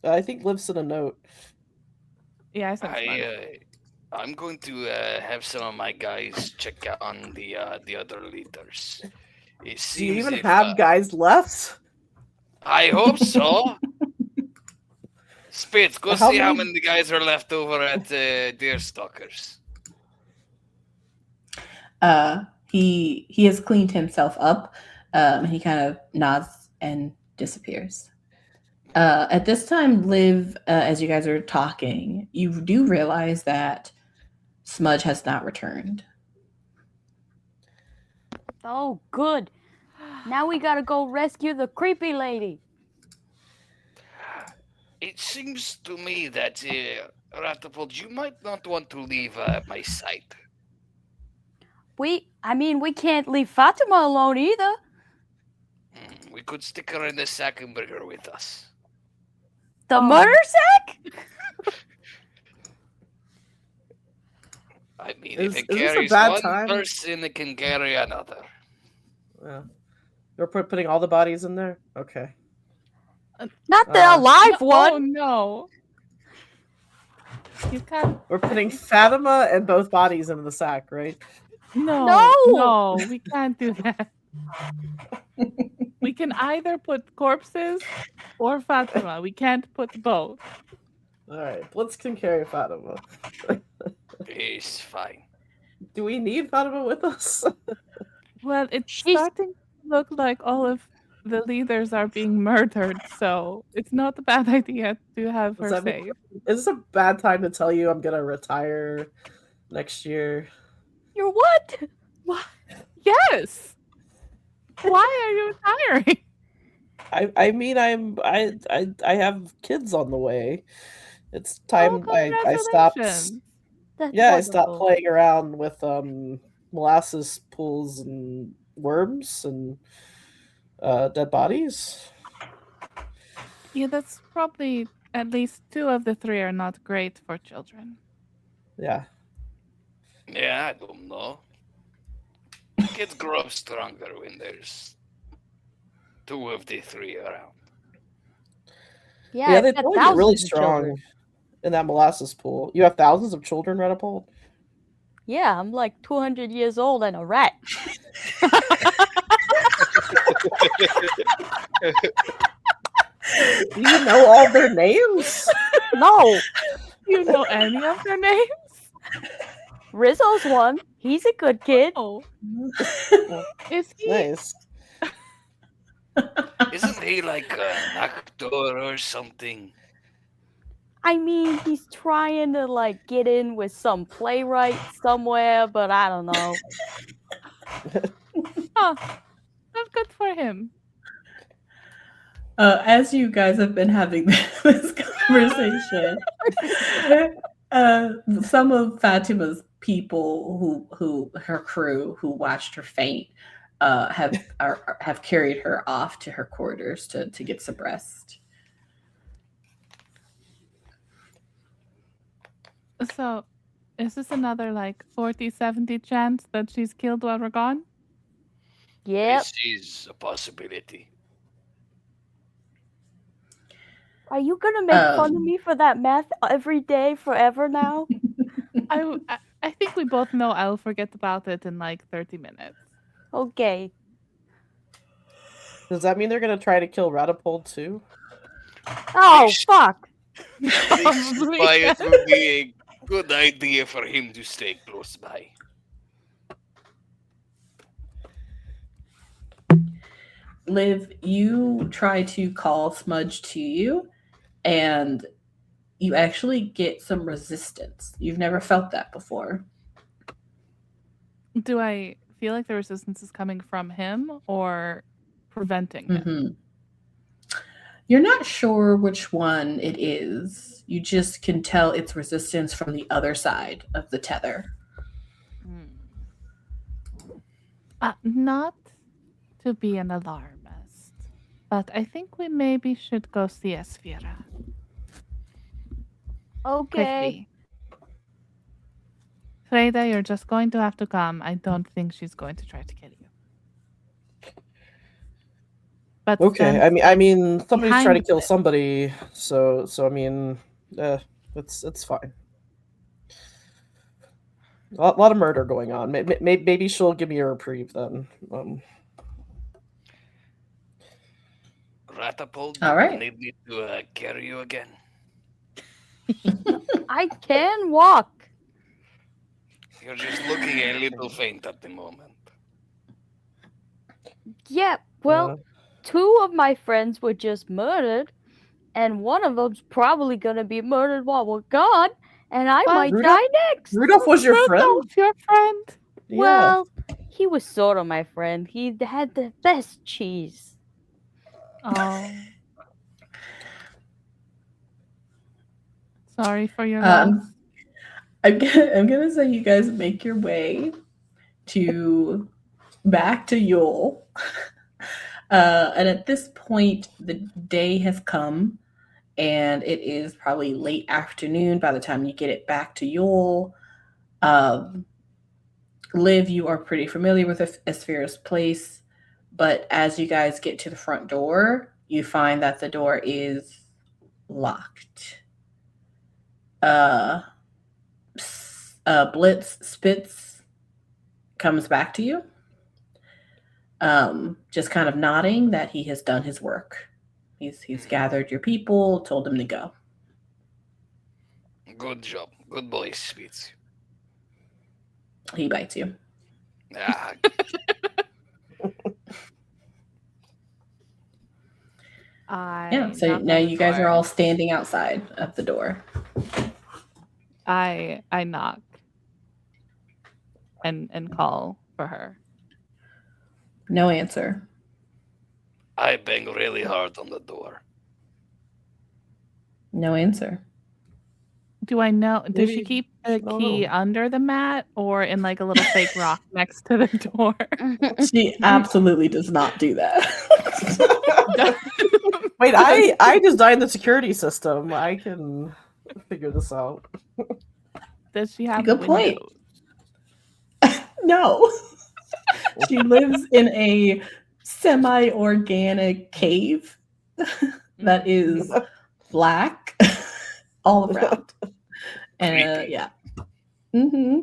I think Liv sent a note. Yeah, I sent Smudge. I'm going to have some of my guys check out on the other leaders. It Do you seems even if, have guys left? I hope so. Spitz, go How see how many- many guys are left over at Deerstalkers. He has cleaned himself up. And he kind of nods and disappears. At this time, Liv, as you guys are talking, you do realize that Smudge has not returned. Oh, good. Now we gotta go rescue the creepy lady. It seems to me that Ratapold, you might not want to leave my sight. We can't leave Fatima alone either. We could stick her in the sack and bring her with us. The murder sack? I mean, Is if it this a carries bad one time? person, it can carry another. Yeah. You're putting all the bodies in there? Okay. Not the alive Oh one. no! You can't. We're putting Fatima and both bodies into the sack, right? No, we can't do that. We can either put corpses or Fatima. We can't put both. Alright, Blitz can carry Fatima. It's fine. Do we need Fatima with us? Well, it's She's- starting to look like all of the leaders are being murdered, so it's not a bad idea to have Does her that mean- safe. Is this a bad time to tell you I'm gonna retire next year? You're what? What? Yes. Why are you retiring? I mean I have kids on the way. It's time I stopped. Congratulations. That's Yeah, I stopped wonderful. playing around with molasses pools and worms and dead bodies. Yeah, that's probably at least 2 of the 3 are not great for children. Yeah. Yeah, I don't know. Kids grow up stronger when there's 2 of the 3 around. Yeah, Yeah, I've they got probably get really thousands of children. strong in that molasses pool. You have thousands of children, Ratapold? Yeah, I'm like 200 years old and a rat. Do you know all their names? No, You know any of their names? Rizzo's one. He's a good kid. Oh. Is he? Nice. Isn't he like an actor or something? I mean, he's trying to like get in with some playwright somewhere, but I don't know. Oh, that's good for him. As you guys have been having this conversation, some of Fatima's people who her crew who watched her faint have carried her off to her quarters to get some rest. So, is this another like 40-70 chance that she's killed while we're gone? Yep. This is a possibility. Are you gonna make fun of me for that math every day forever now? I think we both know I'll forget about it in like 30 minutes. Okay. Does that mean they're gonna try to kill Ratapold too? Oh, Ish. fuck. Probably, Why it yes. would be a good idea for him to stay close by. Liv, you try to call Smudge to you, and you actually get some resistance. You've never felt that before. Do I feel like the resistance is coming from him or preventing him? Mhm. You're not sure which one it is. You just can tell it's resistance from the other side of the tether. Hmm. Not to be an alarmist, but I think we maybe should go see Esfira. Okay. Quickly. Fredda, you're just going to have to come. I don't think she's going to try to kill you. But Okay, stand I mean, somebody's behind trying to the kill Blitz. somebody, so I mean, it's fine. A lot of murder going on. Maybe she'll give me a reprieve then. Ratapold, All right. you need me to carry you again? I can walk. You're just looking a little faint at the moment. Yeah, well, 2 of my friends were just murdered, and one of them's probably gonna be murdered while we're gone, and I What? might Rudolph? die next. Rudolph was your friend? Rudolph, your friend. Yeah. Well, he was sort of my friend. He had the best cheese. Oh. Sorry for your loss. I'm gonna say you guys make your way back to Yule. And at this point, the day has come, and it is probably late afternoon by the time you get it back to Yule. Liv, you are pretty familiar with Esfira's place, but as you guys get to the front door, you find that the door is locked. Blitz Spitz comes back to you, just kind of nodding that he has done his work. He's gathered your people, told them to go. Good job. Good boy, Spitz. He bites you. Ah, Yeah, so knock now on the you guys are door. all standing outside of the door. I knock and call for her. No answer. I bang really hard on the door. No answer. Do I know? Does she Maybe- keep the I don't key know. under the mat or in like a little fake rock next to the door? She absolutely does not do that. Wait, I designed the security system. I can figure this out. Does she have Good point. windows? No. She lives in a semi-organic cave that is black all around. And Creepy. yeah. Mm-hmm.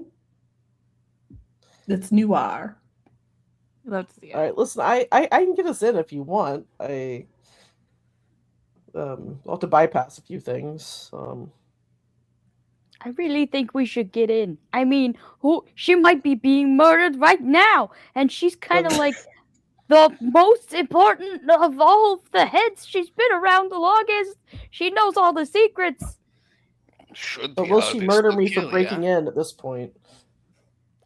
It's noir. Let's see. All right, listen, I can get us in if you want. I'll have to bypass a few things. I really think we should get in. I mean, she might be being murdered right now, and she's kind of like the most important of all the heads. She's been around the longest. She knows all the secrets. Should But be will she hardest murder to me for kill, breaking yeah? in at this point?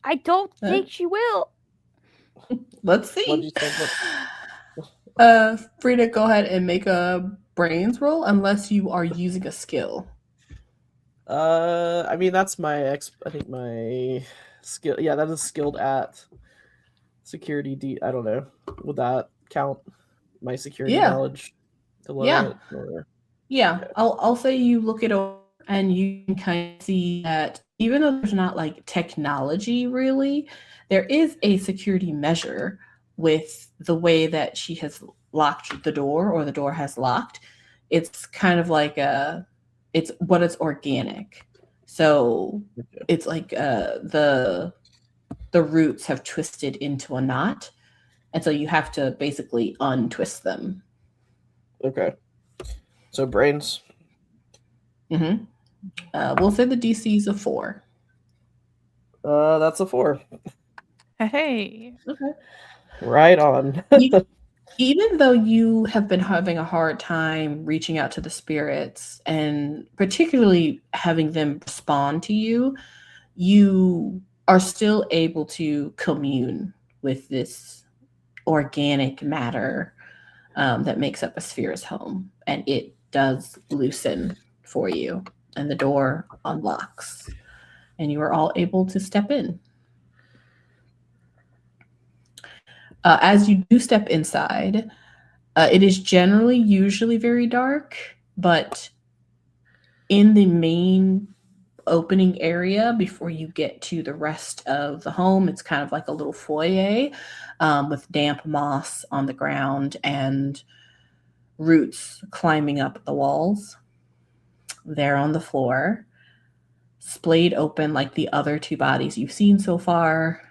I don't think she will. Let's What do you see. think? Frida, go ahead and make a brains roll unless you are using a skill. I mean, that's I think my skill. Yeah, that is skilled at security. I don't know. Would that count? My security Yeah. knowledge to lower Yeah. it? Or... Yeah, Okay. I'll say you look it over and you can kind of see that even though there's not like technology really, there is a security measure with the way that she has locked the door or the door has locked. It's kind of like it's organic. So Okay. it's like the roots have twisted into a knot. And so you have to basically untwist them. Okay. So brains. Mm-hmm. We'll say the DC is a 4. That's a 4. Hey. Okay. Right on. Even though you have been having a hard time reaching out to the spirits and particularly having them respond to you, you are still able to commune with this organic matter that makes up Asphira's home. And it does loosen for you. And the door unlocks. And you are all able to step in. As you do step inside, it is usually very dark, but in the main opening area before you get to the rest of the home, it's kind of like a little foyer with damp moss on the ground and roots climbing up the walls. There on the floor, splayed open like the other two bodies you've seen so far,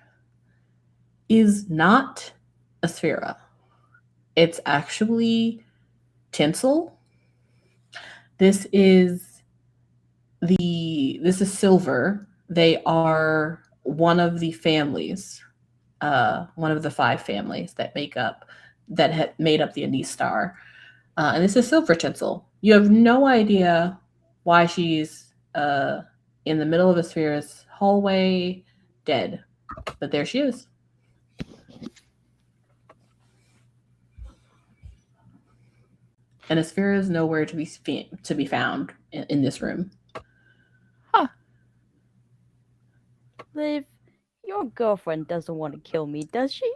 is not a sphera. It's actually tinsel. This is silver. They are one of the families, one of the 5 families that had made up the Anise Star. And this is silver tinsel. You have no idea why she's in the middle of a sphere's hallway, dead. But there she is. And a sphere is nowhere to be found in this room. Huh. Liv, your girlfriend doesn't want to kill me, does she?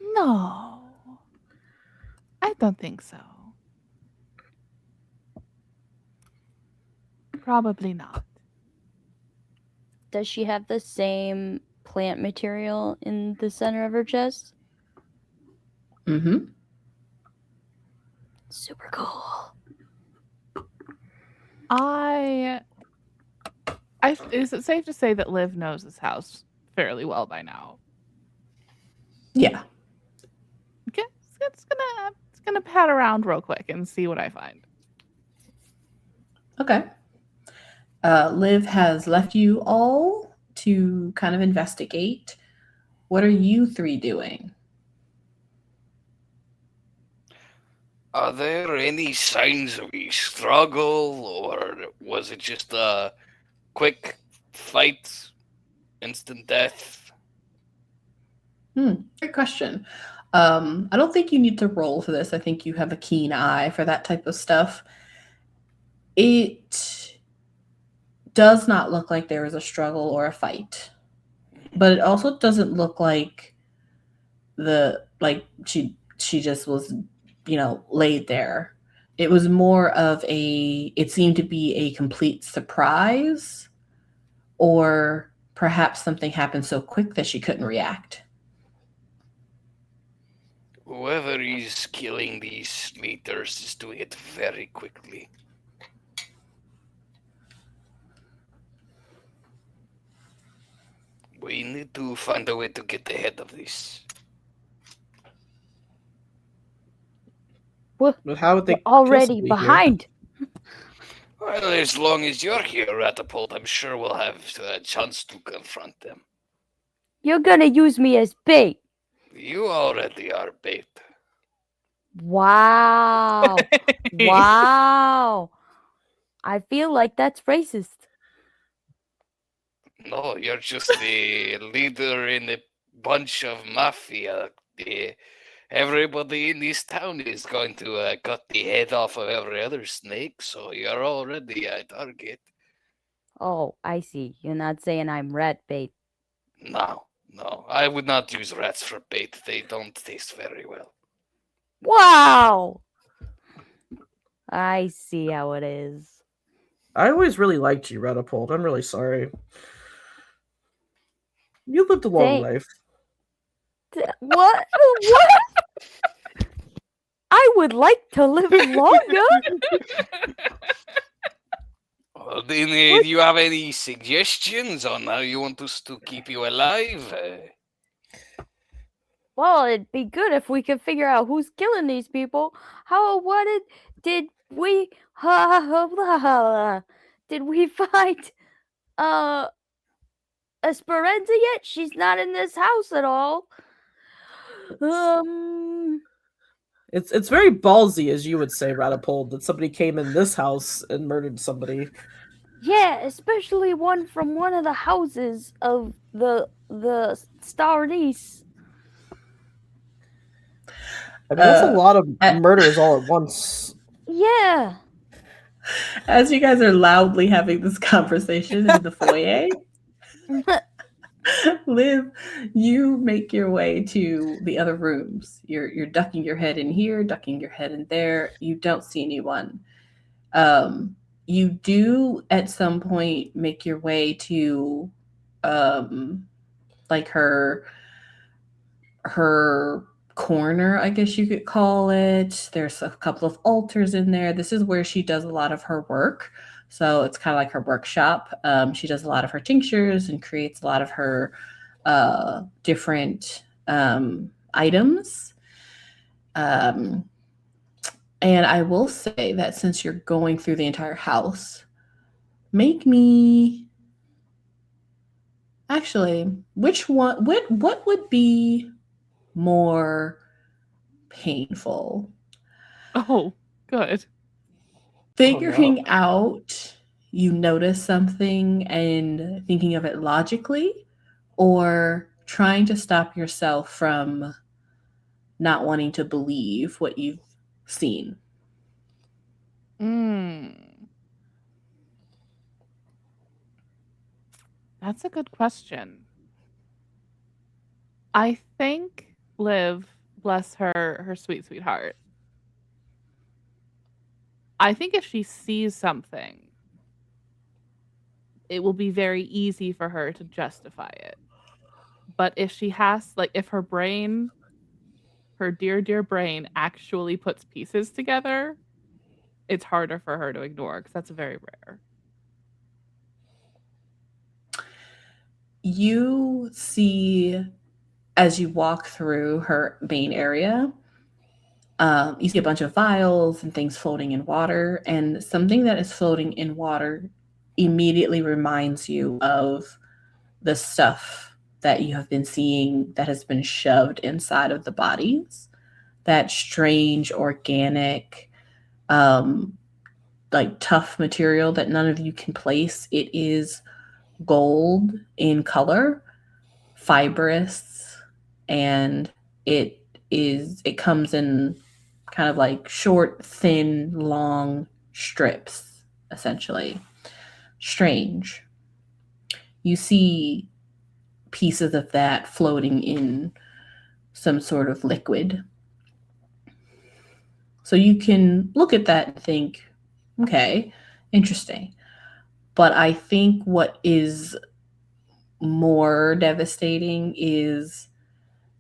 No. I don't think so. Probably not. Does she have the same plant material in the center of her chest? Mm-hmm. Super cool. Is it safe to say that Liv knows this house fairly well by now? Yeah. Okay, it's gonna pat around real quick and see what I find. Okay. Liv has left you all to kind of investigate. What are you 3 doing? Are there any signs of a struggle, or was it just a quick fight, instant death? Great question. I don't think you need to roll for this. I think you have a keen eye for that type of stuff. It does not look like there was a struggle or a fight, but it also doesn't look like she just was, laid there. It was more of it seemed to be a complete surprise, or perhaps something happened so quick that she couldn't react. Whoever is killing these leaders is doing it very quickly. We need to find a way to get ahead of this. But how would they We're already possibly hear? behind. Well, as long as you're here, Ratapold, I'm sure we'll have a chance to confront them. You're gonna use me as bait. You already are bait. Wow. Wow. I feel like that's racist. No, you're just the leader in a bunch of mafia. Everybody in this town is going to cut the head off of every other snake, so you're already a target. Oh, I see. You're not saying I'm rat bait. No, I would not use rats for bait. They don't taste very well. Wow. I see how it is. I always really liked you, Ratapold. I'm really sorry. You lived a long life. What? What? I would like to live longer. Well, then, do you have any suggestions on how you want us to keep you alive? Well, it'd be good if we could figure out who's killing these people. Did we find Esperanza yet? She's not in this house at all. It's very ballsy, as you would say, Ratapold, that somebody came in this house and murdered somebody. Yeah, especially one from one of the houses of the Star Niece. I mean, that's a lot of murders all at once. Yeah. As you guys are loudly having this conversation in the foyer, Liv, you make your way to the other rooms. You're ducking your head in here, ducking your head in there. You don't see anyone. You do at some point make your way to like her corner, I guess you could call it. There's a couple of altars in there. This is where she does a lot of her work. So it's kind of like her workshop. She does a lot of her tinctures and creates a lot of her different items. And I will say that since you're going through the entire house, make me actually, which one, what would be more painful? Oh, good. Figuring out you notice something and thinking of it logically, or trying to stop yourself from not wanting to believe what you've seen. That's a good question. I think Liv, bless her sweet, sweet heart. I think if she sees something, it will be very easy for her to justify it. But if she has, like, if her brain, her dear, dear brain actually puts pieces together, it's harder for her to ignore because that's very rare. You see, as you walk through her main area, you see a bunch of vials and things floating in water, and something that is floating in water immediately reminds you of the stuff that you have been seeing that has been shoved inside of the bodies. That strange, organic, like tough material that none of you can place. It is gold in color, fibrous, and it comes in kind of like short, thin, long strips, essentially. Strange. You see pieces of that floating in some sort of liquid. So you can look at that and think, okay, interesting. But I think what is more devastating is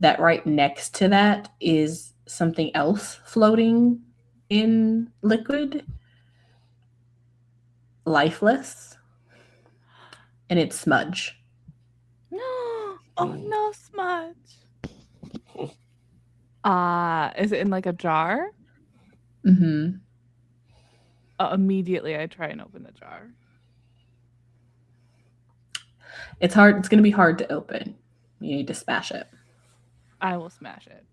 that right next to that is something else floating in liquid, lifeless, and it's Smudge. Oh no, Smudge. Is it in like a jar? Mm-hmm. Immediately I try and open the jar. It's hard. It's going to be hard to open. You need to smash it. I will smash it.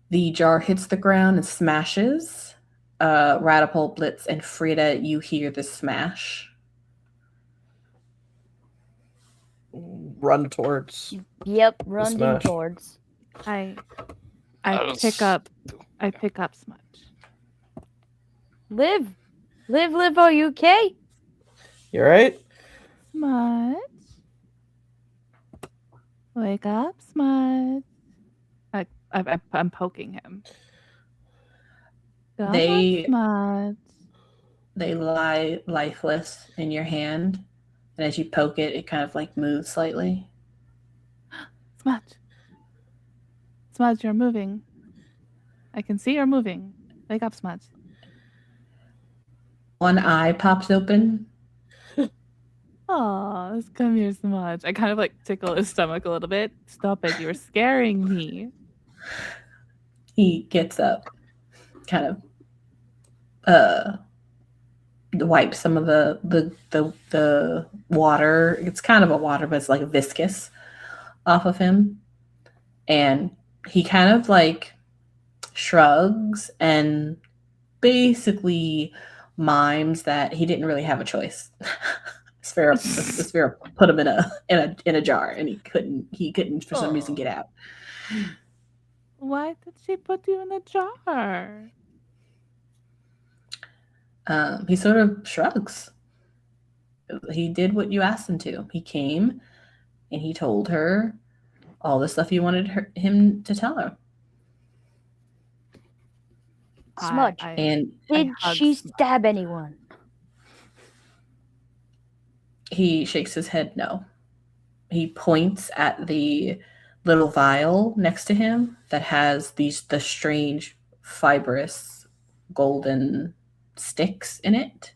The jar hits the ground and smashes. Ratapold, Blitz, and Fredda, you hear the smash. Run towards. Yep, running smash. towards. I pick up Smudge. Liv, are you okay? You alright? Smudge. Wake up, Smudge. I'm poking him. Come on, Smudge. They lie lifeless in your hand, and as you poke it, it kind of like moves slightly. Smudge, you're moving. I can see you're moving. Wake up, Smudge. One eye pops open. Oh, come here, Smudge. I kind of like tickle his stomach a little bit. Stop it, you were scaring me. He gets up, kind of wipes some of the water. It's kind of a water, but it's like viscous off of him. And he kind of like shrugs and basically mimes that he didn't really have a choice. Sphera put him in a jar, and he couldn't for some reason get out. Why did she put you in a jar? He sort of shrugs. He did what you asked him to. He came and he told her all the stuff you wanted him to tell her. Smudge. And Did she stab anyone? he shakes his head no. He points at the little vial next to him that has the strange fibrous golden sticks in it.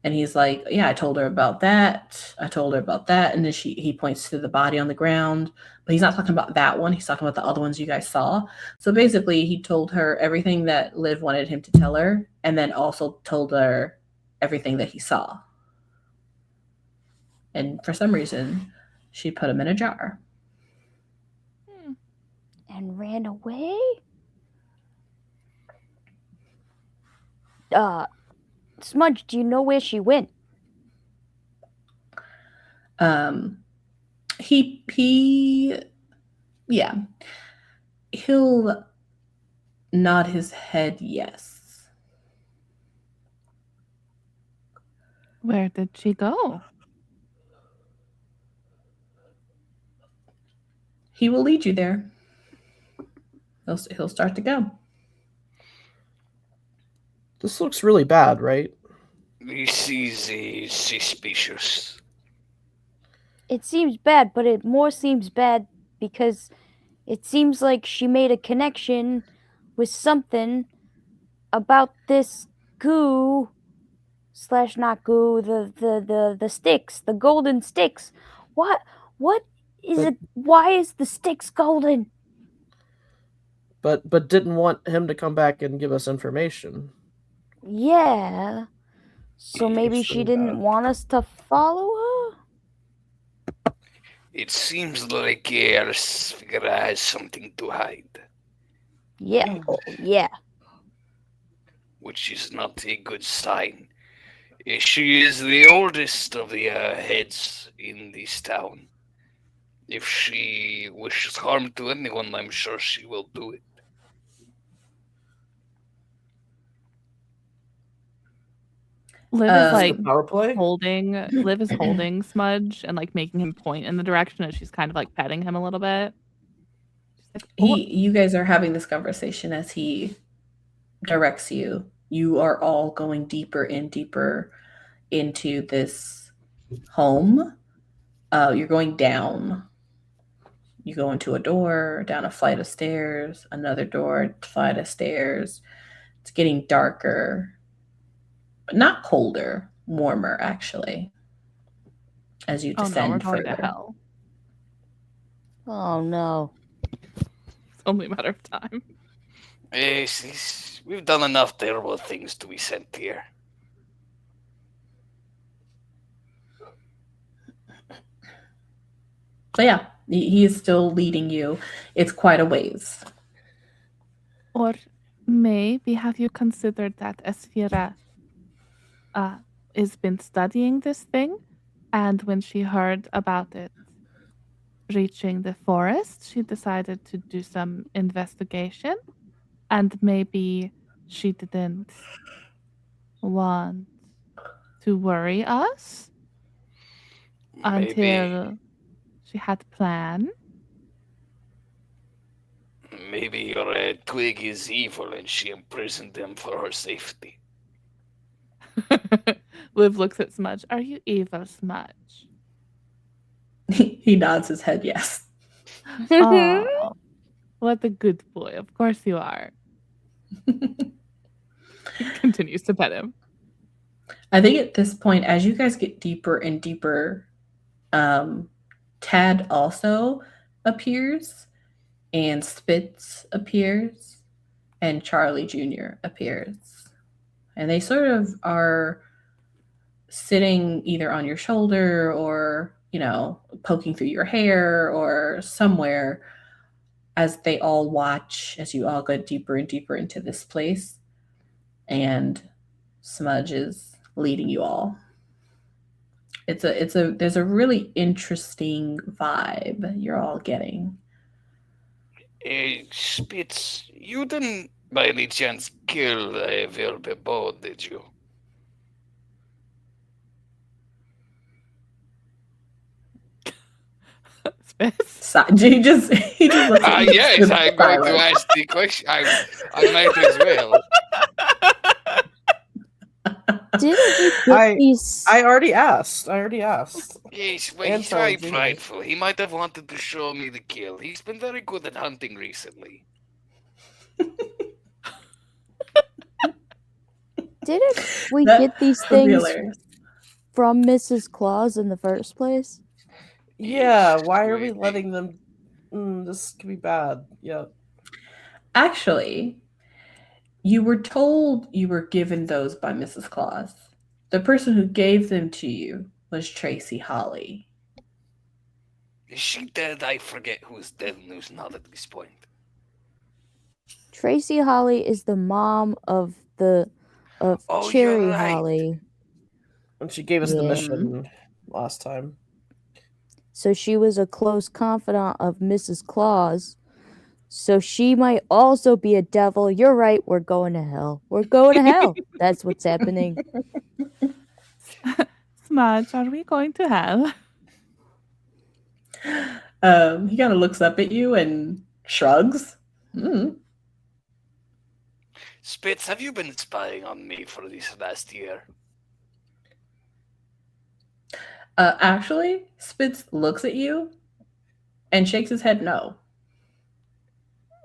And he's like, yeah, I told her about that. And then he points to the body on the ground, but he's not talking about that one. He's talking about the other ones you guys saw. So basically, he told her everything that Liv wanted him to tell her, and then also told her everything that he saw. And for some reason, she put him in a jar. And ran away? Smudge, do you know where she went? Yeah. He'll nod his head yes. Where did she go? He will lead you there. He'll start to go. This looks really bad, right? This is suspicious. It seems bad, but it more seems bad because it seems like she made a connection with something about this goo / not goo, the sticks, the golden sticks. What is it? Why is the sticks golden? But didn't want him to come back and give us information. Yeah. So maybe she didn't want us to follow her? It seems like Fredda has something to hide. Yeah. Yeah. Which is not a good sign. She is the oldest of the heads in this town. If she wishes harm to anyone, I'm sure she will do it. Liv is like power play? Liv is holding Smudge and like making him point in the direction as she's kind of like petting him a little bit. You guys are having this conversation as he directs you. You are all going deeper and deeper into this home. You're going down. You go into a door, down a flight of stairs, another door, flight of stairs. It's getting darker, but not colder, warmer actually. As you descend we're going further. to hell. Oh no. It's only a matter of time. Yes, we've done enough terrible things to be sent here. So yeah, he is still leading you. It's quite a ways. Or maybe have you considered that Esfira has been studying this thing, and when she heard about it reaching the forest, she decided to do some investigation, and maybe she didn't want to worry us until she had a plan. Maybe your Twig is evil and she imprisoned them for her safety. Liv looks at Smudge. Are you evil, Smudge? He nods his head yes. Oh, what a good boy. Of course you are. He continues to pet him. I think at this point, as you guys get deeper and deeper, Tad also appears, and Spitz appears, and Charlie Jr. appears. And they sort of are sitting either on your shoulder or, poking through your hair or somewhere as they all watch as you all go deeper and deeper into this place. And Smudge is leading you all. There's a really interesting vibe you're all getting. Spitz, you didn't by any chance kill Vilbebo, did you? Spitz? He just looks at you Yes, with I'm going to silence. ask the question. I might as well. Didn't we get these? I already asked. Yes, well, And he's very told you. prideful. He might have wanted to show me the kill. He's been very good at hunting recently. Didn't we That get these would be things hilarious. from Mrs. Claus in the first place? Yeah, Yes, why are we maybe. letting them? This could be bad. Yeah. Actually, you were told you were given those by Mrs. Claus. The person who gave them to you was Tracy Holly. Is she dead? I forget who's dead and who's not at this point. Tracy Holly is the mom of Oh, Cherry you're right. Holly. And she gave us the Yeah. mission last time. So she was a close confidant of Mrs. Claus. So she might also be a devil. You're right. We're going to hell. We're going to hell. That's what's happening. Smudge, are we going to hell? He kind of looks up at you and shrugs. Spitz, have you been spying on me for this last year? Actually, Spitz looks at you and shakes his head no.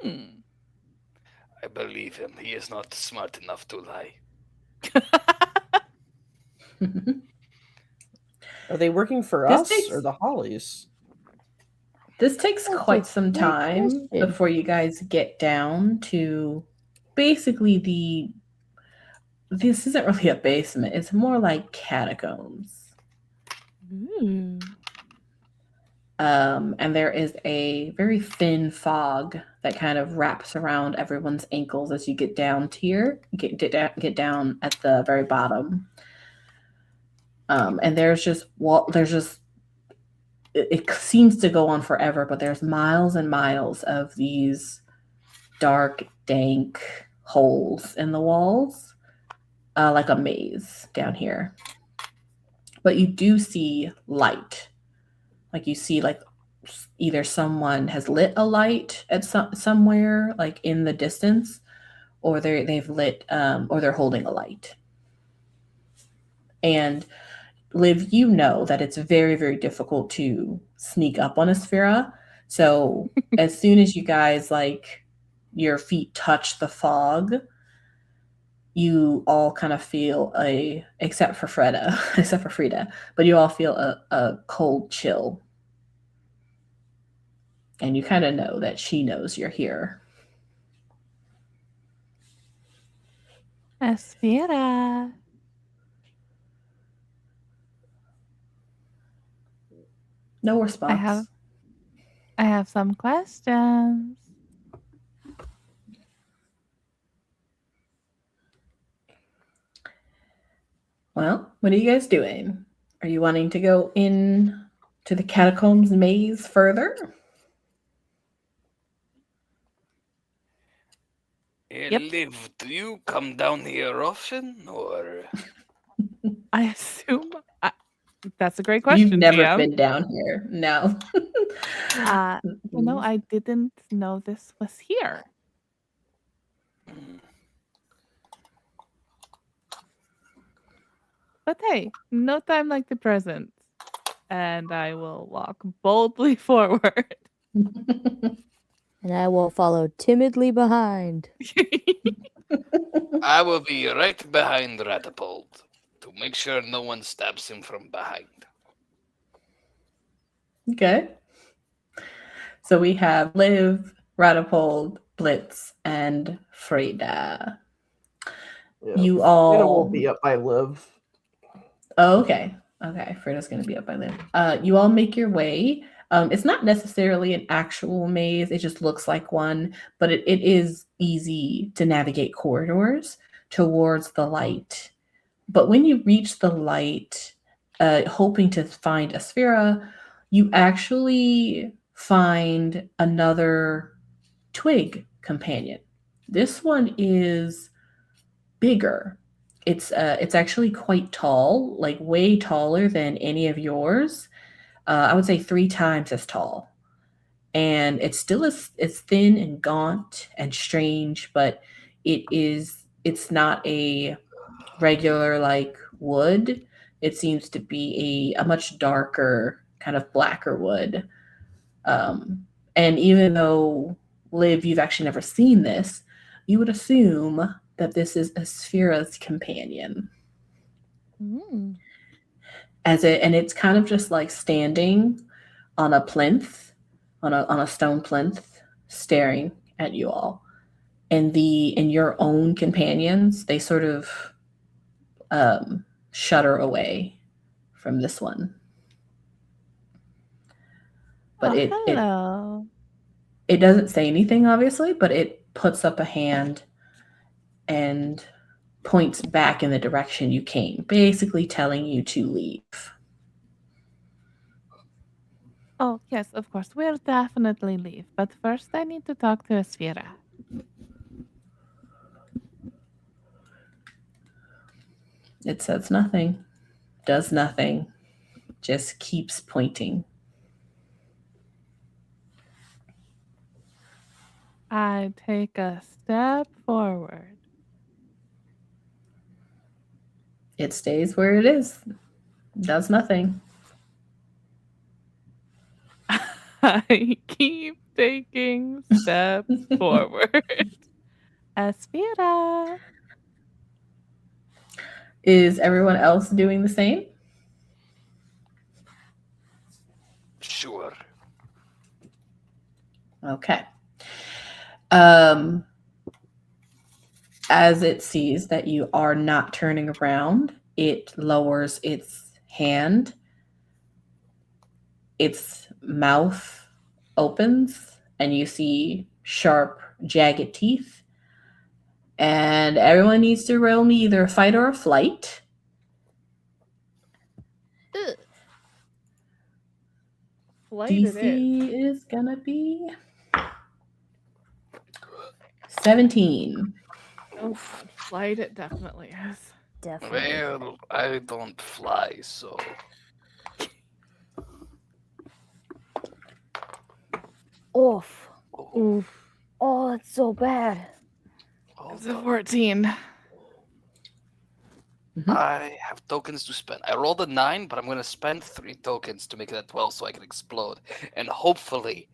I believe him. He is not smart enough to lie. Are they working for This us takes- or the Hollies? This takes That's quite a some great time question. before you guys get down to basically this isn't really a basement. It's more like catacombs. And there is a very thin fog that kind of wraps around everyone's ankles as you get down get down at the very bottom. And there's just it seems to go on forever, but there's miles and miles of these dark, dank holes in the walls, like a maze down here. But you do see light. Like you see like either someone has lit a light at somewhere like in the distance, or they've lit or they're holding a light. And Liv, you know that it's very, very difficult to sneak up on a Sphera. So as soon as you guys like your feet touch the fog, you all kind of feel except for Freda, but you all feel a cold chill. And you kind of know that she knows you're here. Esfera. No response. I have some questions. Well, what are you guys doing? Are you wanting to go in to the catacombs maze further? Yep. Liv, do you come down here often, or? I assume that's a great question. You've never GM. been down here. No. No, I didn't know this was here. But hey, no time like the present. And I will walk boldly forward. And I will follow timidly behind. I will be right behind Ratapold to make sure no one stabs him from behind. Okay. So we have Liv, Ratapold, Blitz, and Fredda. Yeah. You Freda all will be up by Liv. Oh, okay. Okay. Fredda's going to be up by Liv. You all make your way. It's not necessarily an actual maze. It just looks like one, but it is easy to navigate corridors towards the light. But when you reach the light, hoping to find a Sphera, you actually find another Twig companion. This one is bigger. It's actually quite tall, like way taller than any of yours. I would say 3 times as tall. and it's thin and gaunt and strange, but it's not a regular like wood. It seems to be a much darker, kind of blacker wood. And even though, Liv, you've actually never seen this, you would assume that this is Asphira's companion. Mm. And it's kind of just like standing on a plinth, on a stone plinth, staring at you all. And your own companions, they sort of shudder away from this one. But hello. It doesn't say anything, obviously, but it puts up a hand and points back in the direction you came, basically telling you to leave. Oh, yes, of course. We'll definitely leave. But first, I need to talk to Asphira. It says nothing, does nothing, just keeps pointing. I take a step forward. It stays where it is, does nothing. I keep taking steps forward. Asphira. Is everyone else doing the same? Sure. Okay. As it sees that you are not turning around, it lowers its hand. Its mouth opens, and you see sharp, jagged teeth. And everyone needs to roll me either a fight or a flight. Flight it is. DC is gonna be 17. Oh, flight it definitely is. Definitely. Well, I don't fly, so. Oof. Oof. Oh, that's so bad. It's a 14. I have tokens to spend. I rolled a 9, but I'm going to spend 3 tokens to make it a 12 so I can explode. And hopefully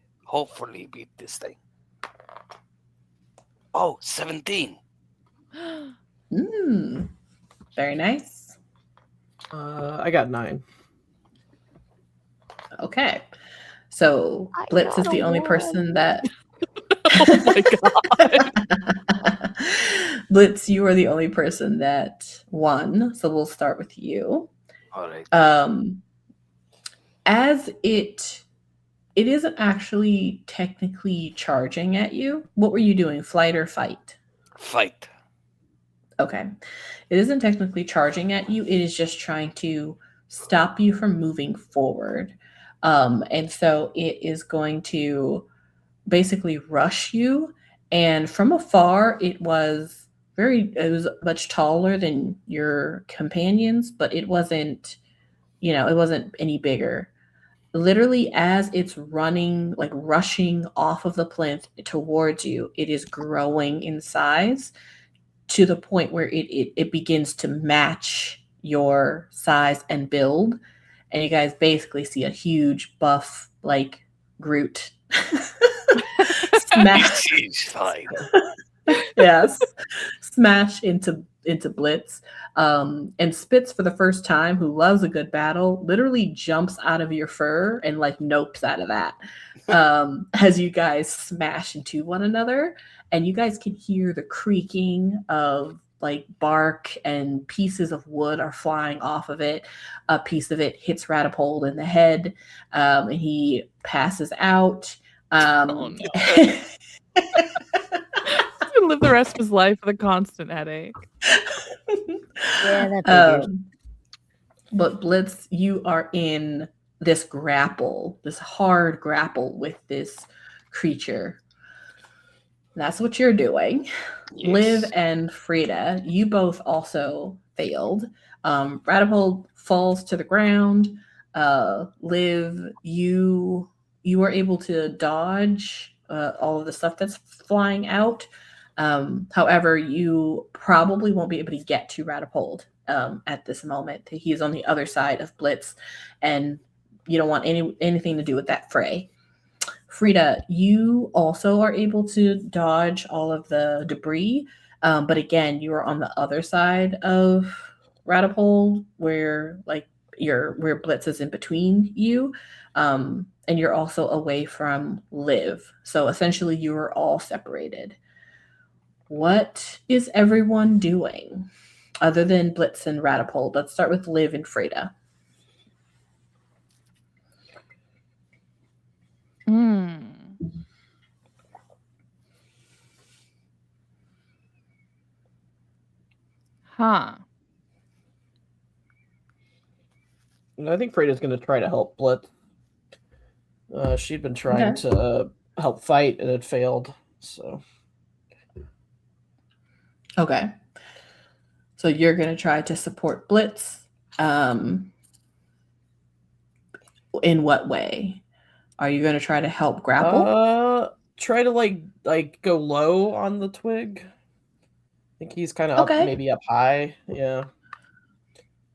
beat this thing. Oh, 17. Very nice. I got 9. Okay. So I Blitz is got the a only one. person that Oh my god. Blitz, you are the only person that won. So we'll start with you. All right. As it isn't actually technically charging at you. What were you doing? Flight or fight? Fight. Okay. It isn't technically charging at you. It is just trying to stop you from moving forward. And so it is going to basically rush you. And from afar, it was much taller than your companions, but it wasn't any bigger. Literally, as it's running, like rushing off of the plinth towards you, it is growing in size to the point where it begins to match your size and build. And you guys basically see a huge buff, like Groot. Smash. She's fine. Yes. Smash into Blitz. And Spitz, for the first time, who loves a good battle, literally jumps out of your fur and like nopes out of that. As you guys smash into one another, and you guys can hear the creaking of like bark, and pieces of wood are flying off of it. A piece of it hits Ratapold in the head, and he passes out. Oh, no. He's gonna live the rest of his life with a constant headache. Yeah, that figures. But Blitz, you are in this hard grapple with this creature. That's what you're doing. Yes. Liv and Fredda, you both also failed. Ratapold falls to the ground. Liv, you you are able to dodge all of the stuff that's flying out. However, you probably won't be able to get to Ratapold at this moment. He's on the other side of Blitz, and you don't want anything to do with that fray. Fredda, you also are able to dodge all of the debris, but again, you are on the other side of Ratapold, where where Blitz is in between you, and you're also away from Liv. So essentially, you are all separated. What is everyone doing other than Blitz and Ratapold? Let's start with Liv and Fredda. Huh. And I think Fredda's going to try to help Blitz. She'd been trying to help fight and it failed. So. Okay. So you're going to try to support Blitz. In what way? Are you going to try to help grapple? Try to like go low on the Twig. I think he's kind of up, maybe up high. Yeah.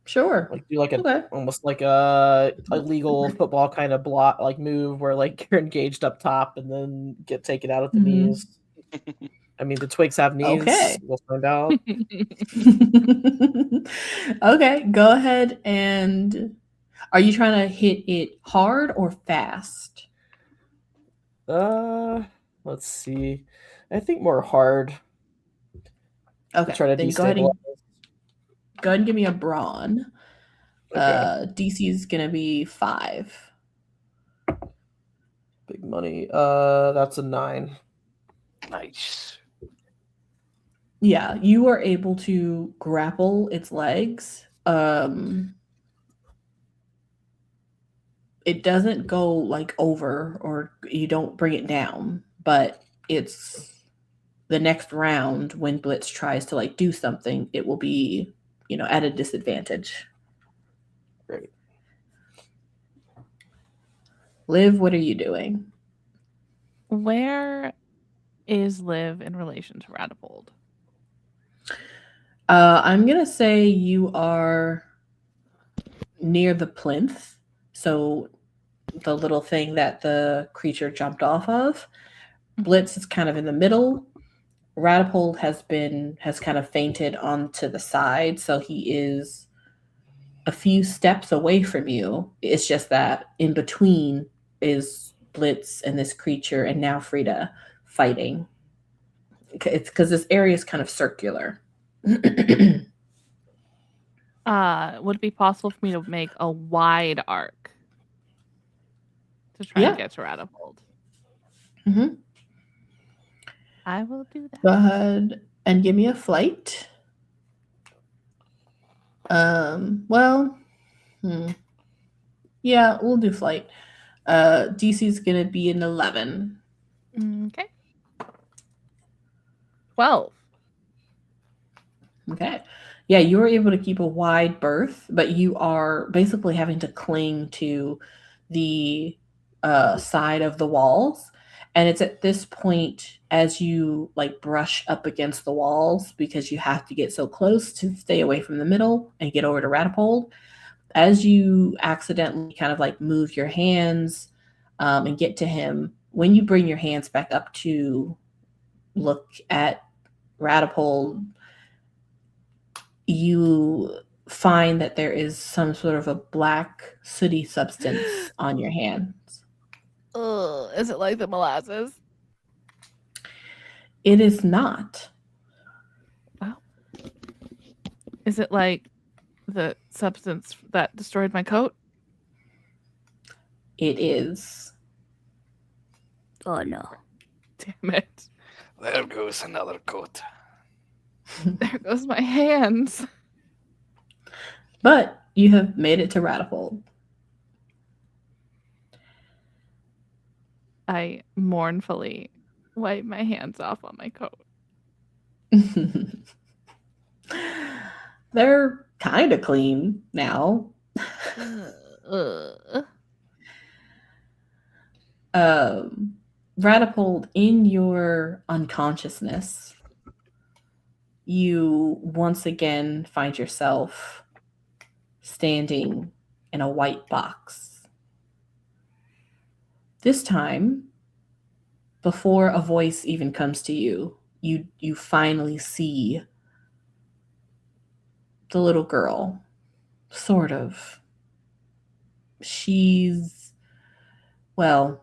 Sure. Like do like almost like a illegal football kind of block like move where like you're engaged up top and then get taken out at the knees. I mean, the Twigs have knees. Okay. We'll find out. Okay, go ahead. And are you trying to hit it hard or fast? Let's see. I think more hard. Okay. Try to then destabilize. Go ahead and give me a brawn. Okay. DC is gonna be 5. Big money. That's a 9. Nice. Yeah, you are able to grapple its legs. It doesn't go like over, or you don't bring it down, but it's the next round when Blitz tries to like do something, it will be, at a disadvantage. Great. Liv, what are you doing? Where is Liv in relation to Ratapold? I'm gonna say you are near the plinth, so the little thing that the creature jumped off of. Blitz is kind of in the middle. Ratapold has kind of fainted onto the side, so he is a few steps away from you. It's just that in between is Blitz and this creature, and now Fredda fighting. It's because this area is kind of circular. Would it be possible for me to make a wide arc to try and get to Ratapold? Mm-hmm. I will do that. Go ahead and give me a flight. Yeah, we'll do flight. DC is gonna be an 11. Okay. 12. Okay. Yeah, you were able to keep a wide berth, but you are basically having to cling to the side of the walls. And it's at this point, as you like brush up against the walls, because you have to get so close to stay away from the middle and get over to Ratapold, as you accidentally kind of like move your hands and get to him, when you bring your hands back up to look at Ratapold, you find that there is some sort of a black sooty substance on your hands. Is it like the molasses? It is not. Wow. Is it like the substance that destroyed my coat? It is. Oh no. Damn it. There goes another coat. There goes my hands. But you have made it to Ratapold. I mournfully wipe my hands off on my coat. They're kind of clean now. Ratapold, in your unconsciousness, you once again find yourself standing in a white box. This time, before a voice even comes to you, you finally see the little girl, sort of. Well,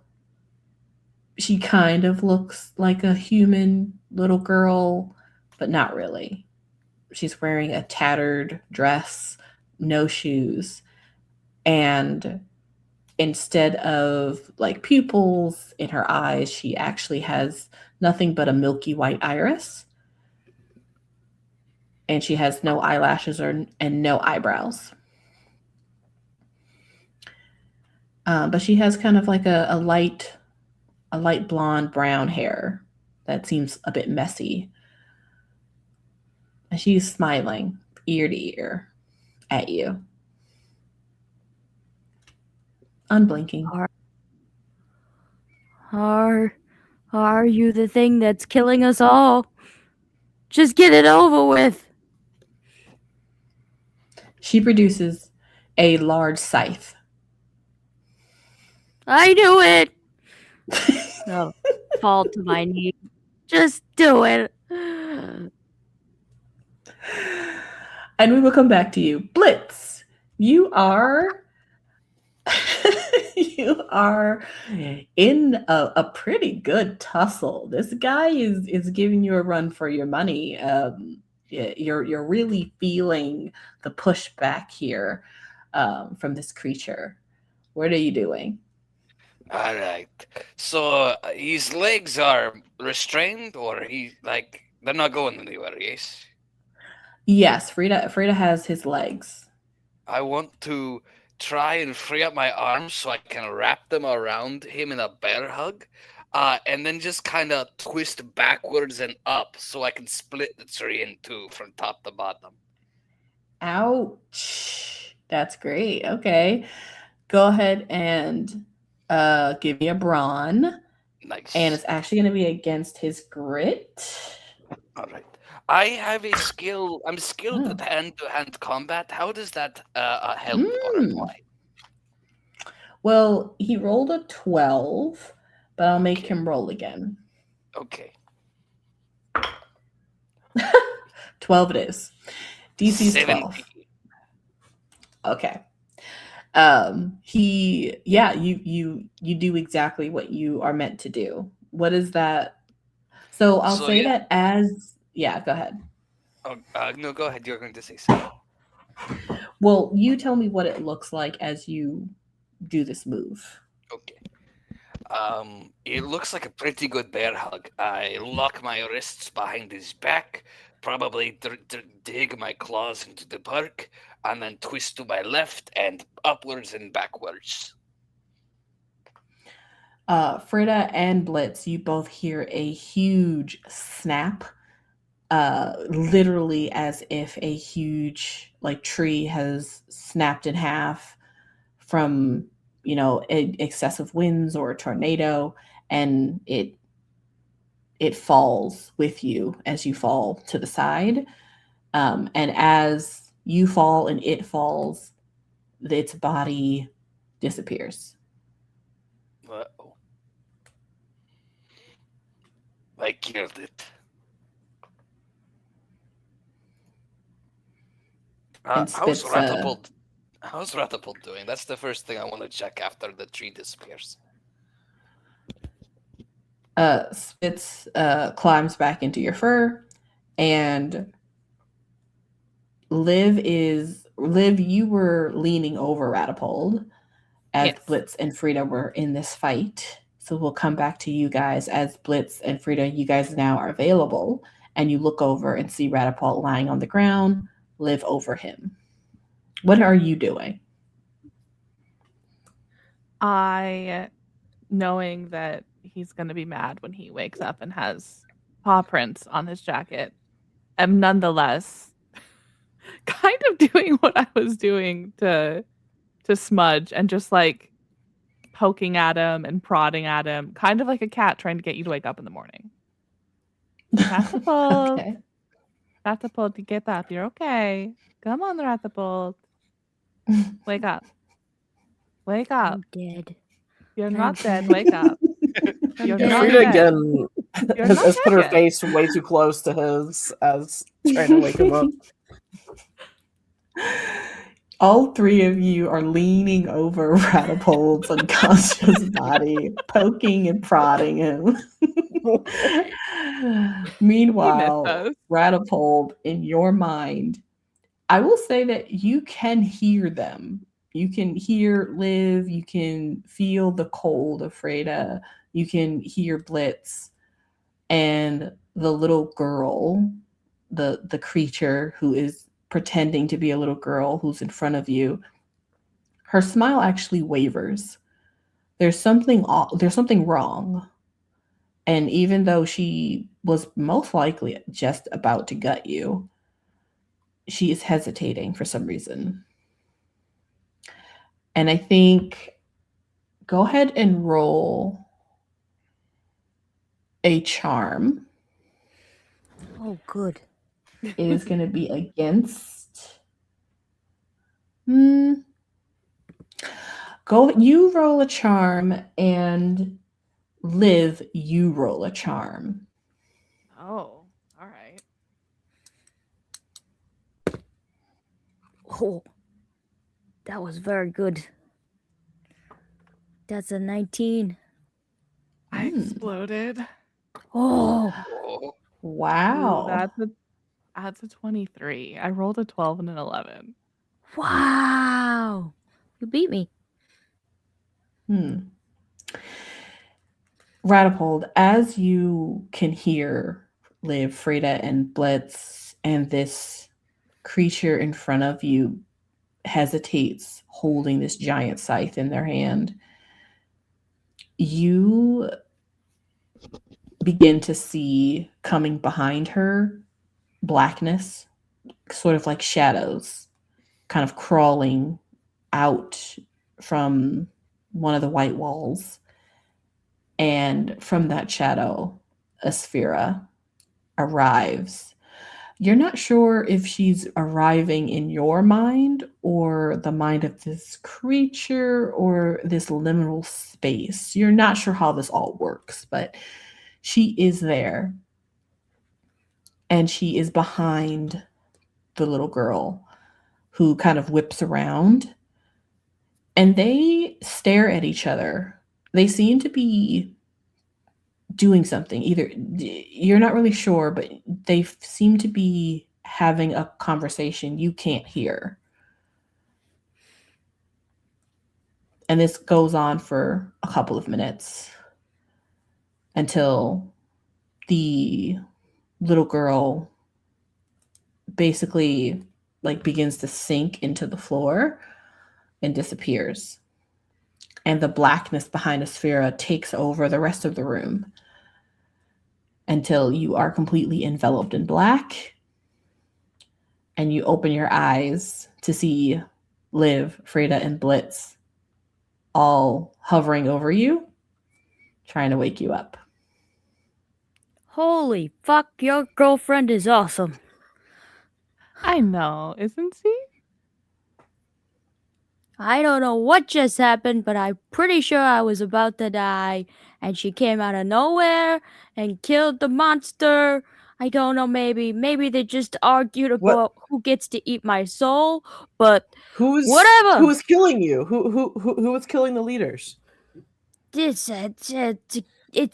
she kind of looks like a human little girl, but not really. She's wearing a tattered dress, no shoes, and instead of like pupils in her eyes, she actually has nothing but a milky white iris. And she has no eyelashes and no eyebrows. But she has kind of like a light blonde brown hair that seems a bit messy. And she's smiling ear to ear at you. Unblinking. Are you the thing that's killing us all? Just get it over with. She produces a large scythe. I knew it. Oh, fall to my knees. Just do it. And we will come back to you. Blitz, you are you are in a pretty good tussle. This guy is giving you a run for your money. You're really feeling the pushback here from this creature. What are you doing? All right. So his legs are restrained, or they're not going anywhere. Yes. Yes, Fredda has his legs. I want to try and free up my arms so I can wrap them around him in a bear hug, and then just kind of twist backwards and up so I can split the tree in two from top to bottom. Ouch. That's great. Okay. Go ahead and give me a brawn. Nice. And it's actually going to be against his grit. All right. I have a skill. I'm skilled at hand-to-hand combat. How does that help or apply? Well, he rolled a 12, but I'll make him roll again. Okay. 12 it is. DC's 12. 17. Okay. You do exactly what you are meant to do. What is that? So I'll say that as go ahead. Oh, no, go ahead. You're going to say something. Well, you tell me what it looks like as you do this move. Okay. It looks like a pretty good bear hug. I lock my wrists behind his back, probably dig my claws into the bark, and then twist to my left and upwards and backwards. Fredda and Blitz, you both hear a huge snap, literally as if a huge tree has snapped in half from excessive winds or a tornado, and it falls with you as you fall to the side, and as you fall and it falls, its body disappears. Uh-oh. I killed it. How's Ratapold doing? That's the first thing I want to check after the tree disappears. Spitz climbs back into your fur, and Liv, you were leaning over Ratapold as Yes. Blitz and Fredda were in this fight. So we'll come back to you guys as Blitz and Fredda, you guys now are available, and you look over and see Ratapold lying on the ground, Liv over him. What are you doing? Knowing that he's going to be mad when he wakes up and has paw prints on his jacket, am nonetheless kind of doing what I was doing to Smudge and just poking at him and prodding at him, kind of like a cat trying to get you to wake up in the morning. Ratapold, Okay. Ratapold, you get up. You're okay. Come on, Ratapold. Wake up. Wake up. I'm dead. You're I'm not dead. dead. Wake up. I'm You're dead. not Frida dead. again You're has, not has put dead her yet. face way too close to his as trying to wake him up. All three of you are leaning over Ratapold's unconscious body, poking and prodding him. Meanwhile, us. Ratapold, in your mind, I will say that you can hear them. You can hear Liv, you can feel the cold of Fredda, you can hear Blitz, and the little girl, the creature who is pretending to be a little girl who's in front of you. Her smile actually wavers. There's something wrong. And even though she was most likely just about to gut you, she is hesitating for some reason. And I think go ahead and roll a charm. Oh, good. It is going to be against. You roll a charm, and Liv, you roll a charm. Oh, all right. Oh, that was very good. That's a 19. I exploded. Oh, Oh, Wow. Ooh, that's a 23. I rolled a 12 and an 11. wow. You beat me. Ratapold, as you can hear Liv, Fredda, and Blitz, and this creature in front of you hesitates, holding this giant scythe in their hand, you begin to see coming behind her blackness, sort of like shadows, kind of crawling out from one of the white walls. And from that shadow, Asphira arrives. You're not sure if she's arriving in your mind or the mind of this creature or this liminal space. You're not sure how this all works, but she is there. And she is behind the little girl who kind of whips around. And they stare at each other. They seem to be doing something. Either you're not really sure, but they seem to be having a conversation you can't hear. And this goes on for a couple of minutes until the little girl basically begins to sink into the floor and disappears. And the blackness behind Asphira takes over the rest of the room until you are completely enveloped in black. And you open your eyes to see Liv, Fredda, and Blitz all hovering over you, trying to wake you up. Holy fuck, your girlfriend is awesome. I know, isn't she? I don't know what just happened, but I'm pretty sure I was about to die, and she came out of nowhere and killed the monster. I don't know, maybe they just argued about who gets to eat my soul, but whatever. Who is killing you? Who is killing the leaders? It's a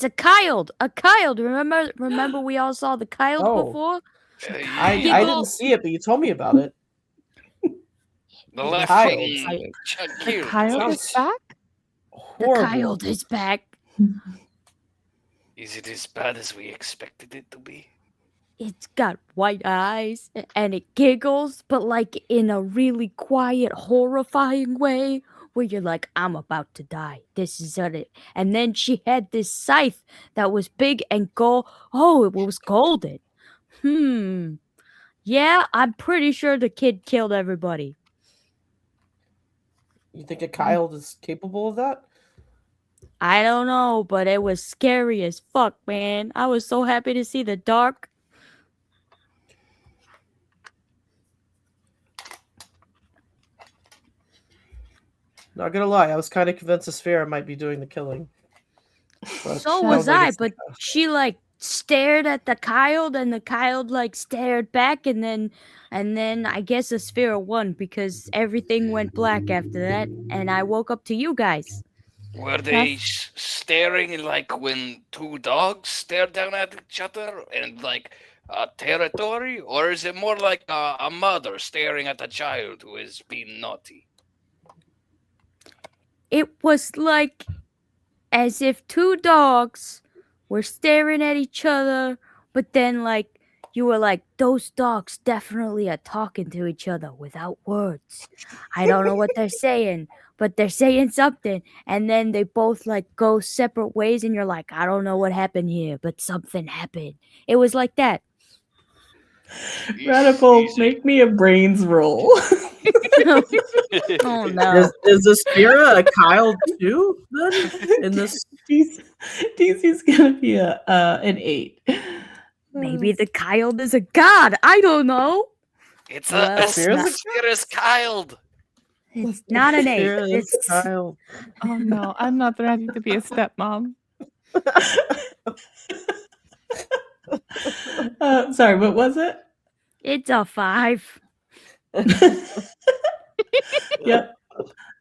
child. A child. Remember we all saw the child before? I didn't see it, but you told me about it. The left child. wing. The child is back? The child is back. Is it as bad as we expected it to be? It's got white eyes and it giggles, but like in a really quiet, horrifying way where you're like, I'm about to die. This is it. And then she had this scythe that was big and gold. Oh, it was golden. Yeah, I'm pretty sure the kid killed everybody. You think a child is capable of that? I don't know, but it was scary as fuck, man. I was so happy to see the dark. Not gonna lie, I was kind of convinced Asphyra might be doing the killing. But So sounds was like I, it's but Asphyra. she like stared at the coyote, and the coyote like stared back, and then I guess Asphyra won because everything went black after that, and I woke up to you guys. Were they That's- staring like when two dogs stare down at each other in like a territory, or is it more like a mother staring at a child who is being naughty? It was like as if two dogs were staring at each other, but then like you were like, those dogs definitely are talking to each other without words. I don't know what they're saying, but they're saying something, and then they both like go separate ways, and you're like, I don't know what happened here, but something happened. It was like that. Ratapold, Easy. make me a brains roll. Oh no. Is Asphyra a Kyle too? Then in this, DC's gonna be an 8. Maybe the coyote is a god. I don't know. It's Well, a Asphyra's serious child. It's not an 8. Asphyra is It's Kyle. Oh no, I'm not ready to be a stepmom. Sorry, what was it? it's a 5. Yep.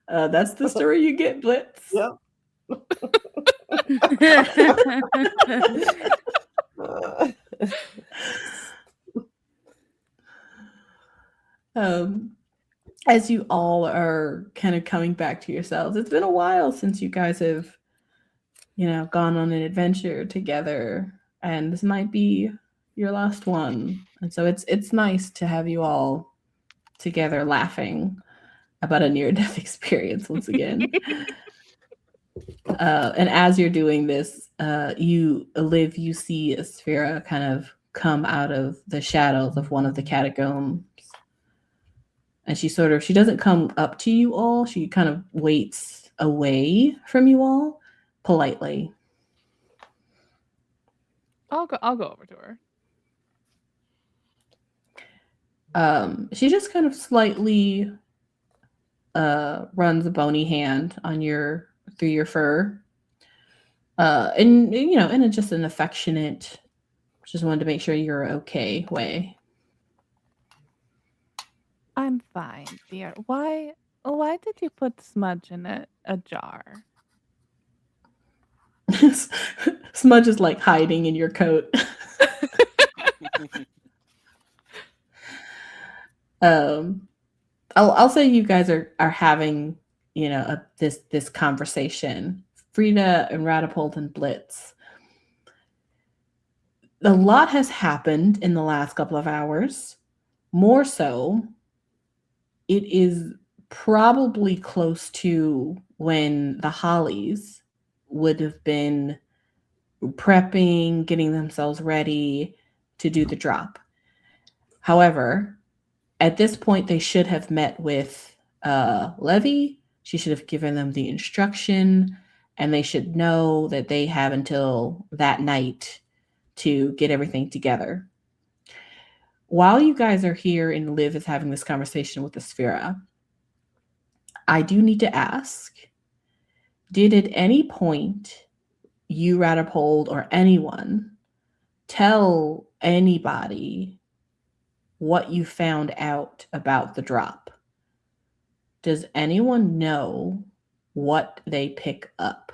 That's the story you get, Blitz. Yep. As you all are kind of coming back to yourselves, it's been a while since you guys have, gone on an adventure together, and this might be your last one. And so it's nice to have you all together laughing about a near-death experience once again. And as you're doing this, you see Asphyra kind of come out of the shadows of one of the catacombs. And she doesn't come up to you all. She kind of waits away from you all politely. I'll go over to her. She just kind of slightly runs a bony hand on through your fur. And in just an affectionate, just wanted to make sure you're okay way. I'm fine, dear. Why did you put smudge in a jar? Smudge is like hiding in your coat. I'll say you guys are having this conversation. Fredda and Ratapold and Blitz. A lot has happened in the last couple of hours. More so, it is probably close to when the Hollies would have been prepping, getting themselves ready to do the drop. However, at this point, they should have met with Levy. She should have given them the instruction, and they should know that they have until that night to get everything together. While you guys are here and Liv is having this conversation with Asphyra, I do need to ask, did at any point you, Ratapold, or anyone tell anybody what you found out about the drop? Does anyone know what they pick up?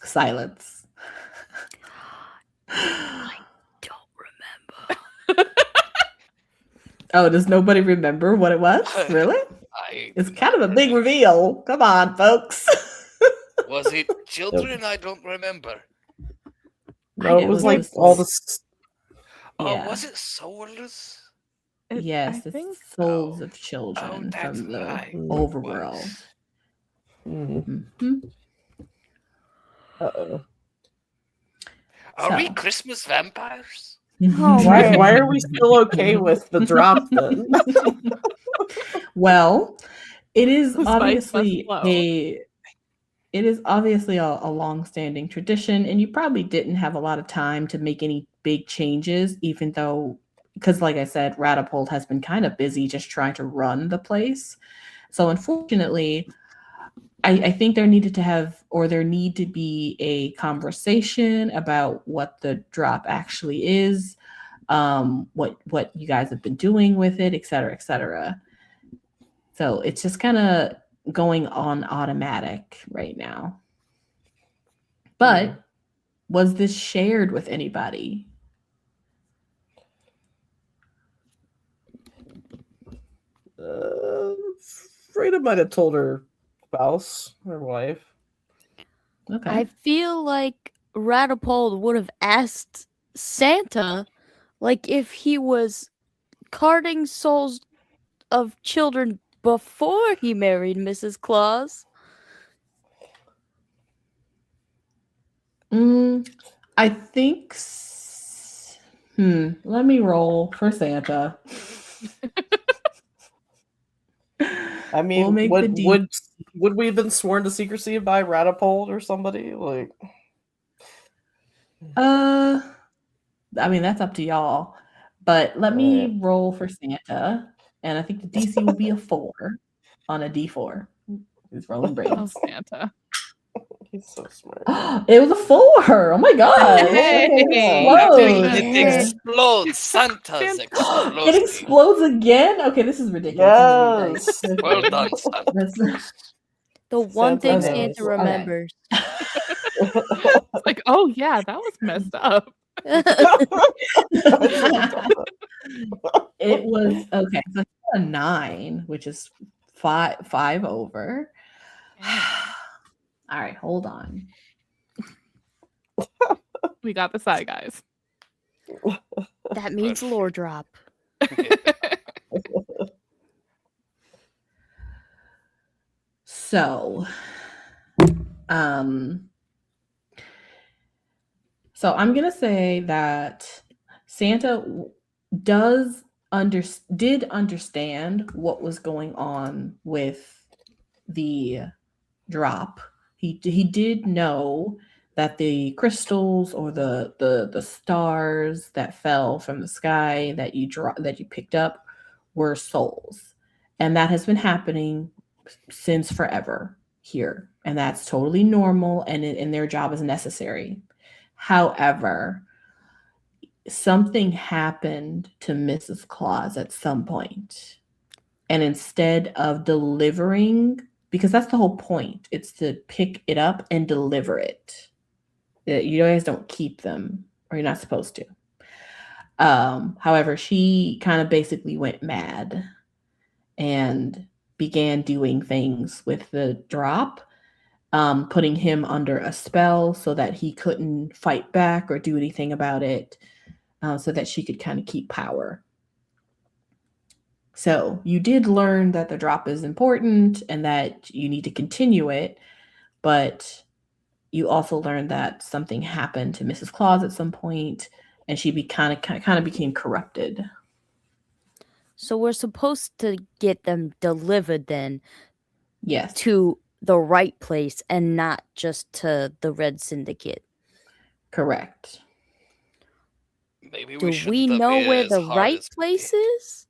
Silence. I don't remember. Oh, does nobody remember what it was? Really? It's kind of a big reveal. Come on, folks. Was it children? I don't remember. No, it was like all the. Yeah. Was it souls? Yes, I it's think souls of children that's from the right. overworld. Mm-hmm. Uh-oh. Are we So. Christmas vampires? Oh, Why man. are we still okay with the drop then? Well, it is The spice must obviously flow. a long-standing tradition, and you probably didn't have a lot of time to make any big changes, even though, because like I said, Ratapold has been kind of busy just trying to run the place. So unfortunately, I think there need to be a conversation about what the drop actually is, what you guys have been doing with it, et cetera, et cetera. So it's just kind of going on automatic right now. But was this shared with anybody? Fredda might have told her spouse, her wife. Okay. I feel like Ratapold would have asked Santa, like, if he was carting souls of children before he married Mrs. Claus. I think. Let me roll for Santa. I mean, We'll make the deal. would we have been sworn to secrecy by Ratapold or somebody? Like, I mean, that's up to y'all. But let me Right. roll for Santa, and I think the DC will be a 4 on a D4. He's rolling Oh, brains. Santa. he's so smart. It was a 4. Oh my god! Hey, It it explodes. explodes. Santa's It exploding. explodes again. Okay, this is ridiculous. This is Yes. Well ridiculous. done, Santa. That's- The one thing Santa Santa knows. remembers. It's like, oh yeah, that was messed up. It was okay. So it's a 9, which is five over. All right, hold on. We got the side guys. That means lore drop. So, so I'm gonna say that Santa did understand what was going on with the drop. He did know that the crystals or the stars that fell from the sky that you picked up were souls, and that has been happening since forever here, and that's totally normal, and their job is necessary. However, something happened to Mrs. Claus at some point, and instead of delivering, because that's the whole point, it's to pick it up and deliver it. You guys don't keep them, or you're not supposed to. However, she kind of basically went mad and began doing things with the drop, putting him under a spell so that he couldn't fight back or do anything about it, so that she could kind of keep power. So you did learn that the drop is important and that you need to continue it, but you also learned that something happened to Mrs. Claus at some point, and she kind of became corrupted. So we're supposed to get them delivered then Yes. to the right place and not just to the Red Syndicate. Correct. Maybe Do shouldn't we have know been where as the hard right as we place did. is?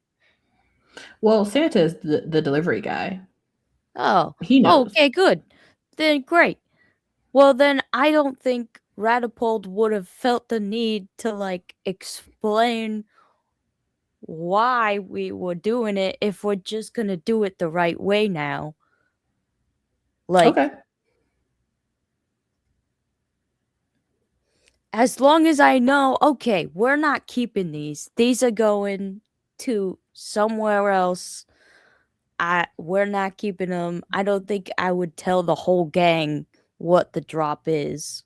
Well, Santa is the delivery guy. Oh. He knows. Okay, good. Then great. Well, then I don't think Ratapold would have felt the need to, like, explain why we were doing it if we're just gonna do it the right way now. Like, Okay. as long as I know, okay, we're not keeping these. These are going to somewhere else. We're not keeping them. I don't think I would tell the whole gang what the drop is.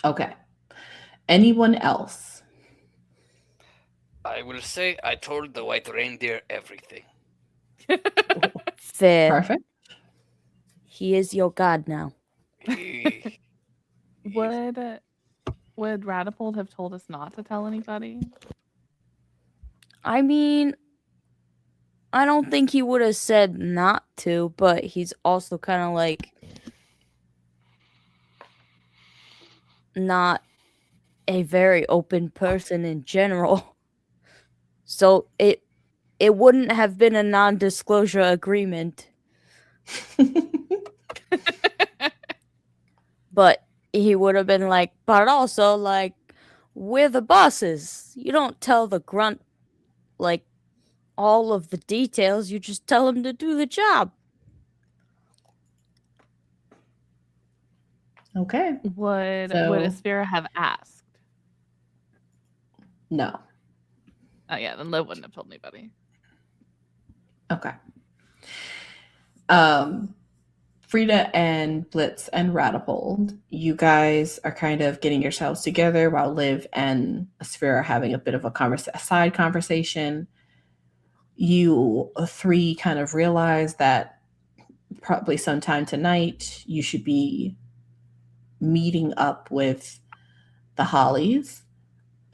Okay. Anyone else? I will say I told the white reindeer everything. Fair. Perfect. He is your god now. He- Would Would Ratapold have told us not to tell anybody? I mean, I don't think he would have said not to, but he's also kind of like not a very open person in general. So it wouldn't have been a non-disclosure agreement, but he would have been like, but also like, we're the bosses. You don't tell the grunt like all of the details, you just tell him to do the job. Okay. Would So- Aspira have asked? No. Oh yeah, then Liv wouldn't have told anybody. Okay. Fredda and Blitz and Ratapold, you guys are kind of getting yourselves together while Liv and Aspira are having a bit of a side conversation. You three kind of realize that probably sometime tonight you should be meeting up with the Hollies,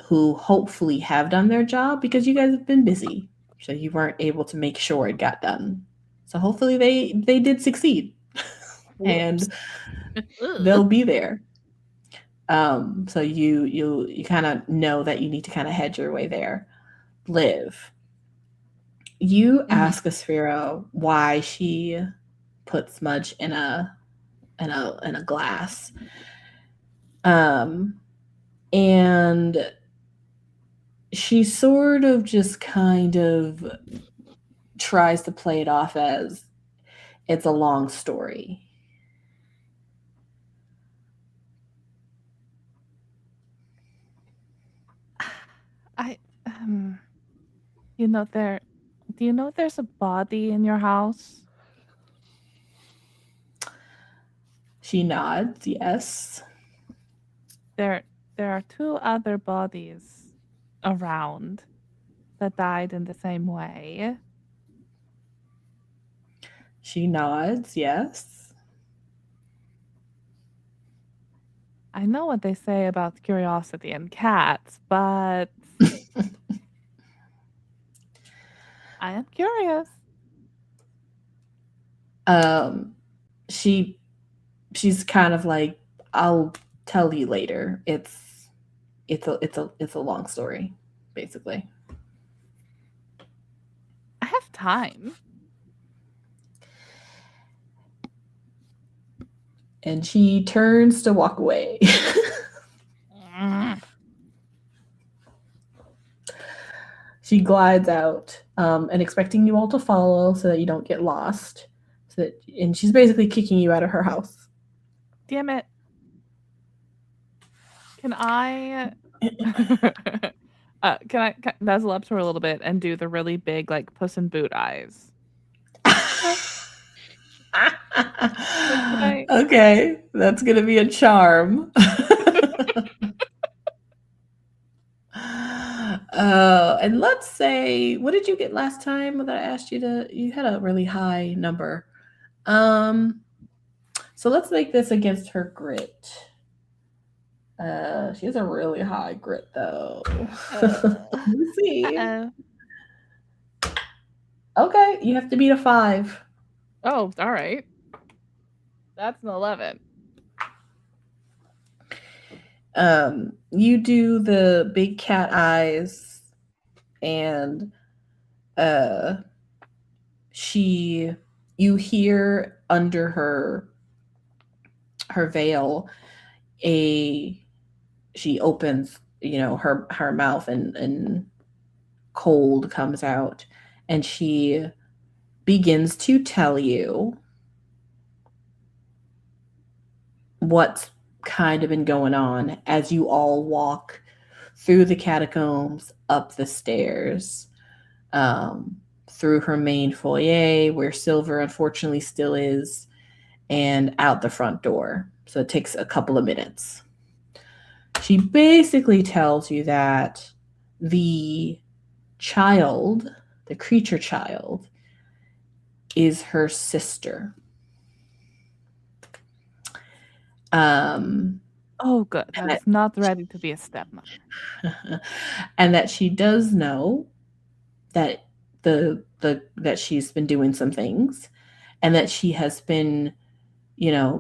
who hopefully have done their job because you guys have been busy. So you weren't able to make sure it got done. So hopefully they did succeed. And they'll be there. So you kind of know that you need to kind of hedge your way there. Liv, you ask Aspira why she put smudge in a glass. And she sort of just kind of tries to play it off as it's a long story. Do you know there's a body in your house? She nods, yes. There are 2 other bodies around that died in the same way. She nods, yes. I know what they say about curiosity and cats, but I am curious. She's kind of like, I'll tell you later. It's a long story, basically. I have time. And she turns to walk away. She glides out, and expecting you all to follow so that you don't get lost. And she's basically kicking you out of her house. Damn it. Can I can I nuzzle up to her a little bit and do the really big like Puss in Boot eyes? Okay, that's gonna be a charm. And let's say, what did you get last time that I asked you to? You had a really high number. So let's make this against her grit. She has a really high grit though. Let's see. Okay, you have to beat a 5. Oh, all right. That's an 11. You do the big cat eyes, and you hear under her veil she opens, her mouth, and cold comes out, and she begins to tell you what's kind of been going on as you all walk through the catacombs, up the stairs, through her main foyer where Silver unfortunately still is, and out the front door. So it takes a couple of minutes. She basically tells you that the creature child, is her sister. Oh, good. I And was not ready to be a stepmother. and that she does know that that she's been doing some things, and that she has been,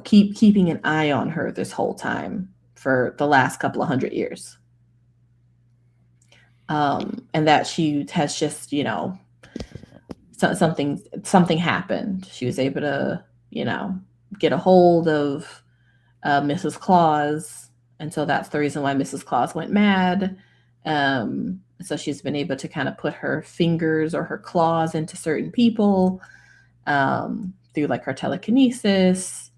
keeping an eye on her this whole time for the last couple of 100 years. And that she has just, something happened. She was able to, get a hold of Mrs. Claus, and so that's the reason why Mrs. Claus went mad. So she's been able to kind of put her fingers or her claws into certain people through like her telekinesis.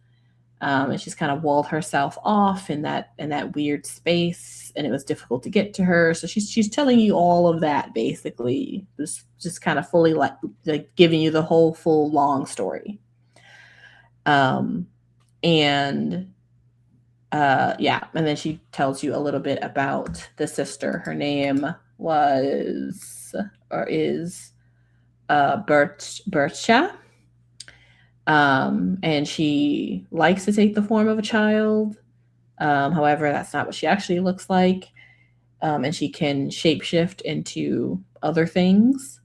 And she's kind of walled herself off in that weird space, and it was difficult to get to her. So she's telling you all of that, basically, just kind of fully like giving you the whole full long story. And then she tells you a little bit about the sister. Her name is Bertha. And she likes to take the form of a child. However, that's not what she actually looks like. And she can shapeshift into other things.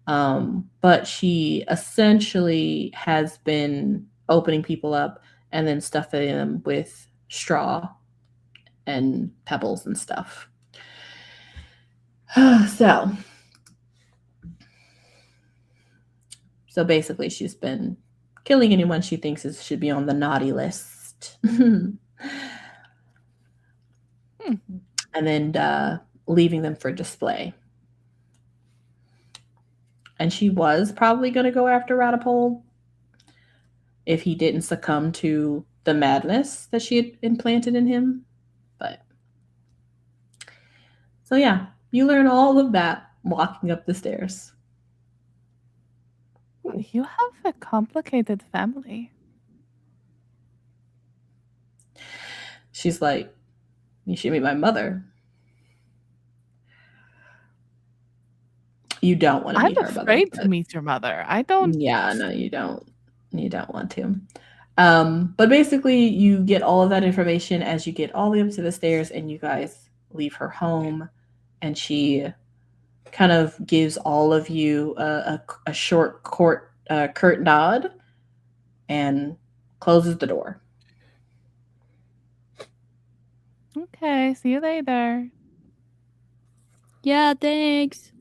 But she essentially has been opening people up and then stuffing them with straw and pebbles and stuff. So basically, she's been killing anyone she thinks should be on the naughty list. And then leaving them for display. And she was probably going to go after Ratapold if he didn't succumb to the madness that she had implanted in him. But so yeah, you learn all of that walking up the stairs. You have a complicated family. She's like, you should meet my mother. You don't want to meet her mother. I'm afraid to meet your mother. I don't. Yeah, no, you don't. You don't want to. But basically, you get all of that information as you get all the way up to the stairs, and you guys leave her home, and she kind of gives all of you a short curt nod and closes the door. Okay, see you later. Yeah, thanks.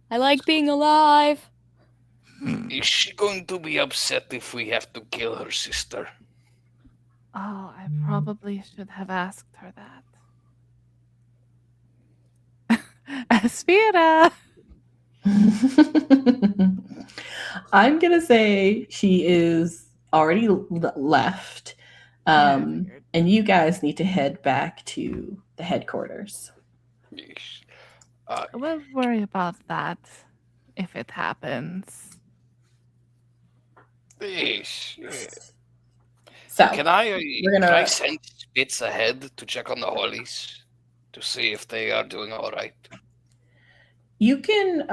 I like being alive. Is she going to be upset if we have to kill her sister? Oh, I probably should have asked her that. Aspira! I'm going to say she is already left. And you guys need to head back to the headquarters. Yes. We'll worry about that if it happens. Yes. So Can I send Spitz ahead to check on the Hollies to see if they are doing all right? you can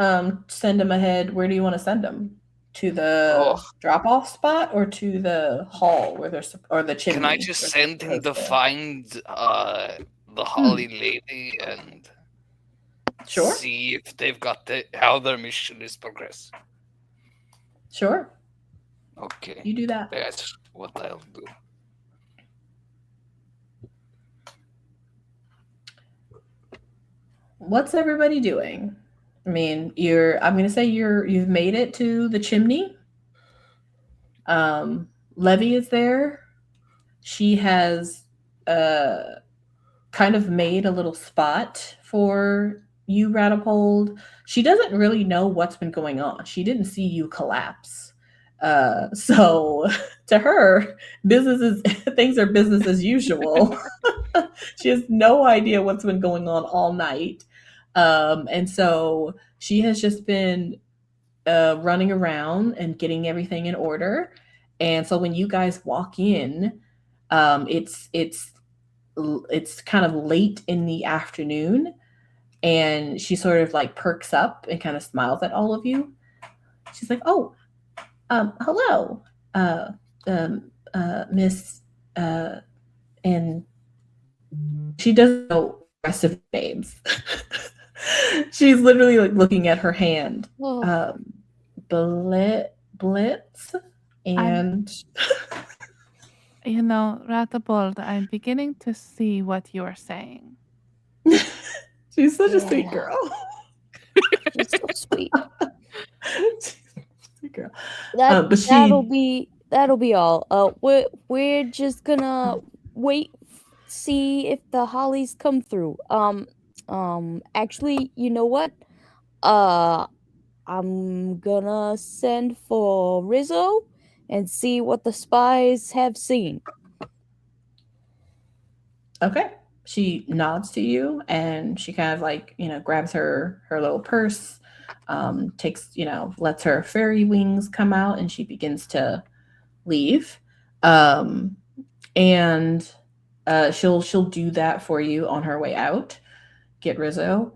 send them ahead. Where do you want to send them? To the drop-off spot or to the hall where there's or the chimney? Can I just send him to find the Holly lady and see if they've got how their mission is progressing? Sure. Okay. You do that. That's what I'll do. What's everybody doing? I mean, I'm going to say you've made it to the chimney. Levy is there. She has kind of made a little spot for you, Ratapold. She doesn't really know what's been going on. She didn't see you collapse. So to her, things are business as usual. She has no idea what's been going on all night. And so she has just been running around and getting everything in order. And so when you guys walk in, it's kind of late in the afternoon, and she sort of like perks up and kind of smiles at all of you. She's like, "Oh, hello, Miss and she doesn't know the rest of the names. She's literally like looking at her hand. Oh. Blitz and Ratapold, I'm beginning to see what you are saying. she's such a sweet girl. She's so sweet. She's a sweet girl. That'll be all. We're just gonna wait, see if the hollies come through. Actually, you know what? I'm gonna send for Rizzo and see what the spies have seen. Okay. She nods to you and she kind of like, grabs her little purse, takes, lets her fairy wings come out and she begins to leave. And she'll do that for you on her way out. Get Rizzo.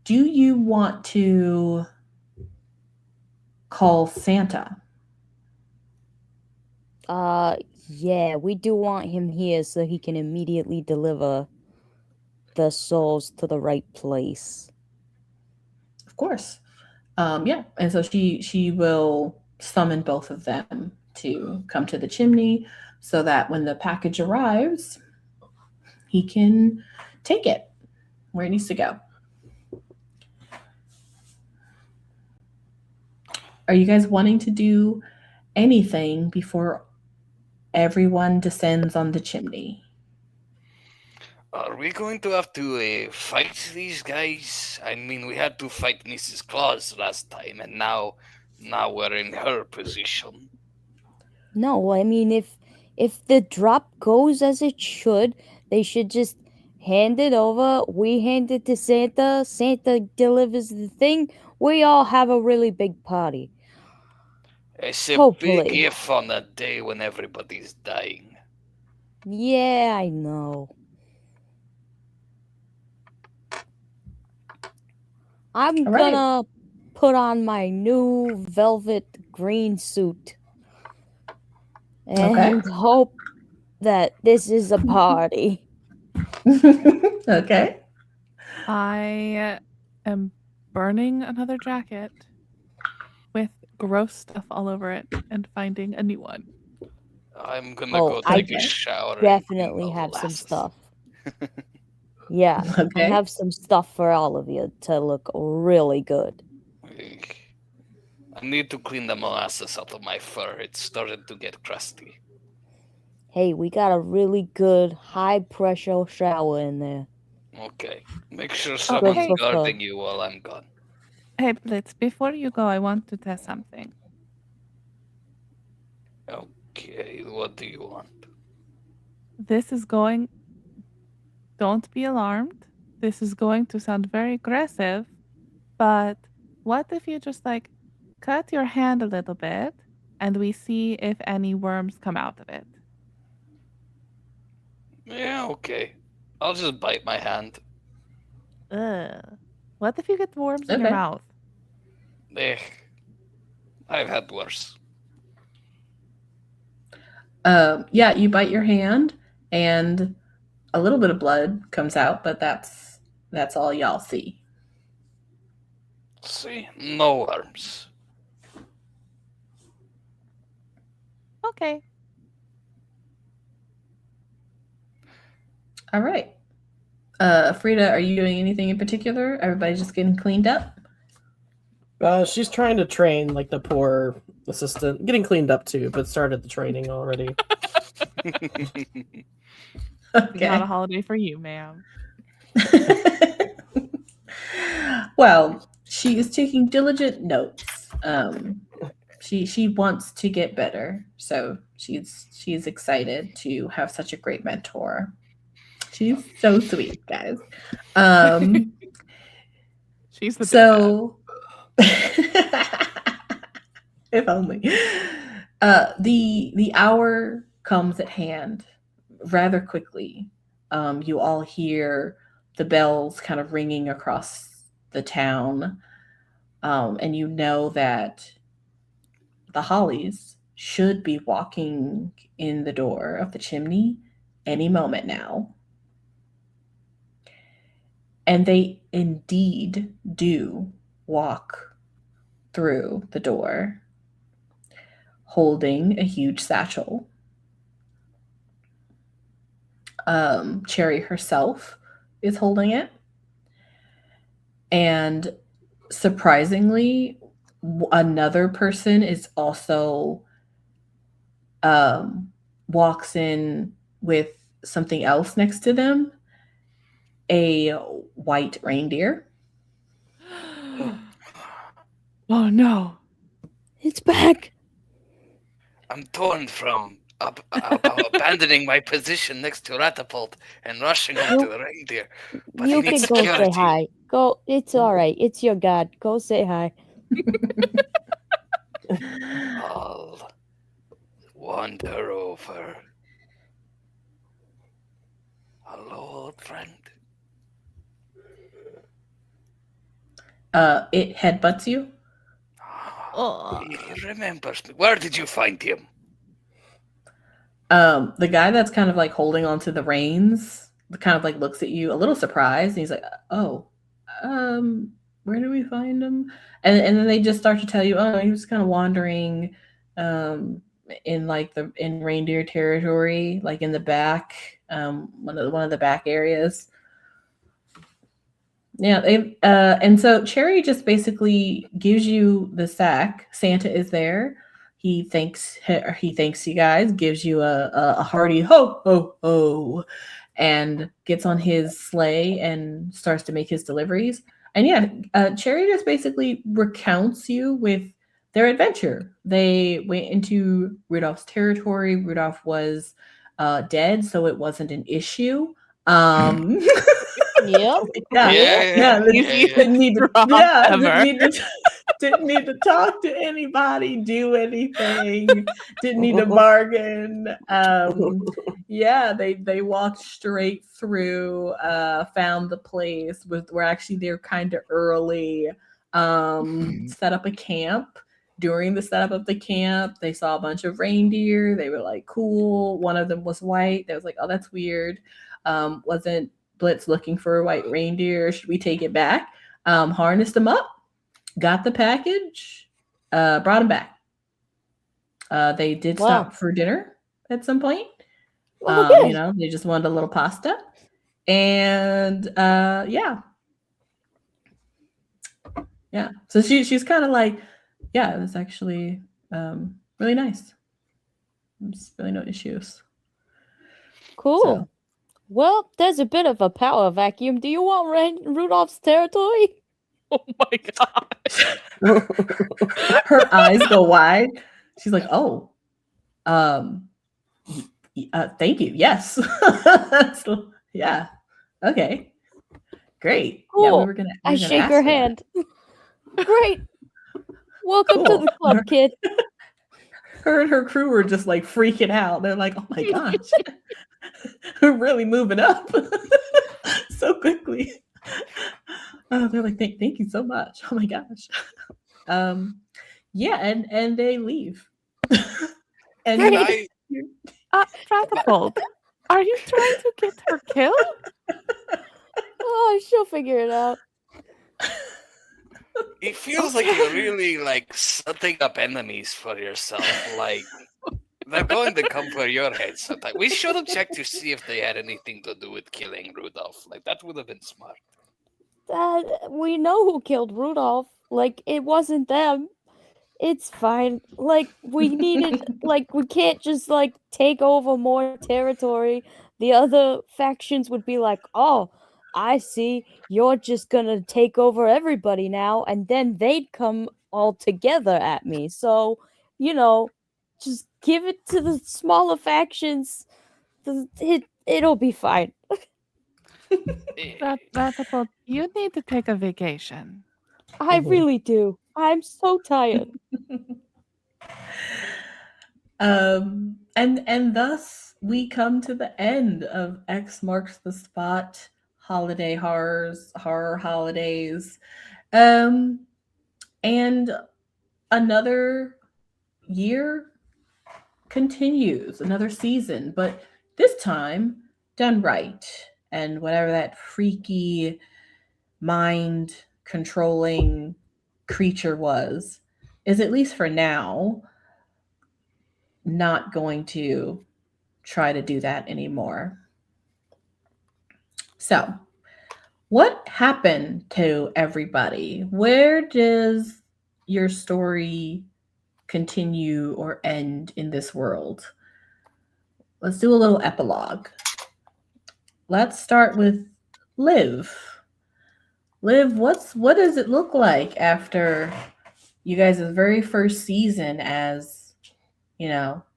Do you want to call Santa? Yeah, we do want him here so he can immediately deliver the souls to the right place. Of course. Yeah. And so she will summon both of them to come to the chimney so that when the package arrives, he can take it where it needs to go. Are you guys wanting to do anything before everyone descends on the chimney? Are we going to have to fight these guys? I mean, we had to fight Mrs. Claus last time, and now we're in her position. No, I mean, if the drop goes as it should, they should just hand it over. We hand it to Santa. Santa delivers the thing. We all have a really big party. It's a Hopefully. big if on a day when everybody's dying. Yeah, I know. I'm gonna put on my new velvet green suit and hope that this is a party. Okay. I am burning another jacket with gross stuff all over it and finding a new one. I'm gonna go take a shower. Definitely have some stuff. Yeah, I have some stuff for all of you to look really good. I need to clean the molasses out of my fur. It started to get crusty. Hey, we got a really good high-pressure shower in there. Okay. Make sure someone's guarding you while I'm gone. Hey, Blitz, before you go, I want to test something. Okay, what do you want? Don't be alarmed. This is going to sound very aggressive, but what if you just cut your hand a little bit and we see if any worms come out of it? Yeah, okay. I'll just bite my hand. Ugh. What if you get worms in your mouth? I've had worse. Yeah, you bite your hand and a little bit of blood comes out, but that's all y'all see. See, no worms. Okay. All right. Fredda, are you doing anything in particular? Everybody's just getting cleaned up? She's trying to train like the poor assistant, getting cleaned up too, but started the training already. Okay. Not a holiday for you, ma'am. Well, she is taking diligent notes. She wants to get better, so she's excited to have such a great mentor. She's so sweet, guys. She's the so. If only. The hour comes at hand rather quickly. You all hear the bells kind of ringing across the town, and you know that the Hollies should be walking in the door of the chimney any moment now. And they indeed do walk through the door, holding a huge satchel. Cherry herself is holding it. And surprisingly, another person is also walks in with something else next to them, a white reindeer. Oh no. It's back. I'm torn from abandoning my position next to Ratapold and rushing over to the reindeer. But You he can needs go say security. hi. Go. It's all right. It's your god. Go say hi. I'll wander over. Hello, old friend. It headbutts you. He remembers me. Where did you find him? The guy that's kind of like holding onto the reins kind of like looks at you a little surprised, and he's like, "Oh, where do we find him?" And then they just start to tell you, "Oh, he was kind of wandering, in reindeer territory, like in the back, one of the back areas." Yeah, and so Cherry just basically gives you the sack. Santa is there. He thanks you guys, gives you a hearty ho ho ho, and gets on his sleigh and starts to make his deliveries. And yeah, Cherry just basically recounts you with their adventure. They went into Rudolph's territory. Rudolph was dead, so it wasn't an issue. Yep. Didn't need to talk to anybody, do anything, didn't need to bargain. They walked straight through, found the place, were actually there kind of early, set up a camp. During the setup of the camp, they saw a bunch of reindeer. They were like, cool. One of them was white. They was like, oh, that's weird. Wasn't Blitz looking for a white reindeer? Should we take it back? Harnessed them up, got the package, brought them back. They did stop for dinner at some point. They just wanted a little pasta. And yeah. So she's kind of like, yeah, it was actually really nice. There's really no issues. Cool. So. Well, there's a bit of a power vacuum. Do you want Rudolph's territory? Oh my god. Her eyes go wide. She's like, oh, thank you. Yes. So, yeah. Okay. Great. Cool. Yeah, we were gonna I shake her hand. Great. Welcome to the club, kid. Her and her crew were just like freaking out. They're like, oh my gosh. We're really moving up so quickly. They're like, thank you so much. Oh my gosh. And they leave. And Ratapold, are you trying to get her killed? Oh, she'll figure it out. It feels like you're really like setting up enemies for yourself. Like they're going to come for your head sometime. We should have checked to see if they had anything to do with killing Rudolph. Like that would have been smart. We know who killed Rudolph. Like it wasn't them. It's fine. Like we needed. Like we can't just like take over more territory. The other factions would be like, oh, I see. You're just gonna take over everybody now, and then they'd come all together at me. So, just give it to the smaller factions. It'll be fine. Ratapold, you need to take a vacation. I really do. I'm so tired. And thus we come to the end of X Marks the Spot holiday horror holidays. And another year continues, another season, but this time done right. And whatever that freaky mind controlling creature was, is at least for now not going to try to do that anymore. So, what happened to everybody? Where does your story continue or end in this world? Let's do a little epilogue. Let's start with Liv. Liv, what does it look like after you guys' very first season as,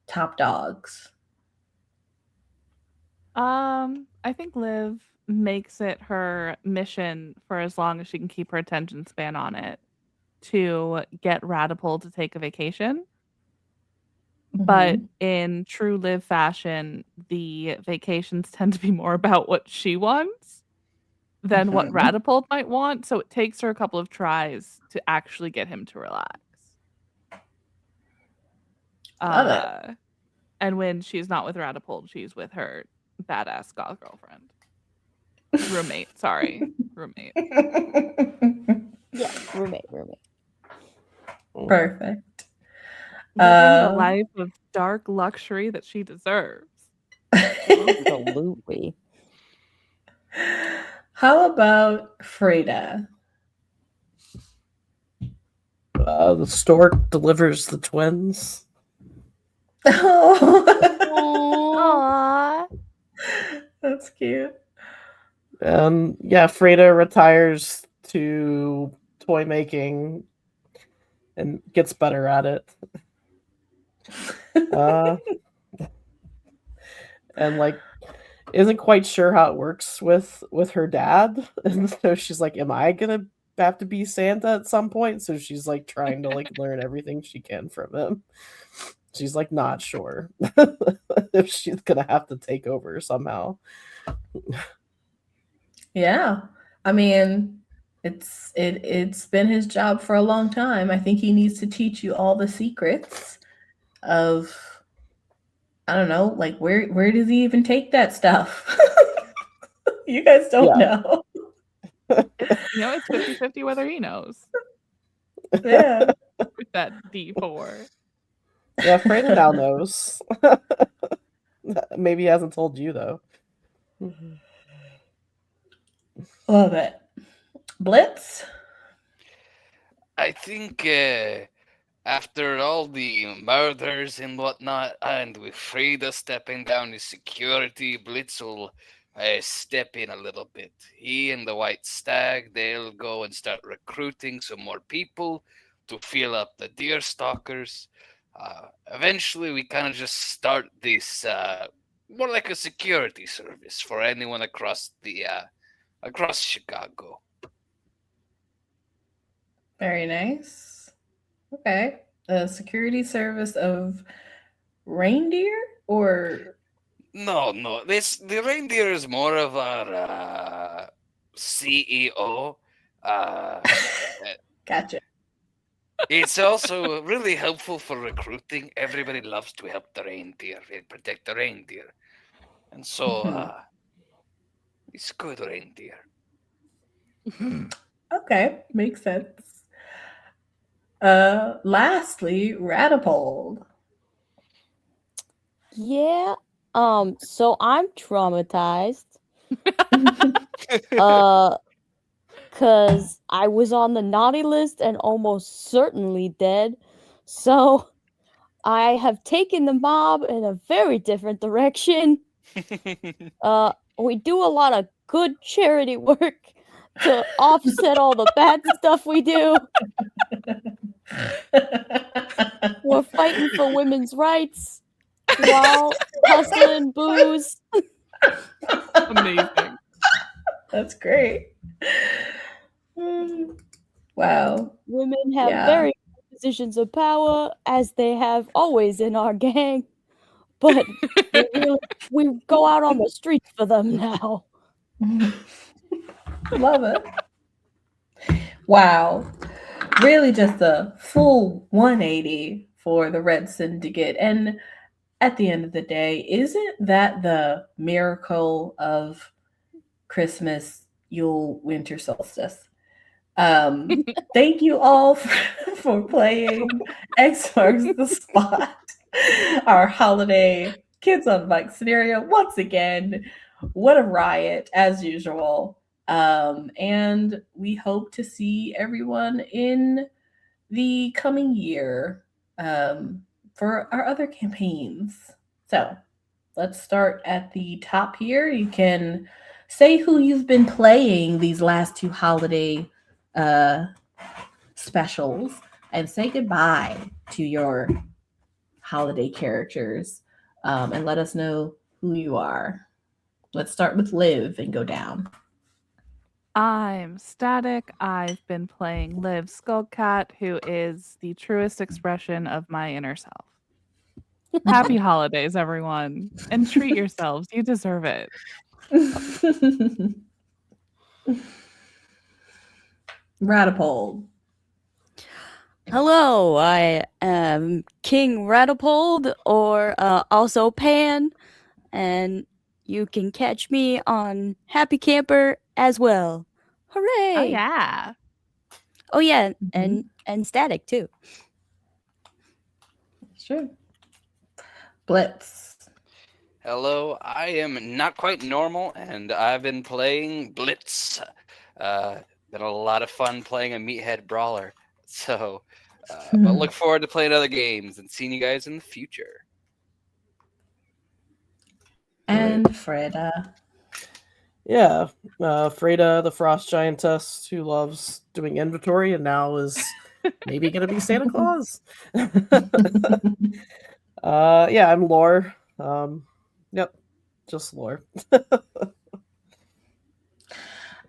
top dogs? I think Liv makes it her mission for as long as she can keep her attention span on it to get Ratapold to take a vacation. But in true Liv fashion, the vacations tend to be more about what she wants than what Ratapold might want. So it takes her a couple of tries to actually get him to relax. Love it. And when she's not with Ratapold, she's with her badass goth girlfriend. Roommate. Yeah, roommate. Perfect. Living the life of dark luxury that she deserves. Absolutely. How about Fredda? The stork delivers the twins. Oh, that's cute. Yeah, Fredda retires to toy making and gets better at it. And like isn't quite sure how it works with her dad. And so she's like, am I gonna have to be Santa at some point? So she's like trying to like learn everything she can from him. She's like not sure if she's gonna have to take over somehow. Yeah. I mean, it's been his job for a long time. I think he needs to teach you all the secrets of, I don't know, like where does he even take that stuff? You guys don't know. It's 50-50 whether he knows. Yeah. With that D4. Yeah, Fredda now knows. Maybe he hasn't told you though. Love it. Blitz? I think after all the murders and whatnot, and with Fredda stepping down as security, Blitz will step in a little bit. He and the White Stag, they'll go and start recruiting some more people to fill up the deer stalkers. Eventually, we kind of just start this more like a security service for anyone across Chicago. Very nice. Okay. The security service of reindeer or No. The reindeer is more of our CEO. Gotcha. It's also really helpful for recruiting. Everybody loves to help the reindeer and protect the reindeer. And so it's good reindeer. Okay, makes sense. Lastly, Ratapold. Yeah. So I'm traumatized. Cause I was on the naughty list and almost certainly dead. So I have taken the mob in a very different direction. We do a lot of good charity work to offset all the bad stuff we do. We're fighting for women's rights while hustling booze. Amazing. That's great. Wow. Women have very good positions of power, as they have always in our gang. But we go out on the streets for them now. Love it. Wow. Really just a full 180 for the Red Syndicate. And at the end of the day, isn't that the miracle of Christmas, Yule, winter solstice? Thank you all for playing X Marks the Spot, our holiday Kids on Bike scenario. Once again, what a riot, as usual. And we hope to see everyone in the coming year for our other campaigns. So let's start at the top here. You can say who you've been playing these last two holiday specials and say goodbye to your holiday characters, and let us know who you are. Let's start with Liv and go down. I'm Static. I've been playing Liv Skullcat, who is the truest expression of my inner self. Happy holidays, everyone, and treat yourselves. You deserve it. Ratapold. Hello, I am King Ratapold, or also Pan, and you can catch me on Happy Camper as well. Hooray! Oh yeah. Oh yeah, and Static too. Sure. Blitz. Hello, I am not quite normal, and I've been playing Blitz. Been a lot of fun playing a meathead brawler. So, but look forward to playing other games and seeing you guys in the future. And Fredda. Yeah, Fredda, the frost giantess who loves doing inventory and now is maybe going to be Santa Claus. Yeah, I'm Lore. Yep, just Lore.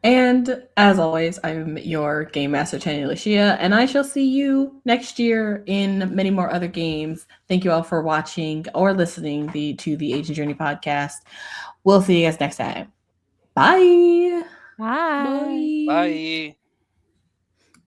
And as always, I'm your Game Master, Tanya Lucia, and I shall see you next year in many more other games. Thank you all for watching or listening to the Agent Journey podcast. We'll see you guys next time. Bye. Bye. Bye.